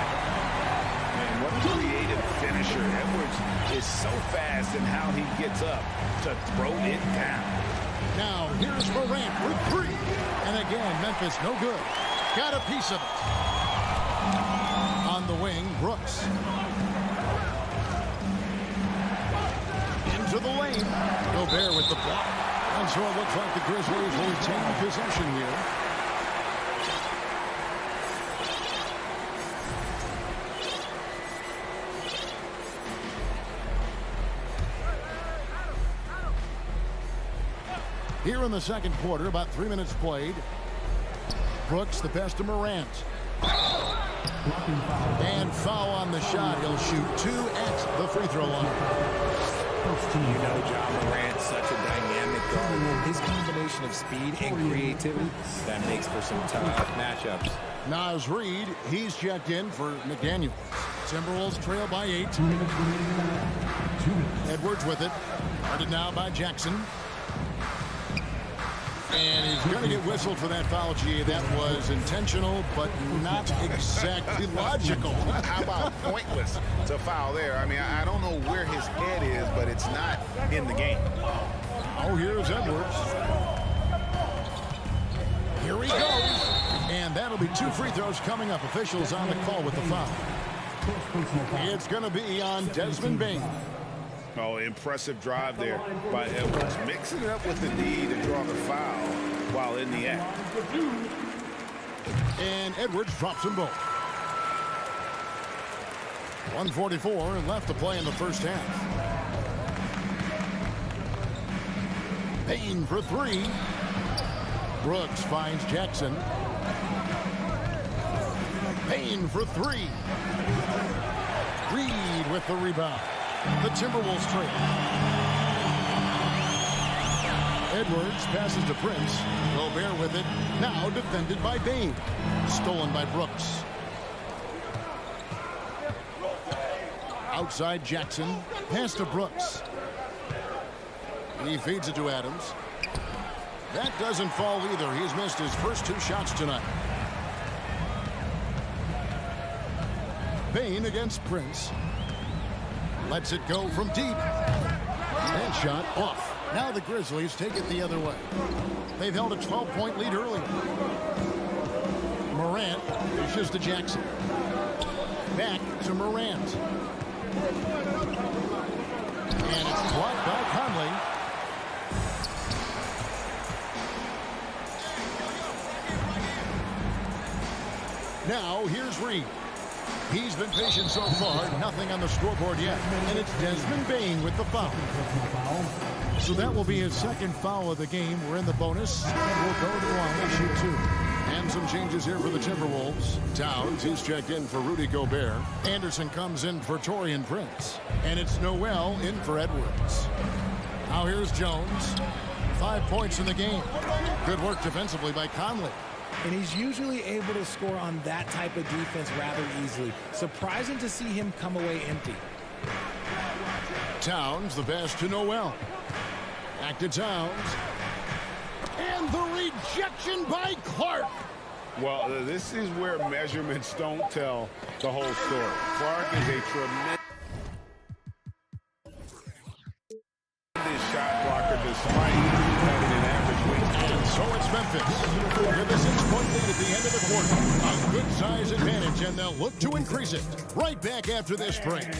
S1: And what a creative finisher Edwards is so fast in how he gets up to throw it down.
S2: Now, here's Morant for three. And again, Memphis no good. Got a piece of it. On the wing, Brooks. Into the lane. Gobert with the block. And so it looks like the Grizzlies will take possession here. Here in the second quarter, about 3 minutes played. Brooks, the pass to Morant. And foul on the shot. He'll shoot 2 at the free throw line.
S14: You know John Morant's such a dynamic guard. His combination of speed and creativity, that makes for some tough matchups.
S2: Naz Reid, he's checked in for McDaniel. Timberwolves trail by 8. Edwards with it. Guarded now by Jackson. And he's going to get whistled for that foul, G. That was intentional, but not exactly logical.
S1: How about pointless to foul there? I mean, I don't know where his head is, but it's not in the game.
S2: Oh, here's Edwards. Here he goes. And that'll be 2 free throws coming up. Officials on the call with the foul. It's going to be on Desmond Bane.
S1: Oh, impressive drive there by Edwards. Mixing it up with the need to draw the foul while in the act.
S2: And Edwards drops them both. 1:44 left to play in the first half. Payne for 3. Brooks finds Jackson. Payne for 3. Reid with the rebound. The Timberwolves trail. Edwards passes to Prince. Gobert with it. Now defended by Bane. Stolen by Brooks. Outside Jackson. Pass to Brooks. He feeds it to Adams. That doesn't fall either. He's missed his first 2 shots tonight. Bane against Prince. Lets it go from deep. And shot off. Now the Grizzlies take it the other way. They've held a 12-point lead early. Morant dishes to Jackson. Back to Morant. And it's blocked by Conley. Now here's Reid. He's been patient so far. Nothing on the scoreboard yet. And it's Desmond Bane with the foul. So that will be his second foul of the game. We're in the bonus. And we'll go to the line to shoot 2. And some changes here for the Timberwolves. Towns, he's checked in for Rudy Gobert. Anderson comes in for Taurean Prince. And it's Noel in for Edwards. Now here's Jones. 5 points in the game. Good work defensively by Conley.
S14: And he's usually able to score on that type of defense rather easily. Surprising to see him come away empty.
S2: Towns, the pass to Noel. Back to Towns. And the rejection by Clark.
S1: Well, this is where measurements don't tell the whole story. Clark is a tremendous shot blocker despite having an average wingspan.
S2: And so it's Memphis with a 6-point lead at the end of the quarter. A good size advantage, and they'll look to increase it. Right back after this break.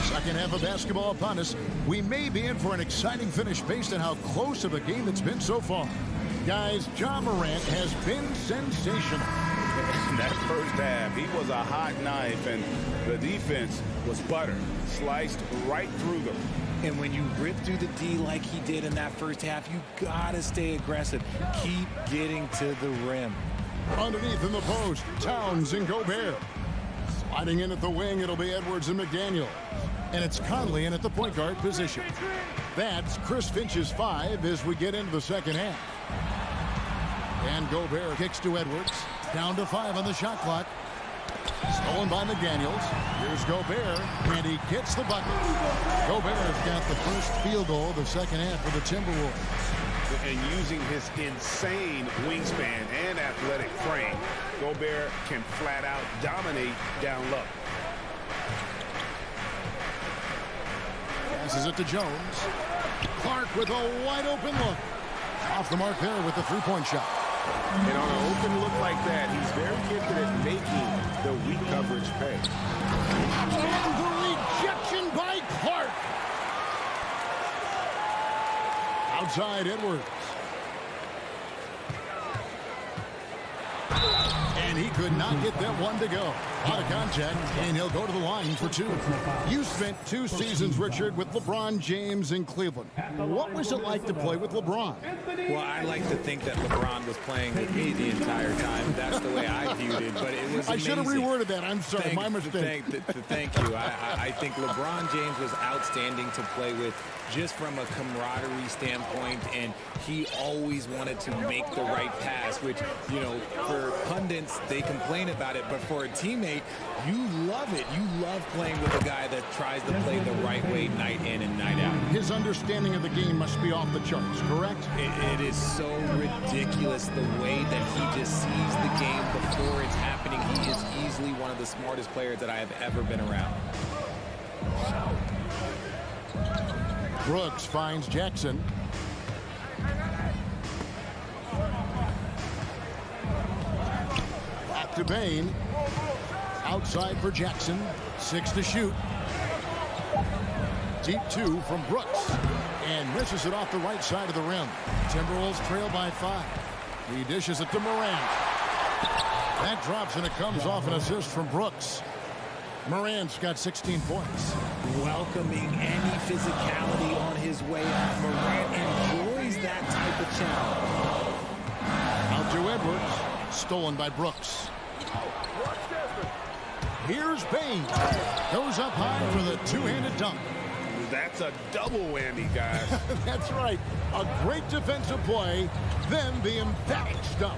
S2: Second half of basketball upon us. We may be in for an exciting finish based on how close of a game it's been so far. Guys, Ja Morant has been sensational.
S1: In that first half, he was a hot knife, and the defense was butter, sliced right through them.
S14: And when you rip through the D like he did in that first half, you gotta stay aggressive. Keep getting to the rim.
S2: Underneath in the post, Towns and Gobert. Sliding in at the wing, it'll be Edwards and McDaniel. And it's Conley in at the point guard position. That's Chris Finch's 5 as we get into the second half. And Gobert kicks to Edwards. Down to 5 on the shot clock. Stolen by McDaniels. Here's Gobert, and he gets the bucket. Gobert's got the first field goal of the second half for the Timberwolves.
S1: And using his insane wingspan and athletic frame, Gobert can flat out dominate down low.
S2: Passes it to Jones. Clark with a wide open look. Off the mark there with the three-point shot.
S12: And on an open look like that, he's very gifted at making the weak coverage pay.
S2: And the rejection by Clark. Outside Edwards. And he could not get that one to go. Out of contact, and he'll go to the line for two. You spent 2 seasons, Richard, with LeBron James in Cleveland. What was it like to play with LeBron?
S14: Well, I like to think that LeBron was playing with me the entire time. That's the way I viewed it, but it was amazing.
S2: I should have reworded that. I'm sorry, my mistake.
S14: Thank you. I think LeBron James was outstanding to play with just from a camaraderie standpoint, and he always wanted to make the right pass, which, you know, for pundits, they complain about it, but for a teammate, you love it. You love playing with a guy that tries to play the right way night in and night out.
S2: His understanding of the game must be off the charts, correct?
S14: It is so ridiculous the way that he just sees the game before it's happening. He is easily one of the smartest players that I have ever been around.
S2: Brooks finds Jackson. Back to Bain. Outside for Jackson. 6 to shoot. Deep 2 from Brooks. And misses it off the right side of the rim. Timberwolves trail by 5. He dishes it to Morant. That drops and it comes off an assist from Brooks. Morant's got 16 points.
S14: Welcoming any physicality on his way up. Morant enjoys that type of challenge.
S2: Out to Edwards. Stolen by Brooks. Here's Bain. Goes up high for the two-handed dunk.
S1: That's a double whammy, guys.
S2: That's right. A great defensive play, then the emphatic stuff.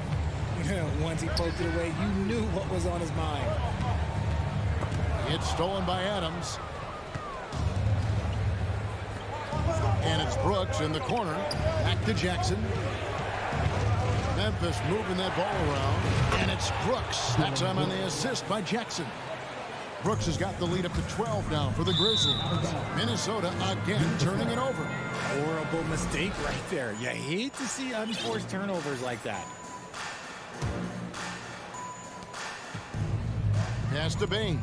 S14: Once he poked it away, you knew what was on his mind.
S2: It's stolen by Adams. And it's Brooks in the corner. Back to Jackson. Memphis moving that ball around. And it's Brooks. That time on the assist by Jackson. Brooks has got the lead up to 12 now for the Grizzlies. Minnesota again turning it over.
S14: Horrible mistake right there. You hate to see unforced turnovers like that.
S2: Pass to Bain.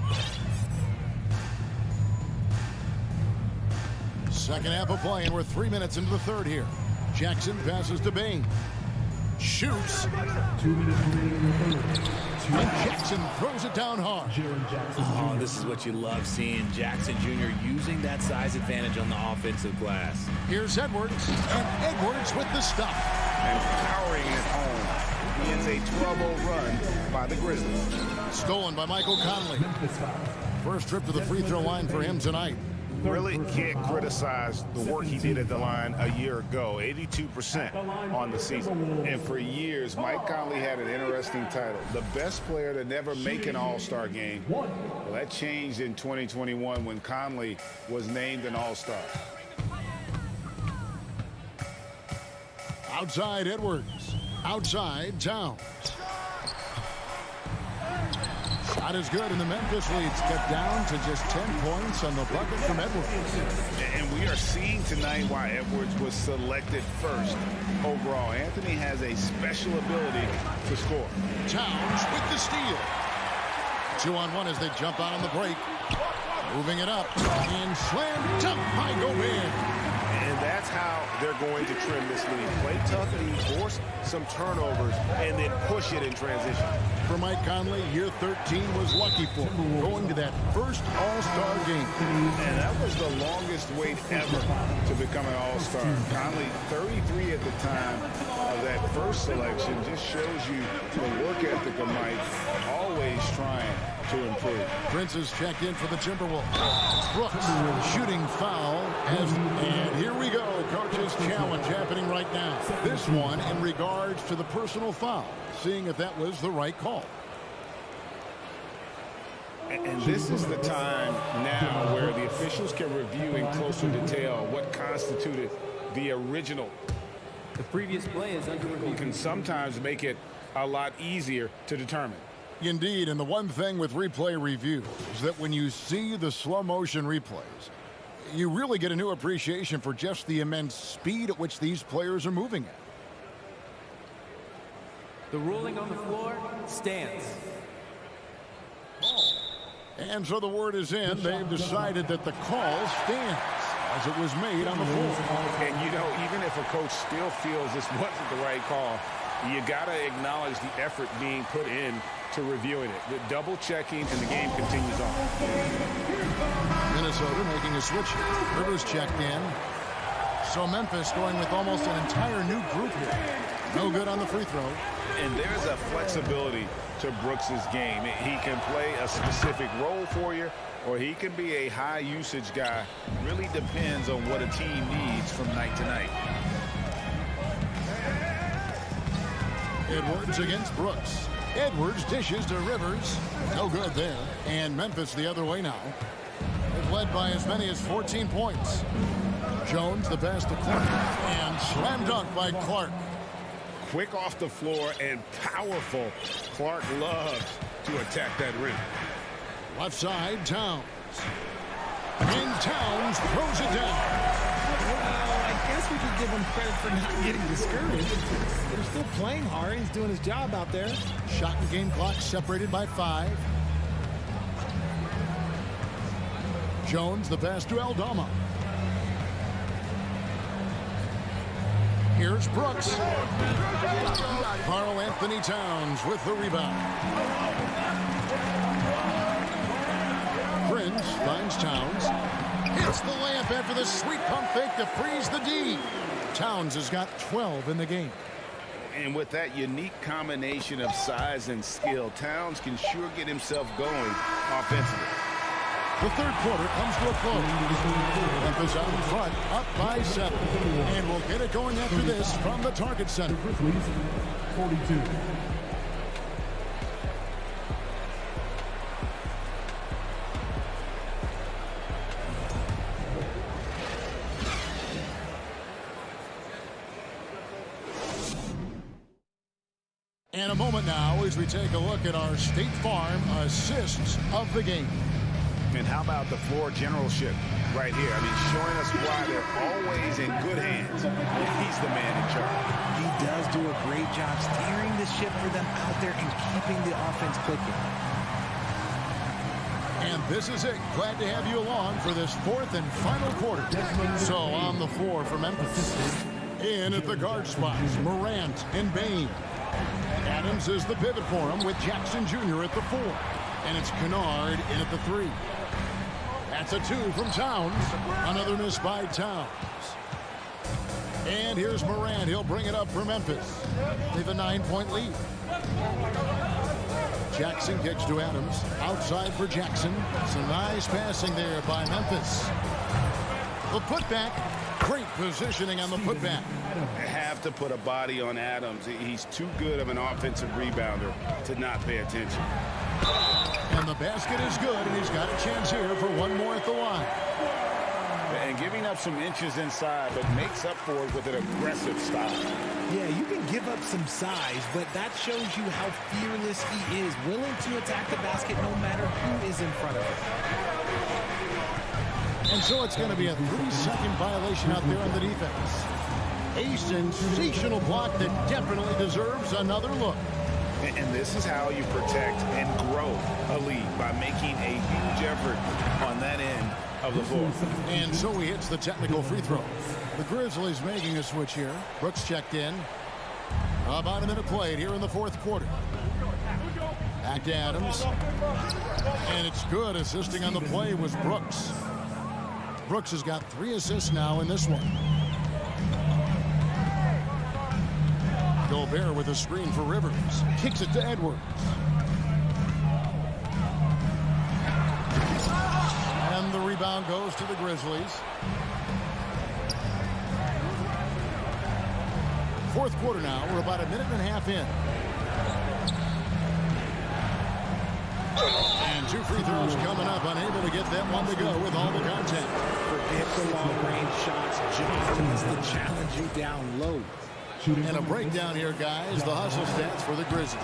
S2: Second half of play, and we're 3 minutes into the third here. Jackson passes to Bain. Shoots.
S11: 2 minutes remaining in the third.
S2: And Jackson throws it down hard.
S14: Oh, this is what you love seeing. Jackson Jr. using that size advantage on the offensive glass.
S2: Here's Edwards. And Edwards with the stop.
S1: And powering it home. He ends a 12-0 run by the Grizzlies.
S2: Stolen by Michael Conley. First trip to the free throw line for him tonight.
S1: Really can't criticize the work he did at the line a year ago. 82% on the season. And for years, Mike Conley had an interesting title. The best player to never make an All-Star game. Well, that changed in 2021 when Conley was named an All-Star.
S2: Outside Edwards. Outside Towns. Shot is good, and the Memphis lead's cut down to just 10 points on the bucket from Edwards.
S1: And we are seeing tonight why Edwards was selected first overall. Anthony has a special ability to score.
S2: Towns with the steal. 2-on-1 as they jump out on the break. Moving it up. And slam dunk by Gobert.
S12: And that's how they're going to trim this lead. Play tough and force some turnovers and then push it in transition.
S2: For Mike Conley, year 13 was lucky for him, going to that first All-Star game.
S1: And that was the longest wait ever to become an All-Star. Conley, 33 at the time of that first selection, just shows you the work ethic of Mike, always trying to improve.
S2: Prince is checked in for the Timberwolves. Brooks shooting foul. And here we go. Coach's challenge happening right now. This one in regards to the personal foul. Seeing if that was the right call.
S1: And this is the time now where the officials can review in closer detail what constituted the original
S11: The previous play is under review.
S1: Can sometimes make it a lot easier to determine.
S2: Indeed, and the one thing with replay review is that when you see the slow motion replays, you really get a new appreciation for just the immense speed at which these players are moving at.
S11: The ruling on the floor stands.
S2: And so the word is in. They've decided that the call stands as it was made on the floor.
S1: And, you know, even if a coach still feels this wasn't the right call, you got to acknowledge the effort being put in to reviewing it. The double checking, and the game continues on.
S2: Minnesota making a switch. Rivers checked in. So Memphis going with almost an entire new group here. No good on the free throw.
S1: And there's a flexibility to Brooks's game. He can play a specific role for you, or he can be a high usage guy. Really depends on what a team needs from night to night.
S2: Edwards against Brooks. Edwards dishes to Rivers. No good there. And Memphis the other way now. They've led by as many as 14 points. Jones the pass to Clark. And slam dunk by Clark.
S1: Quick off the floor and powerful. Clark loves to attack that rim.
S2: Left side, Towns. And Towns throws it down.
S14: I guess we could give him credit for not getting discouraged. They're still playing hard. He's doing his job out there.
S2: Shot and game clock separated by 5. Jones the pass to Aldama. Here's Brooks. Karl Anthony Towns with the rebound. Prince finds Towns. Hits the layup after the sweet pump fake to freeze the D. Towns has got 12 in the game.
S1: And with that unique combination of size and skill, Towns can sure get himself going offensively.
S2: The third quarter comes to a close. Memphis out in front, up by 7. And we'll get it going after this from the Target Center.
S5: Grizzlies, 42.
S2: And a moment now as we take a look at our State Farm assists of the game.
S1: And how about the floor generalship right here? I mean, showing us why they're always in good hands. He's the man in charge.
S14: He does do a great job steering the ship for them out there and keeping the offense clicking.
S2: And this is it. Glad to have you along for this fourth and final quarter. So on the floor for Memphis. In at the guard spots, Morant and Bain. Adams is the pivot for him with Jackson Jr. at the 4. And it's Kennard in at the 3. That's a 2 from Towns. Another miss by Towns. And here's Morant. He'll bring it up for Memphis. They have a 9-point lead. Jackson kicks to Adams. Outside for Jackson. Some nice passing there by Memphis. The putback. Great positioning on the putback.
S1: They have to put a body on Adams. He's too good of an offensive rebounder to not pay attention.
S2: And the basket is good, and he's got a chance here for one more at the line.
S1: And giving up some inches inside, but makes up for it with an aggressive style.
S14: Yeah, you can give up some size, but that shows you how fearless he is, willing to attack the basket no matter who is in front of him.
S2: And so it's going to be a 3-second violation out there on the defense. A sensational block that definitely deserves another look.
S1: And this is how you protect and grow a lead, by making a huge effort on that end of the floor.
S2: And so he hits the technical free throw. The Grizzlies making a switch here. Brooks checked in. About a minute played here in the fourth quarter. Back to Adams. And it's good. Assisting on the play was Brooks. Brooks has got 3 assists now in this one. Gobert with a screen for Rivers. Kicks it to Edwards. And the rebound goes to the Grizzlies. Fourth quarter now. We're about a minute and a half in. And 2 free throws coming up. Unable to get that one to go with all the contact.
S14: Forget the long-range shots. Just needs to challenge you down low.
S2: And a breakdown here, guys. The hustle stats for the Grizzlies.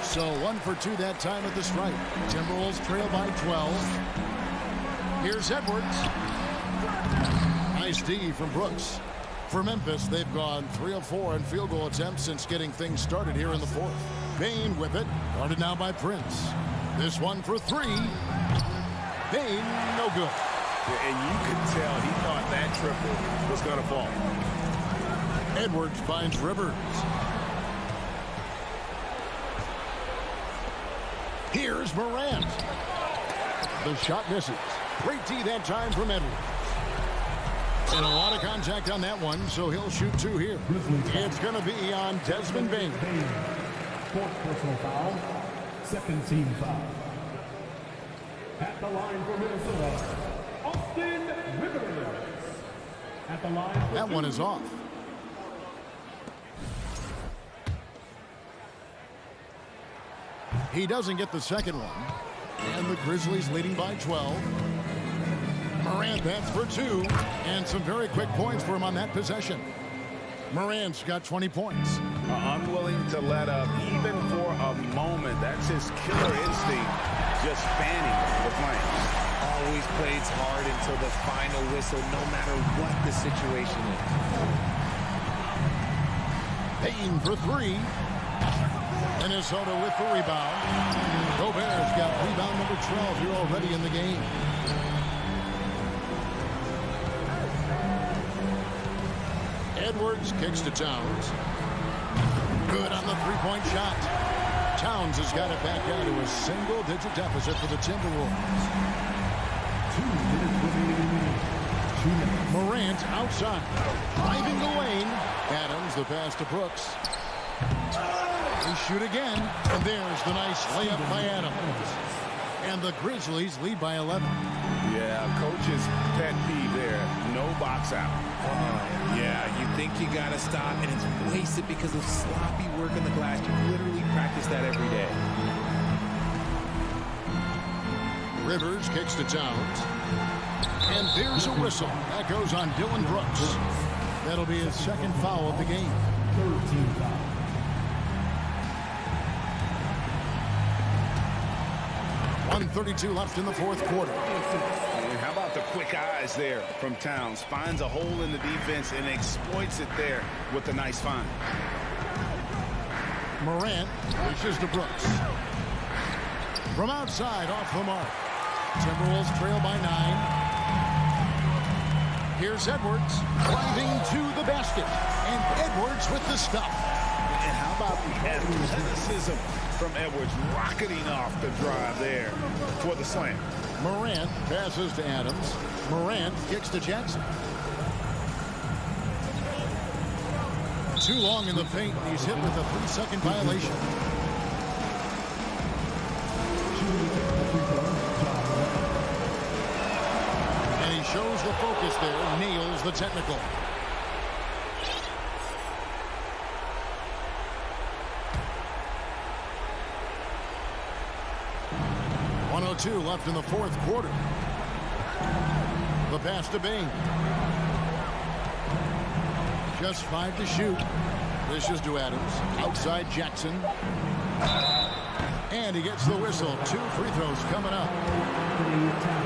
S2: So 1 for 2 that time at the stripe. Timberwolves trail by 12. Here's Edwards. Nice D from Brooks. For Memphis, they've gone 3 of 4 in field goal attempts since getting things started here in the fourth. Bain with it. Guarded now by Prince. This one for 3. Bain, no good.
S12: And you could tell he thought that triple was going to fall.
S2: Edwards finds Rivers. Here's Morant. The shot misses. Great D that time from Edwards. And a lot of contact on that one, so he'll shoot 2 here. It's going to be on Desmond Bain.
S11: 4th personal foul. 2nd team foul. At the line for Minnesota, Austin Rivers. At the line for
S2: that one is off. He doesn't get the second one. And the Grizzlies leading by 12. Morant, that's for 2. And some very quick points for him on that possession. Morant's got 20 points.
S1: Unwilling to let up even for a moment. That's his killer instinct, just fanning the flames.
S14: Always plays hard until the final whistle, no matter what the situation is.
S2: Payne for 3. Minnesota with the rebound. Gobert's got rebound number 12 here already in the game. Edwards kicks to Towns. Good on the three-point shot. Towns has got it back down to a single-digit deficit for the Timberwolves.
S11: 2 minutes remaining. 2 minutes.
S2: Morant outside. Driving the lane. Adams, the pass to Brooks. They shoot again. And there's the nice layup by Adams. And the Grizzlies lead by 11.
S1: Yeah, coach's pet peeve there. No box out.
S14: Yeah, you think you got to stop, and it's wasted because of sloppy work on the glass. You literally practice that every day.
S2: Rivers kicks to Towns. And there's a whistle. That goes on Dylan Brooks. That'll be his 2nd foul of the game.
S11: 3rd team foul.
S2: .132 left in the 4th quarter.
S1: And how about the quick eyes there from Towns? Finds a hole in the defense and exploits it there with a nice find.
S2: Morant pushes to Brooks. From outside, off the mark. Timberwolves trail by 9. Here's Edwards driving to the basket. And Edwards with the stuff.
S1: And how about the athleticism from Edwards rocketing off the drive there for the slam.
S2: Morant passes to Adams. Morant kicks to Jackson. Too long in the paint. He's hit with a 3-second violation. And he shows the focus there. Nails the technical. .102 left in the 4th quarter. The pass to Bain. Just 5 to shoot. This is to Adams. Outside Jackson. And he gets the whistle. 2 free throws coming up.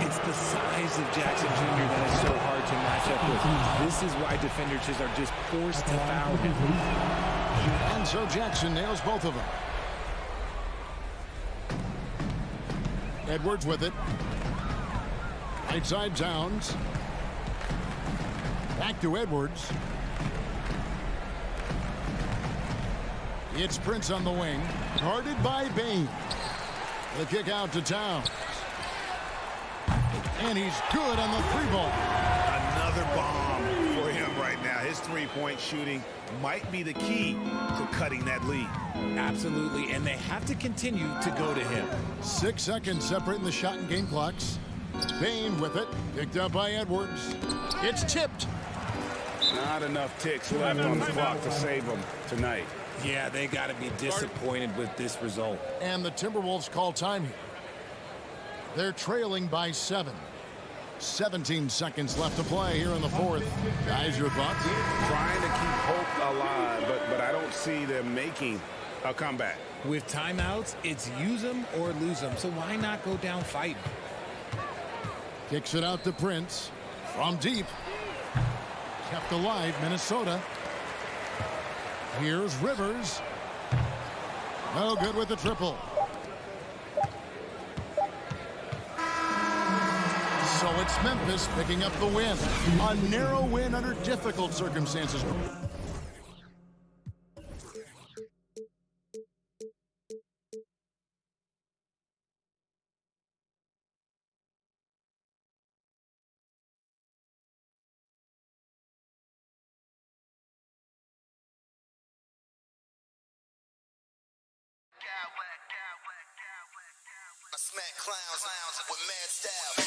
S14: It's the size of Jackson Jr. that is so hard to match up with. This is why defenders are just forced to foul him.
S2: And so Jackson nails both of them. Edwards with it. Right side Towns. Back to Edwards. It's Prince on the wing. Guarded by Bain. The kick out to Towns. And he's good on the 3-ball.
S1: Another bomb for him right now. His 3-point shooting might be the key to cutting that lead.
S14: Absolutely, and they have to continue to go to him.
S2: 6 seconds separating the shot and game clocks. Bain with it. Picked up by Edwards. It's tipped.
S1: Not enough ticks left on the clock to save them tonight.
S14: Yeah, they got to be disappointed with this result.
S2: And the Timberwolves call time here. They're trailing by 7. 17 seconds left to play here in the fourth. Guys, your thoughts?
S1: Trying to keep hope alive, but I don't see them making a comeback.
S14: With timeouts, it's use them or lose them. So why not go down fighting?
S2: Kicks it out to Prince. From deep. Kept alive, Minnesota. Here's Rivers. No good with the triple. So it's Memphis picking up the win. A narrow win under difficult circumstances.
S6: I smack clowns with mad style.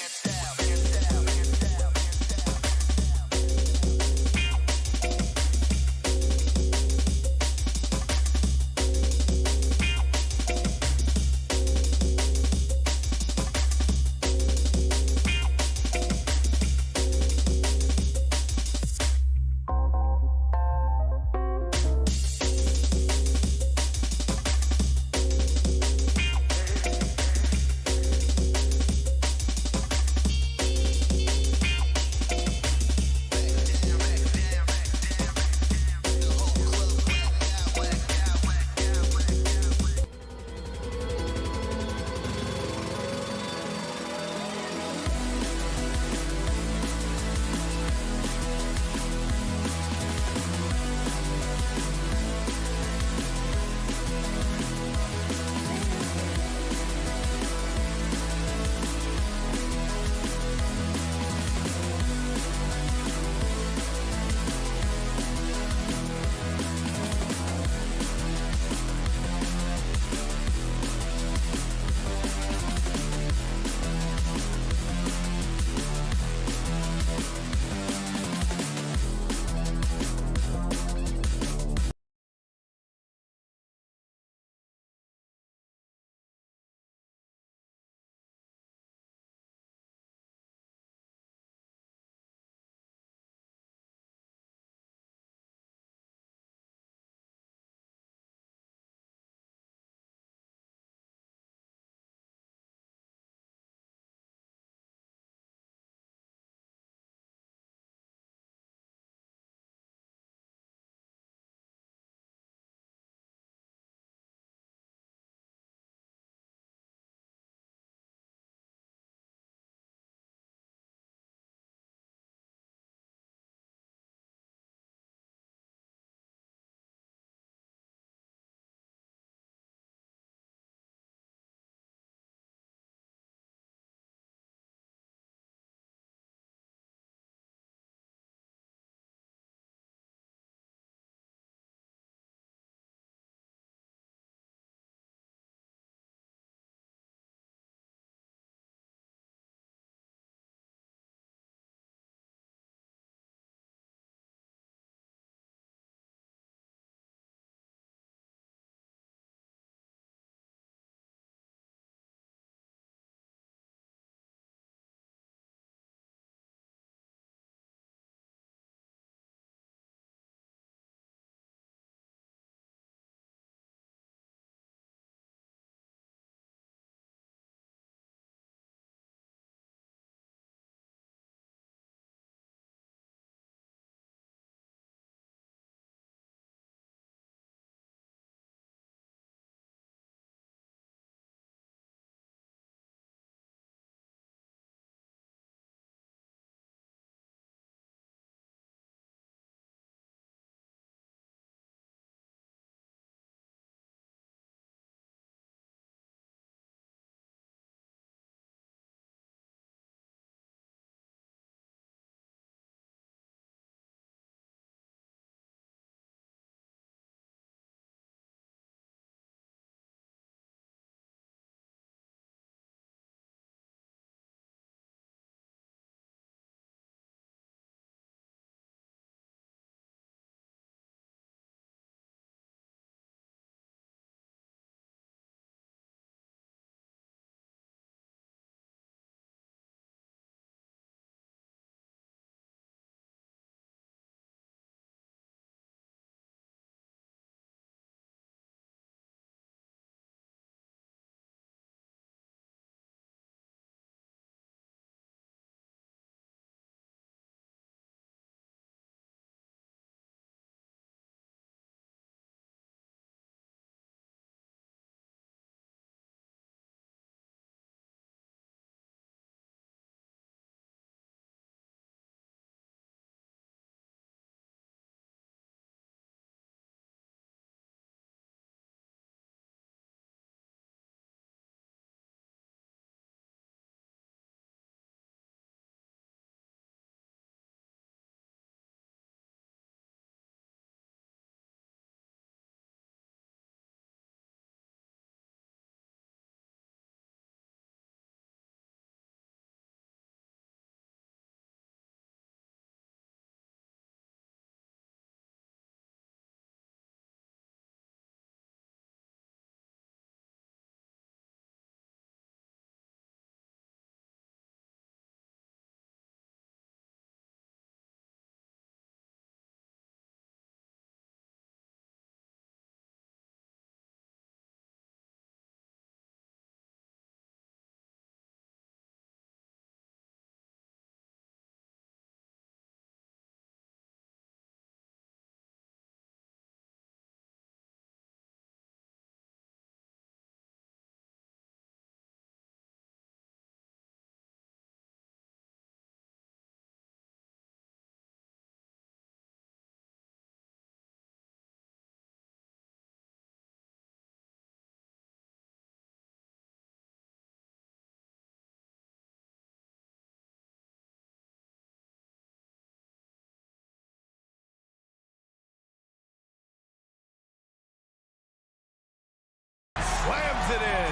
S7: it in.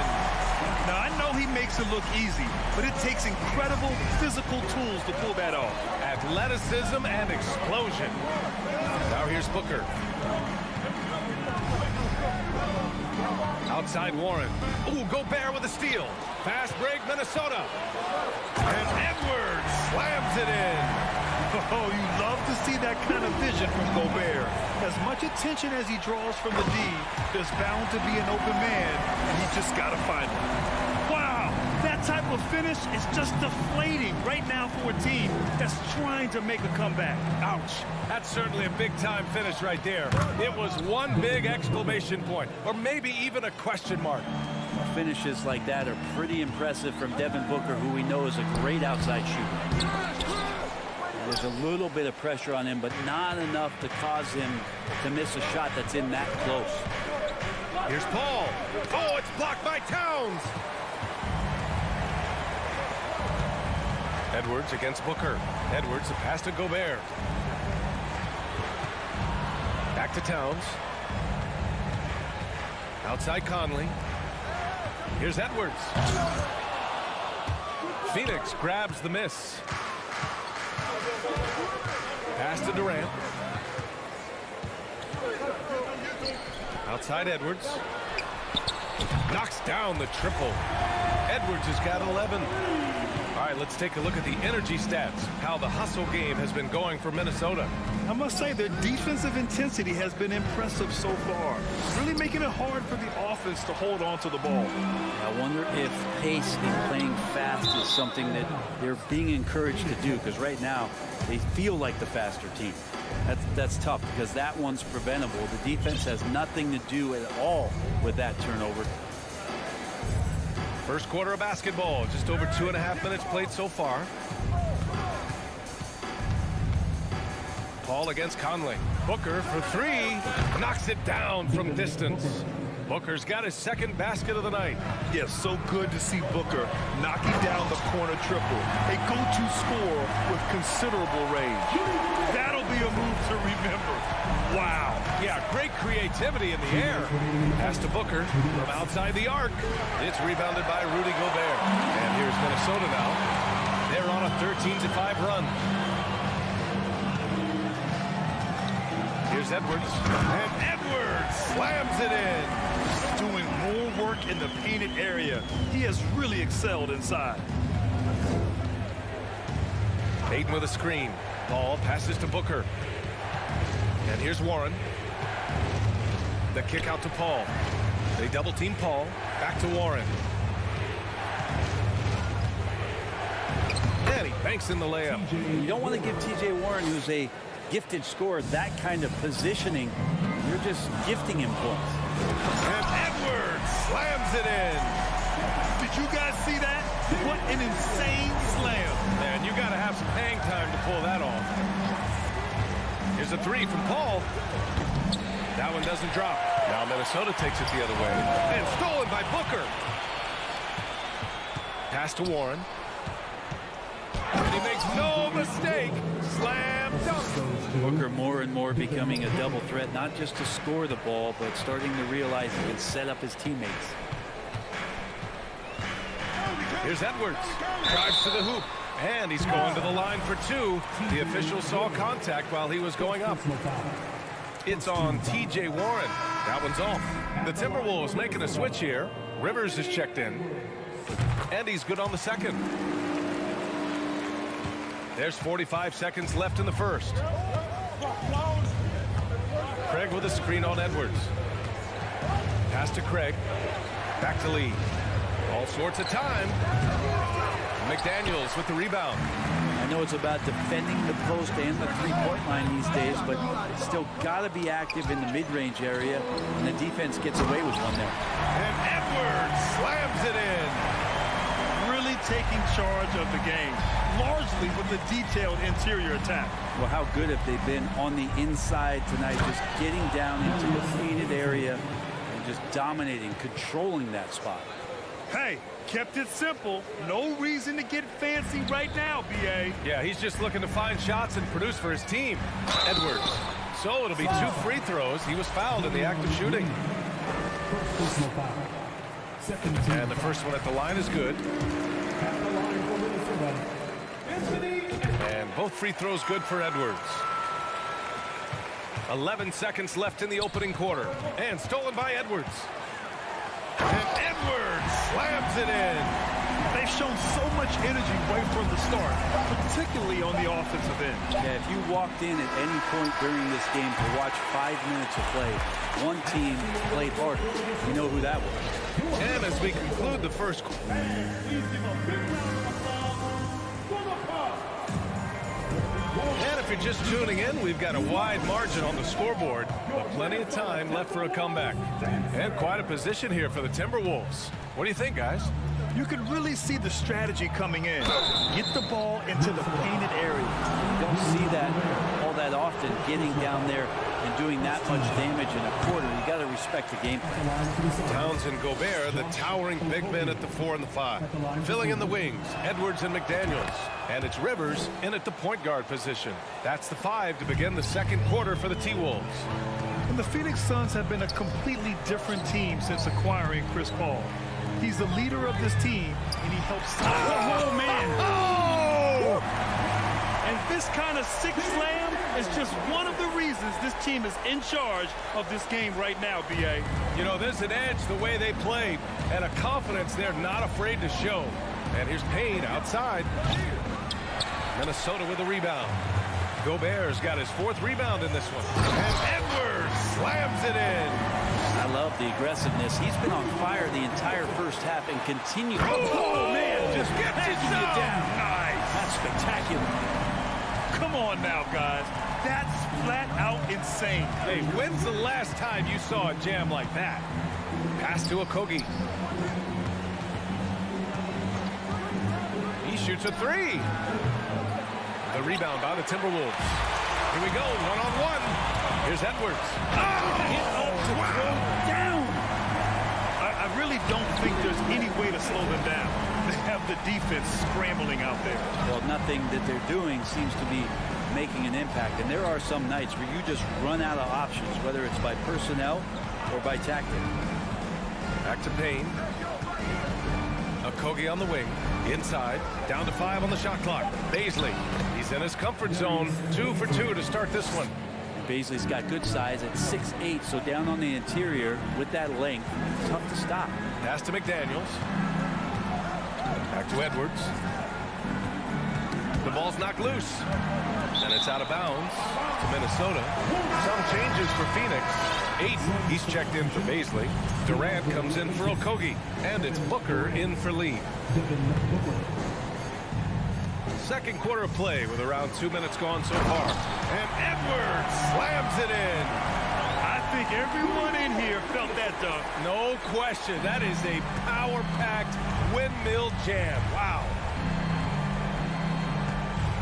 S8: Now, I know he makes it look easy, but it takes incredible physical tools to pull that off.
S7: Athleticism and explosion. Now here's Booker. Outside Warren. Ooh, Gobert with a steal. Fast break, Minnesota. And Edwards slams it in.
S8: Oh, you love to see that kind of vision from Gobert. As much attention as he draws from the D, there's bound to be an open man, and he just got to find him. Wow, that type of finish is just deflating right now for a team that's trying to make a comeback.
S7: Ouch. That's certainly a big-time finish right there. It was one big exclamation point, or maybe even a question mark.
S3: Finishes like that are pretty impressive from Devin Booker, who we know is a great outside shooter. There's a little bit of pressure on him, but not enough to cause him to miss a shot that's in that close.
S7: Here's Paul. Oh, it's blocked by Towns. Edwards against Booker. Edwards, a pass to Gobert. Back to Towns. Outside Conley. Here's Edwards. Phoenix grabs the miss. Pass to Durant. Outside Edwards. Knocks down the triple. Edwards has got 11. All right, let's take a look at the energy stats, how the hustle game has been going for Minnesota.
S8: I must say their defensive intensity has been impressive so far, really making it hard for the offense to hold on to the ball.
S3: I wonder if pace and playing fast is something that they're being encouraged to do, because right now they feel like the faster team. That's tough, because that one's preventable. The defense has nothing to do at all with that turnover.
S7: First quarter of basketball, just over 2.5 minutes played so far. Paul against Conley. Booker for three, knocks it down from distance. Booker's got his second basket of the night.
S8: Yes, so good to see Booker knocking down the corner triple. A go-to score with considerable range. That'll be a move to remember. Wow.
S7: Yeah, great creativity in the air. Pass to Booker from outside the arc. It's rebounded by Rudy Gobert. And here's Minnesota now. They're on a 13-5 run. Here's Edwards. And Edwards slams it in.
S8: Doing more work in the painted area. He has really excelled inside.
S7: Ayton with a screen. Ball passes to Booker. And here's Warren. The kick out to Paul. They double team Paul. Back to Warren. And he banks in the layup.
S3: You don't want to give T.J. Warren, who's a gifted scorer, that kind of positioning. You're just gifting him points.
S7: And Edwards slams it in.
S8: Did you guys see that? What an insane slam.
S7: Man, you got to have some hang time to pull that off. Here's a three from Paul. That one doesn't drop. Now Minnesota takes it the other way. And stolen by Booker. Pass to Warren. And he makes no mistake. Slam dunk.
S3: Booker more and more becoming a double threat, not just to score the ball, but starting to realize he can set up his teammates.
S7: Here's Edwards. Drives to the hoop. And he's going to the line for two. The official saw contact while he was going up. It's on T.J. Warren. That one's off. The Timberwolves making a switch here. Rivers is checked in. And he's good on the second. There's 45 seconds left in the first. Craig with a screen on Edwards. Pass to Craig. Back to Lee. All sorts of time. McDaniels with the rebound.
S3: I know it's about defending the post and the three-point line these days, but still got to be active in the mid-range area, and the defense gets away with one there.
S7: And Edwards slams it in.
S8: Really taking charge of the game, largely with the detailed interior attack.
S3: Well, how good have they been on the inside tonight, just getting down into the painted area and just dominating, controlling that spot.
S8: Hey, kept it simple. No reason to get fancy right now, B.A.
S7: Yeah, he's just looking to find shots and produce for his team. Edwards. So it'll be 2 free throws. He was fouled in the act of shooting.
S11: Second team.
S7: And the first one at the line is good.
S11: At the line for Minnesota, Anthony Edwards.
S7: And both free throws good for Edwards. 11 seconds left in the opening quarter. And stolen by Edwards. And Edwards slams it in.
S8: They've shown so much energy right from the start, particularly on the offensive end.
S3: Yeah, if you walked in at any point during this game to watch 5 minutes of play, one team played harder. You know who that was.
S7: And as we conclude the first quarter. And if you're just tuning in, we've got a wide margin on the scoreboard, but plenty of time left for a comeback. And quite a position here for the Timberwolves. What do you think, guys?
S8: You can really see the strategy coming in. Get the ball into the painted area.
S3: You don't see that all that often, getting down there and doing that much damage in a quarter. You got to respect the game plan.
S7: Towns and Gobert, the towering big men at the 4 and the 5. Filling in the wings, Edwards and McDaniels. And it's Rivers in at the point guard position. That's the 5 to begin the second quarter for the T-Wolves.
S8: And the Phoenix Suns have been a completely different team since acquiring Chris Paul. He's the leader of this team, and he helps. Oh, man.
S7: Oh!
S8: And this kind of sick slam is just one of the reasons this team is in charge of this game right now, B.A.
S7: You know, there's an edge the way they play and a confidence they're not afraid to show. And here's Payne outside. Minnesota with a rebound. Gobert's got his 4th rebound in this one. And Edwards slams it in.
S3: I love the aggressiveness. He's been on fire the entire first half and continues.
S8: Oh, man, just
S3: backing
S8: you
S3: down.
S8: Nice.
S3: That's spectacular.
S8: Come on now, guys. That's flat out insane.
S7: Hey, when's the last time you saw a jam like that? Pass to Okogie. He shoots a 3. The rebound by the Timberwolves. Here we go, one-on-one. Here's Edwards.
S3: Down.
S8: I really don't think there's any way to slow them down. They have the defense scrambling out there.
S3: Well, nothing that they're doing seems to be making an impact. And there are some nights where you just run out of options, whether it's by personnel or by tactic.
S7: Back to Payne. Okogie on the wing. Inside. Down to 5 on the shot clock. Baisley. He's in his comfort zone. 2 for 2 to start this one.
S3: Baisley's got good size at 6'8", so down on the interior with that length, tough to stop.
S7: Pass to McDaniels. Back to Edwards. The ball's knocked loose. And it's out of bounds to Minnesota. Some changes for Phoenix. Ayton, he's checked in for Baisley. Durant comes in for Okogie. And it's Booker in for Lee. Second quarter of play with around 2 minutes gone so far. And Edwards slams it in.
S8: I think everyone in here felt that dunk.
S7: No question. That is a power-packed windmill jam. Wow.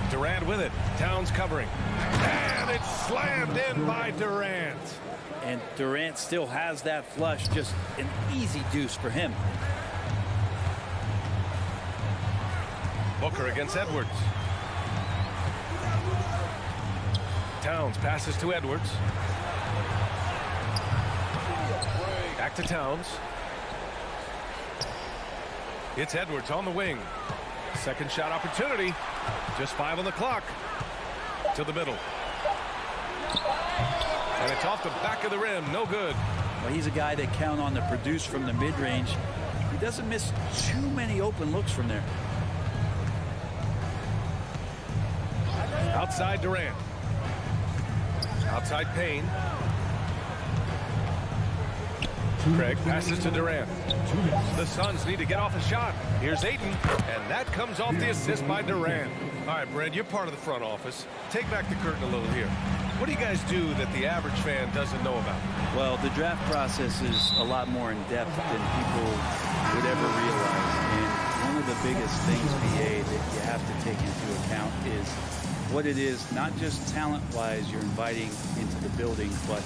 S7: Durant with it. Towns covering. And it's slammed in by Durant.
S3: And Durant still has that flush. Just an easy deuce for him.
S7: Booker against Edwards. Towns passes to Edwards. Back to Towns. It's Edwards on the wing. Second shot opportunity. Just 5 on the clock. To the middle. And it's off the back of the rim. No good.
S3: Well, he's a guy that count on to produce from the mid-range. He doesn't miss too many open looks from there.
S7: Outside Durant. Outside Payne. Craig passes to Durant. The Suns need to get off a shot. Here's Ayton, and that comes off the assist by Durant. All right, Brad, you're part of the front office. Take back the curtain a little here. What do you guys do that the average fan doesn't know about?
S3: Well, the draft process is a lot more in depth than people would ever realize. And one of the biggest things, BA, that you have to take into account is what it is, not just talent-wise you're inviting into the building, but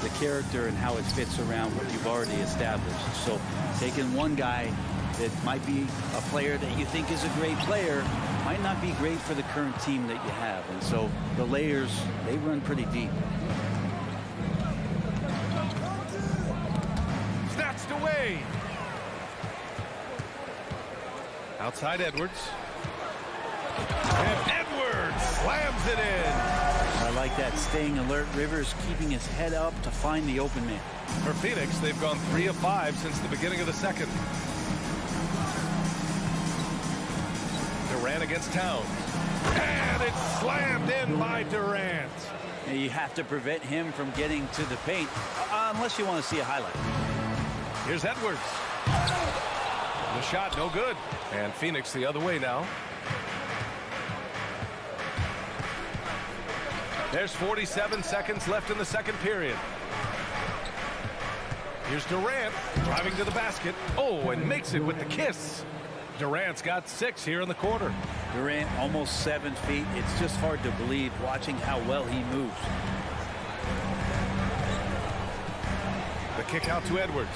S3: the character and how it fits around what you've already established. So taking one guy that might be a player that you think is a great player might not be great for the current team that you have. And so the layers, they run pretty deep.
S7: Snatched away. Outside Edwards. And Edwards slams it in.
S3: I like that, staying alert. Rivers keeping his head up to find the open man.
S7: For Phoenix, they've gone 3 of 5 since the beginning of the second. Durant against Towns. And it's slammed in by Durant.
S3: Now you have to prevent him from getting to the paint, unless you want to see a highlight.
S7: Here's Edwards. The shot, no good. And Phoenix the other way now. There's 47 seconds left in the second period. Here's Durant driving to the basket. Oh, and makes it with the kiss. Durant's got 6 here in the quarter.
S3: Durant almost 7 feet. It's just hard to believe watching how well he moves.
S7: The kick out to Edwards.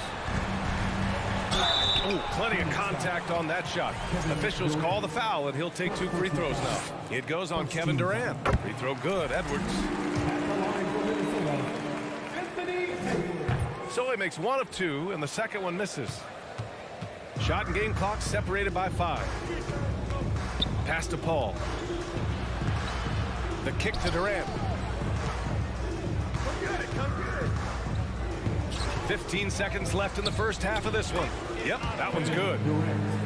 S7: Oh, plenty of contact on that shot. Officials call the foul, and he'll take 2 free throws now. It goes on Kevin Durant. Free throw good, Edwards. So he makes 1 of 2, and the second one misses. Shot and game clock separated by 5. Pass to Paul. The kick to Durant. 15 seconds left in the first half of this one. Yep, that one's good.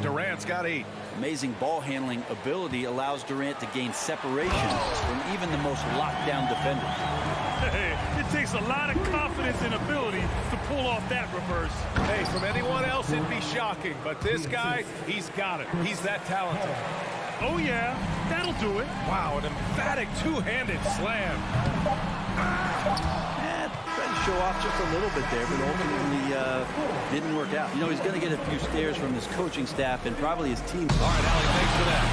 S7: Durant's got 8.
S3: Amazing ball handling ability allows Durant to gain separation from even the most locked down defenders.
S8: Hey, it takes a lot of confidence and ability to pull off that reverse.
S7: Hey, from anyone else, it'd be shocking. But this guy, he's got it. He's that talented.
S8: Oh, yeah, that'll do it.
S7: Wow, an emphatic two-handed slam.
S3: Tried to show off just a little bit there, but ultimately didn't work out. You know, he's going to get a few stares from his coaching staff and probably his team.
S7: All right, Allie, thanks for that.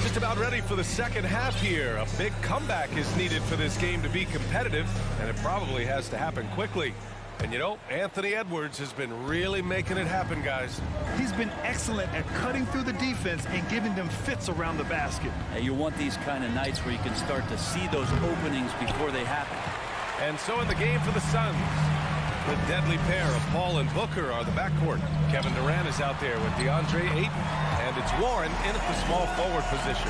S7: Just about ready for the second half here. A big comeback is needed for this game to be competitive, and it probably has to happen quickly. And you know, Anthony Edwards has been really making it happen, guys.
S8: He's been excellent at cutting through the defense and giving them fits around the basket.
S3: And you want these kind of nights where you can start to see those openings before they happen.
S7: And so in the game for the Suns, the deadly pair of Paul and Booker are the backcourt. Kevin Durant is out there with DeAndre Ayton, and it's Warren in at the small forward position.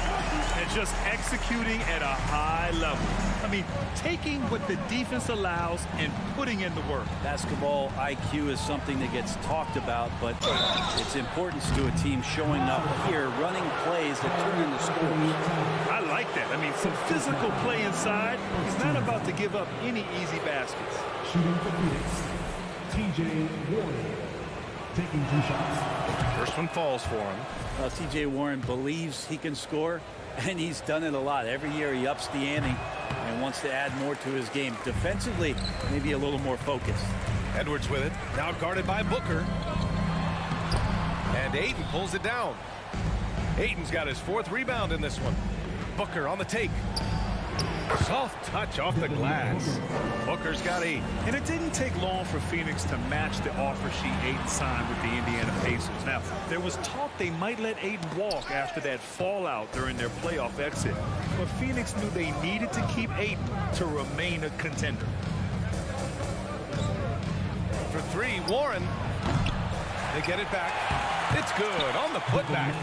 S8: And just executing at a high level. I mean, taking what the defense allows and putting in the work.
S3: Basketball IQ is something that gets talked about, but its importance to a team showing up here, running plays that turn into scores.
S8: I like that. I mean, some physical play inside. He's not about to give up any easy baskets.
S11: Shooting for Phoenix, T.J. Warren, taking 2 shots.
S7: First one falls for him.
S3: T.J. Warren believes he can score, and he's done it a lot. Every year he ups the ante and wants to add more to his game. Defensively, maybe a little more focused.
S7: Edwards with it, now guarded by Booker. And Ayton pulls it down. Ayton's got his 4th rebound in this one. Booker on the take. Soft touch off the glass. Booker's got 8.
S8: And it didn't take long for Phoenix to match the offer sheet Ayton signed with the Indiana Pacers. Now, there was talk they might let Ayton walk after that fallout during their playoff exit. But Phoenix knew they needed to keep Ayton to remain a contender.
S7: For 3, Warren. They get it back. It's good on the putback.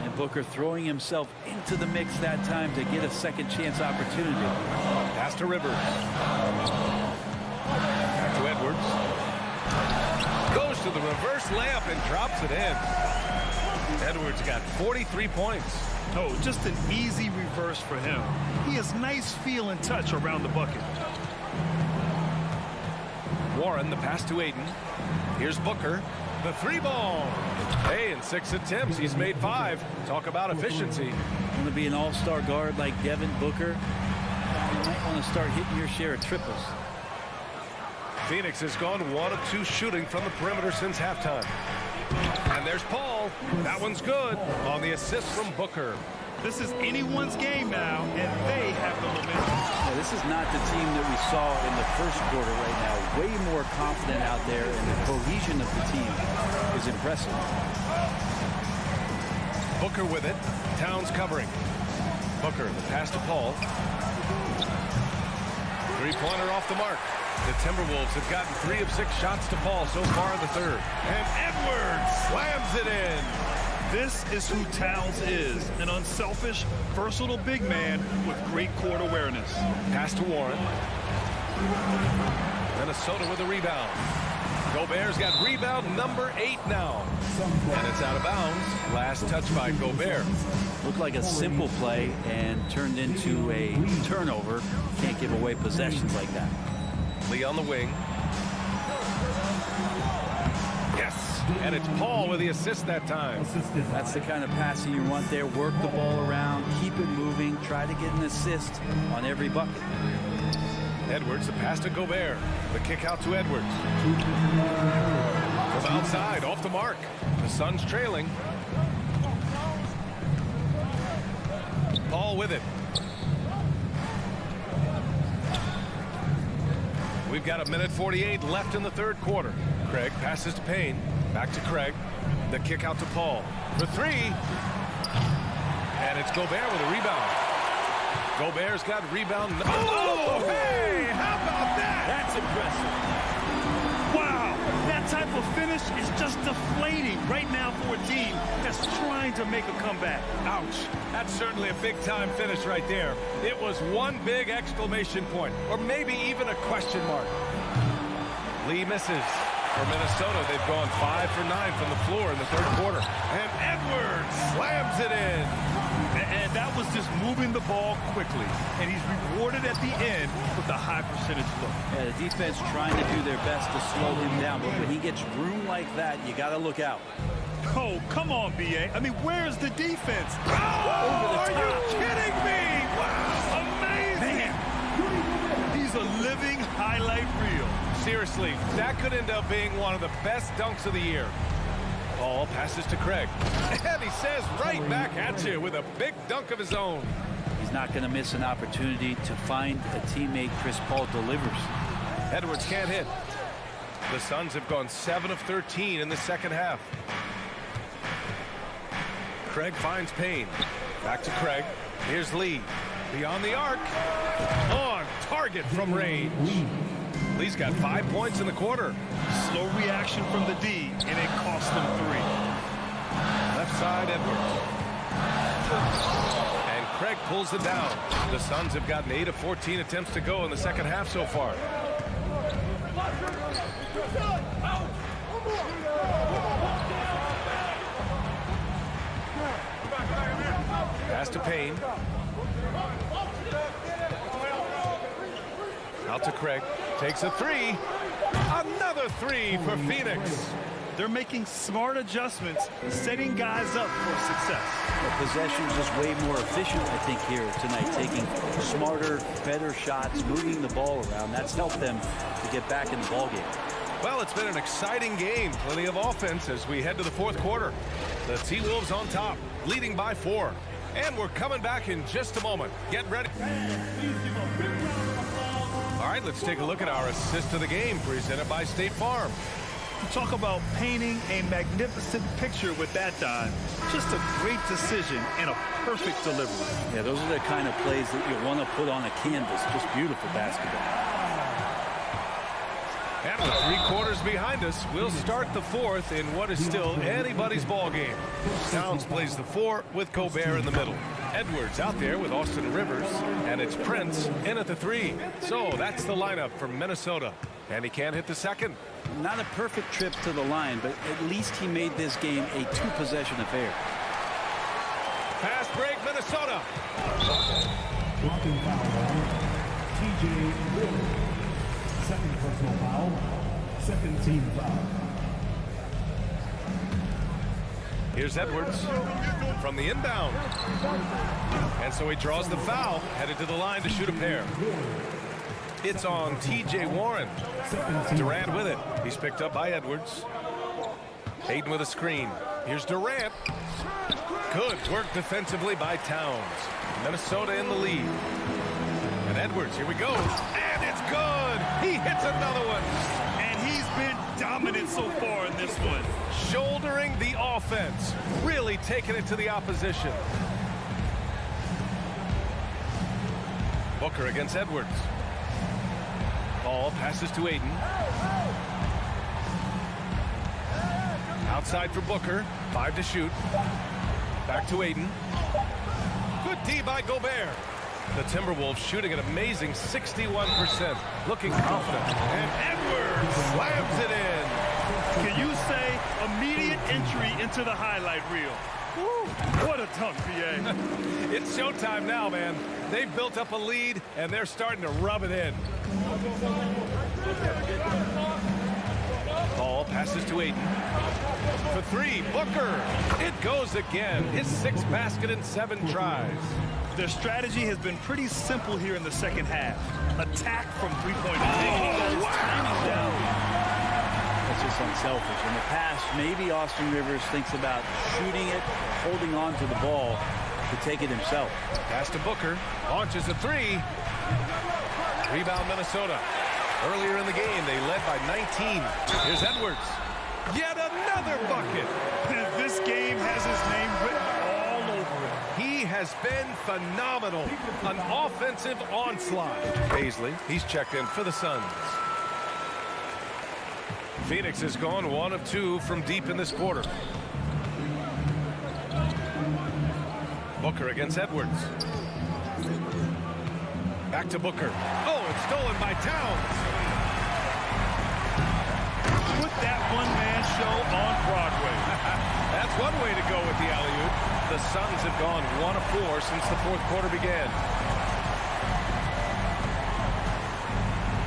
S3: And Booker throwing himself into the mix that time to get a second chance opportunity.
S7: Pass to Rivers. Back to Edwards. Goes to the reverse layup and drops it in. Edwards got 43 points.
S8: Oh, just an easy reverse for him. He has nice feel and touch around the bucket.
S7: Warren, the pass to Ayton. Here's Booker. The 3-ball. Hey, in 6 attempts, he's made 5. Talk about efficiency.
S3: Want to be an all-star guard like Devin Booker? You might want to start hitting your share of triples.
S7: Phoenix has gone 1 of 2 shooting from the perimeter since halftime. And there's Paul. That one's good on the assist from Booker.
S8: This is anyone's game now, and they have the momentum.
S3: Yeah, this is not the team that we saw in the first quarter right now. Way more confident out there, and the cohesion of the team is impressive.
S7: Booker with it. Towns covering. Booker, the pass to Paul. Three-pointer off the mark. The Timberwolves have gotten 3 of 6 shots to Paul so far in the third. And Edwards slams it in.
S8: This is who Towns is, an unselfish, versatile big man with great court awareness.
S7: Pass to Warren. Minnesota with a rebound. Gobert's got rebound number 8 now. And it's out of bounds. Last touch by Gobert.
S3: Looked like a simple play and turned into a turnover. Can't give away possessions like that.
S7: Lee on the wing. Yes, and it's Paul with the assist that time.
S3: That's the kind of passing you want there. Work the ball around, keep it moving, try to get an assist on every bucket.
S7: Edwards, the pass to Gobert. The kick out to Edwards. From outside, off the mark. The Suns trailing. Paul with it. We've got 1:48 left in the third quarter. Craig passes to Payne. Back to Craig. The kick out to Paul. For 3. And it's Gobert with a rebound. Gobert's got rebound. Oh, hey! How about that?
S3: That's impressive.
S8: Wow, that type of finish is just deflating right now for a team that's trying to make a comeback.
S7: Ouch. That's certainly a big-time finish right there. It was one big exclamation point, or maybe even a question mark. Lee misses. For Minnesota, they've gone 5 for 9 from the floor in the third quarter. And Edwards slams it in.
S8: And that was just moving the ball quickly. And he's rewarded at the end with a high percentage look.
S3: Yeah, the defense trying to do their best to slow him down, but when he gets room like that, you got to look out.
S8: Oh, come on, B.A. I mean, where's the defense?
S7: Oh, are you kidding me? Wow, amazing.
S8: Man, he's a living highlight reel.
S7: Seriously, that could end up being one of the best dunks of the year. Paul passes to Craig. And he says right back at you with a big dunk of his own.
S3: He's not going to miss an opportunity to find a teammate. Chris Paul delivers.
S7: Edwards can't hit. The Suns have gone 7 of 13 in the second half. Craig finds Payne. Back to Craig. Here's Lee. Beyond the arc. On target from range. Lee's got 5 points in the quarter.
S8: Slow reaction from the D, and it cost them 3.
S7: Left side, Edwards. And Craig pulls it down. The Suns have gotten 8 of 14 attempts to go in the second half so far. Pass to Payne. Out to Craig. Takes a 3. Another 3 for Phoenix.
S8: They're making smart adjustments, setting guys up for success.
S3: The possession is just way more efficient, I think, here tonight. Taking smarter, better shots, moving the ball around. That's helped them to get back in the ballgame.
S7: Well, it's been an exciting game. Plenty of offense as we head to the fourth quarter. The T-Wolves on top, leading by 4. And we're coming back in just a moment. Get ready. All right, let's take a look at our assist of the game presented by State Farm.
S8: Talk about painting a magnificent picture with that dime. Just a great decision and a perfect delivery.
S3: Yeah, those are the kind of plays that you want to put on a canvas. Just beautiful basketball.
S7: And with 3 quarters behind us, we'll start the fourth in what is still anybody's ball game. Towns plays the 4 with Gobert in the middle. Edwards out there with Austin Rivers, and it's Prince in at the 3. So that's the lineup for Minnesota. And he can't hit the second.
S3: Not a perfect trip to the line, but at least he made this game a 2-possession affair.
S7: Fast break, Minnesota.
S11: Blocking foul on T.J. Warren. Second personal foul. Second team foul.
S7: Here's Edwards from the inbound. And so he draws the foul, headed to the line to shoot a pair. It's on T.J. Warren. Durant with it. He's picked up by Edwards. Hayden with a screen. Here's Durant. Good work defensively by Towns. Minnesota in the lead. And Edwards, here we go. And it's good. He hits another one.
S8: And he's been dominant so far in this one.
S7: Shouldering the offense. Really taking it to the opposition. Booker against Edwards. Ball passes to Aiden. Outside for Booker. 5 to shoot. Back to Aiden. Good D by Gobert. The Timberwolves shooting an amazing 61%. Looking confident. And Edwards slams it in.
S8: Can you say immediate entry into the highlight reel? Woo, what a dunk, PA.
S7: It's showtime now, man. They've built up a lead, and they're starting to rub it in. Ball passes to Aiden. For 3, Booker. It goes again. His 6th basket in 7 tries.
S8: Their strategy has been pretty simple here in the second half. Attack from three-point line.
S3: That's just unselfish. In the past, maybe Austin Rivers thinks about shooting it, holding on to the ball to take it himself.
S7: Pass to Booker. Launches a 3. Rebound Minnesota. Earlier in the game, they led by 19. Here's Edwards. Yet another bucket.
S8: This game has his name written all over it.
S7: He has been phenomenal. An offensive onslaught. Paisley, he's checked in for the Suns. Phoenix has gone 1 of 2 from deep in this quarter. Booker against Edwards. Back to Booker. Oh, it's stolen by Towns.
S8: Put that one-man show on Broadway.
S7: That's one way to go with the alley-oop. The Suns have gone 1 of 4 since the 4th quarter began.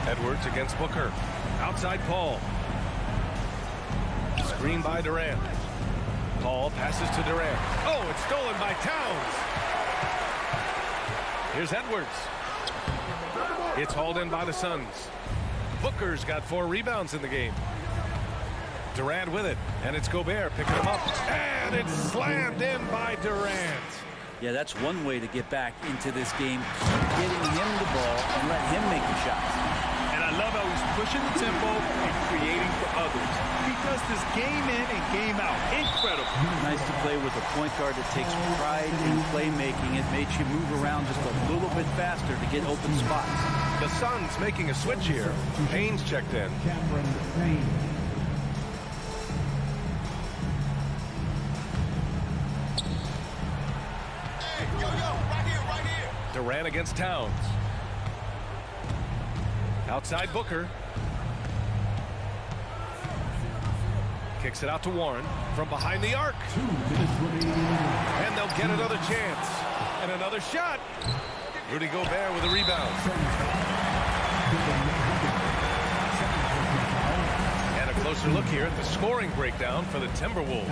S7: Edwards against Booker. Outside Paul. Screen by Durant. Paul passes to Durant. Oh, it's stolen by Towns. Here's Edwards. It's hauled in by the Suns. Booker's got 4 rebounds in the game. Durant with it, and it's Gobert picking him up. And it's slammed in by Durant.
S3: Yeah, that's one way to get back into this game. Getting him the ball and let him make the shots.
S8: And I love how he's pushing the tempo and creating for others. He does this game in and game out. Incredible.
S3: Nice to play with a point guard that takes pride in playmaking. It makes you move around just a little bit faster to get open spots.
S7: The Suns making a switch here. Payne's checked in. Durant against Towns. Outside Booker. Kicks it out to Warren from behind the arc. And they'll get another chance. And another shot. Rudy Gobert with a rebound. And a closer look here at the scoring breakdown for the Timberwolves.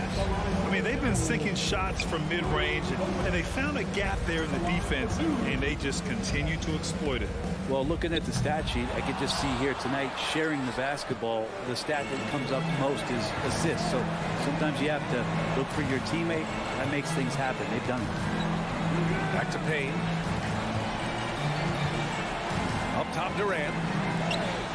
S8: I mean, they've been sinking shots from mid-range, and they found a gap there in the defense, and they just continue to exploit it.
S3: Well, looking at the stat sheet, I could just see here tonight sharing the basketball. The stat that comes up most is assists. So sometimes you have to look for your teammate. That makes things happen. They've done it.
S7: Back to Payne. Up top Durant.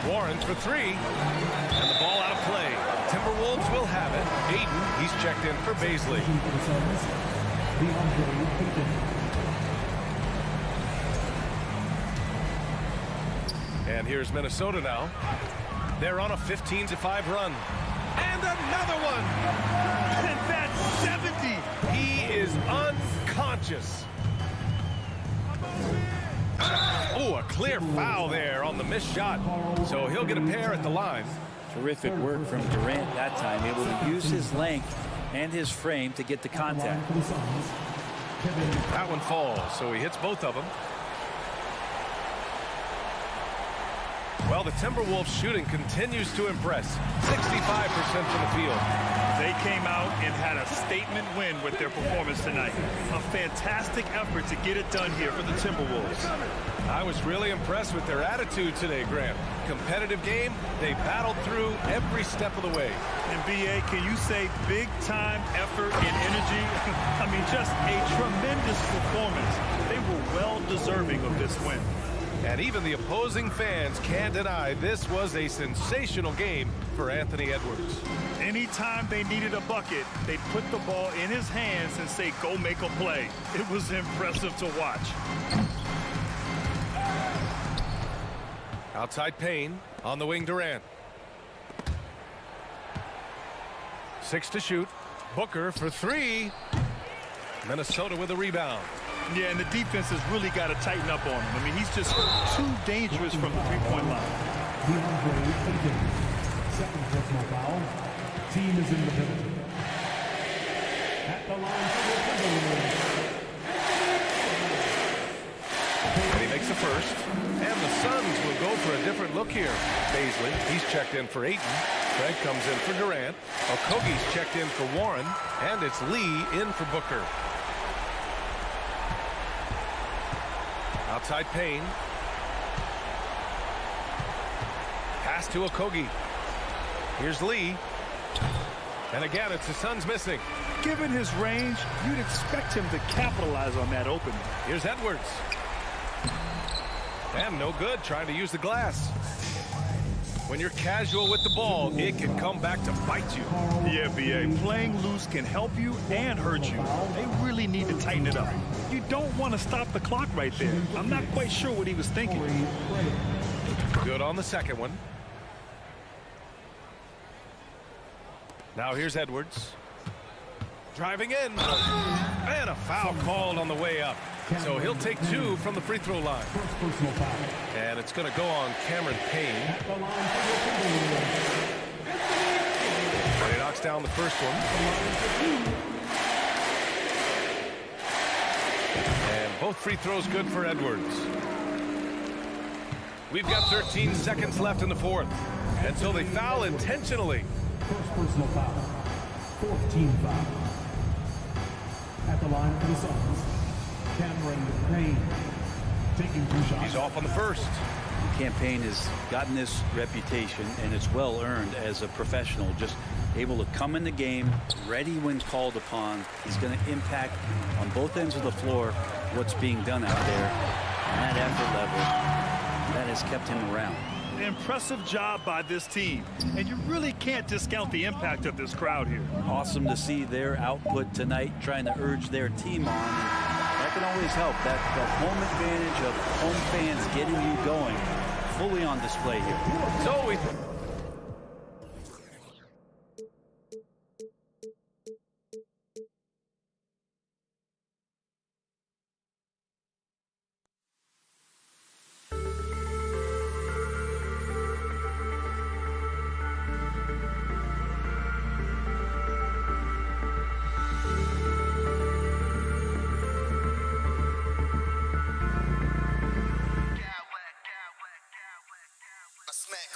S7: Warren for 3. And the ball out of play. Timberwolves will have it. Aiden, he's checked in for Paisley. And here's Minnesota now. They're on a 15-5 run. And another one.
S8: And that's 70.
S7: He is unconscious. Oh, a clear foul there on the missed shot. So he'll get a pair at the line.
S3: Terrific work from Durant that time, able to use his length and his frame to get the contact.
S7: That one falls, so he hits both of them. Well, the Timberwolves shooting continues to impress. 65% from the field.
S8: They came out and had a statement win with their performance tonight. A fantastic effort to get it done here for the Timberwolves.
S7: I was really impressed with their attitude today, Graham. Competitive game, they battled through every step of the way.
S8: And BA, can you say big time effort and energy? I mean, just a tremendous performance. They were well deserving of this win.
S7: And even the opposing fans can't deny this was a sensational game for Anthony Edwards.
S8: Anytime they needed a bucket, they'd put the ball in his hands and say, go make a play. It was impressive to watch.
S7: Outside Payne, on the wing Durant. 6 to shoot. Booker for 3. Minnesota with a rebound.
S8: Yeah, and the defense has really got to tighten up on him. I mean, he's just too dangerous from the three-point line.
S11: Second personal foul. Team is in the penalty. At the line for the Timberwolves.
S7: And he makes the first. And the Suns will go for a different look here. Baisley, he's checked in for Ayton. Craig comes in for Durant. Okogie's checked in for Warren. And it's Lee in for Booker. Outside Payne. Pass to Okogie. Here's Lee. And again, it's the Suns missing.
S8: Given his range, you'd expect him to capitalize on that opening.
S7: Here's Edwards. And no good, trying to use the glass. When you're casual with the ball, it can come back to bite you.
S8: Yeah, BA, playing loose can help you and hurt you. They really need to tighten it up. You don't want to stop the clock right there. I'm not quite sure what he was thinking.
S7: Good on the second one. Now here's Edwards. Driving in. And a foul called on the way up. So he'll take 2 from the free throw line. And it's going to go on Cameron Payne. And he knocks down the first one. And both free throws good for Edwards. We've got 13 seconds left in the fourth. And so they foul intentionally.
S11: First personal foul. Fourth team foul. At the line for the Suns, Cameron Payne taking 2 shots.
S7: He's off on the first.
S3: Campaign has gotten this reputation, and it's well earned as a professional. Just able to come in the game, ready when called upon. He's going to impact on both ends of the floor what's being done out there. And that effort level, that has kept him around.
S8: An impressive job by this team, and you really can't discount the impact of this crowd here.
S3: Awesome to see their output tonight, trying to urge their team on. And that can always help. That home advantage of home fans getting you going, fully on display here.
S7: So we...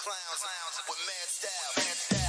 S6: Clowns with mad style.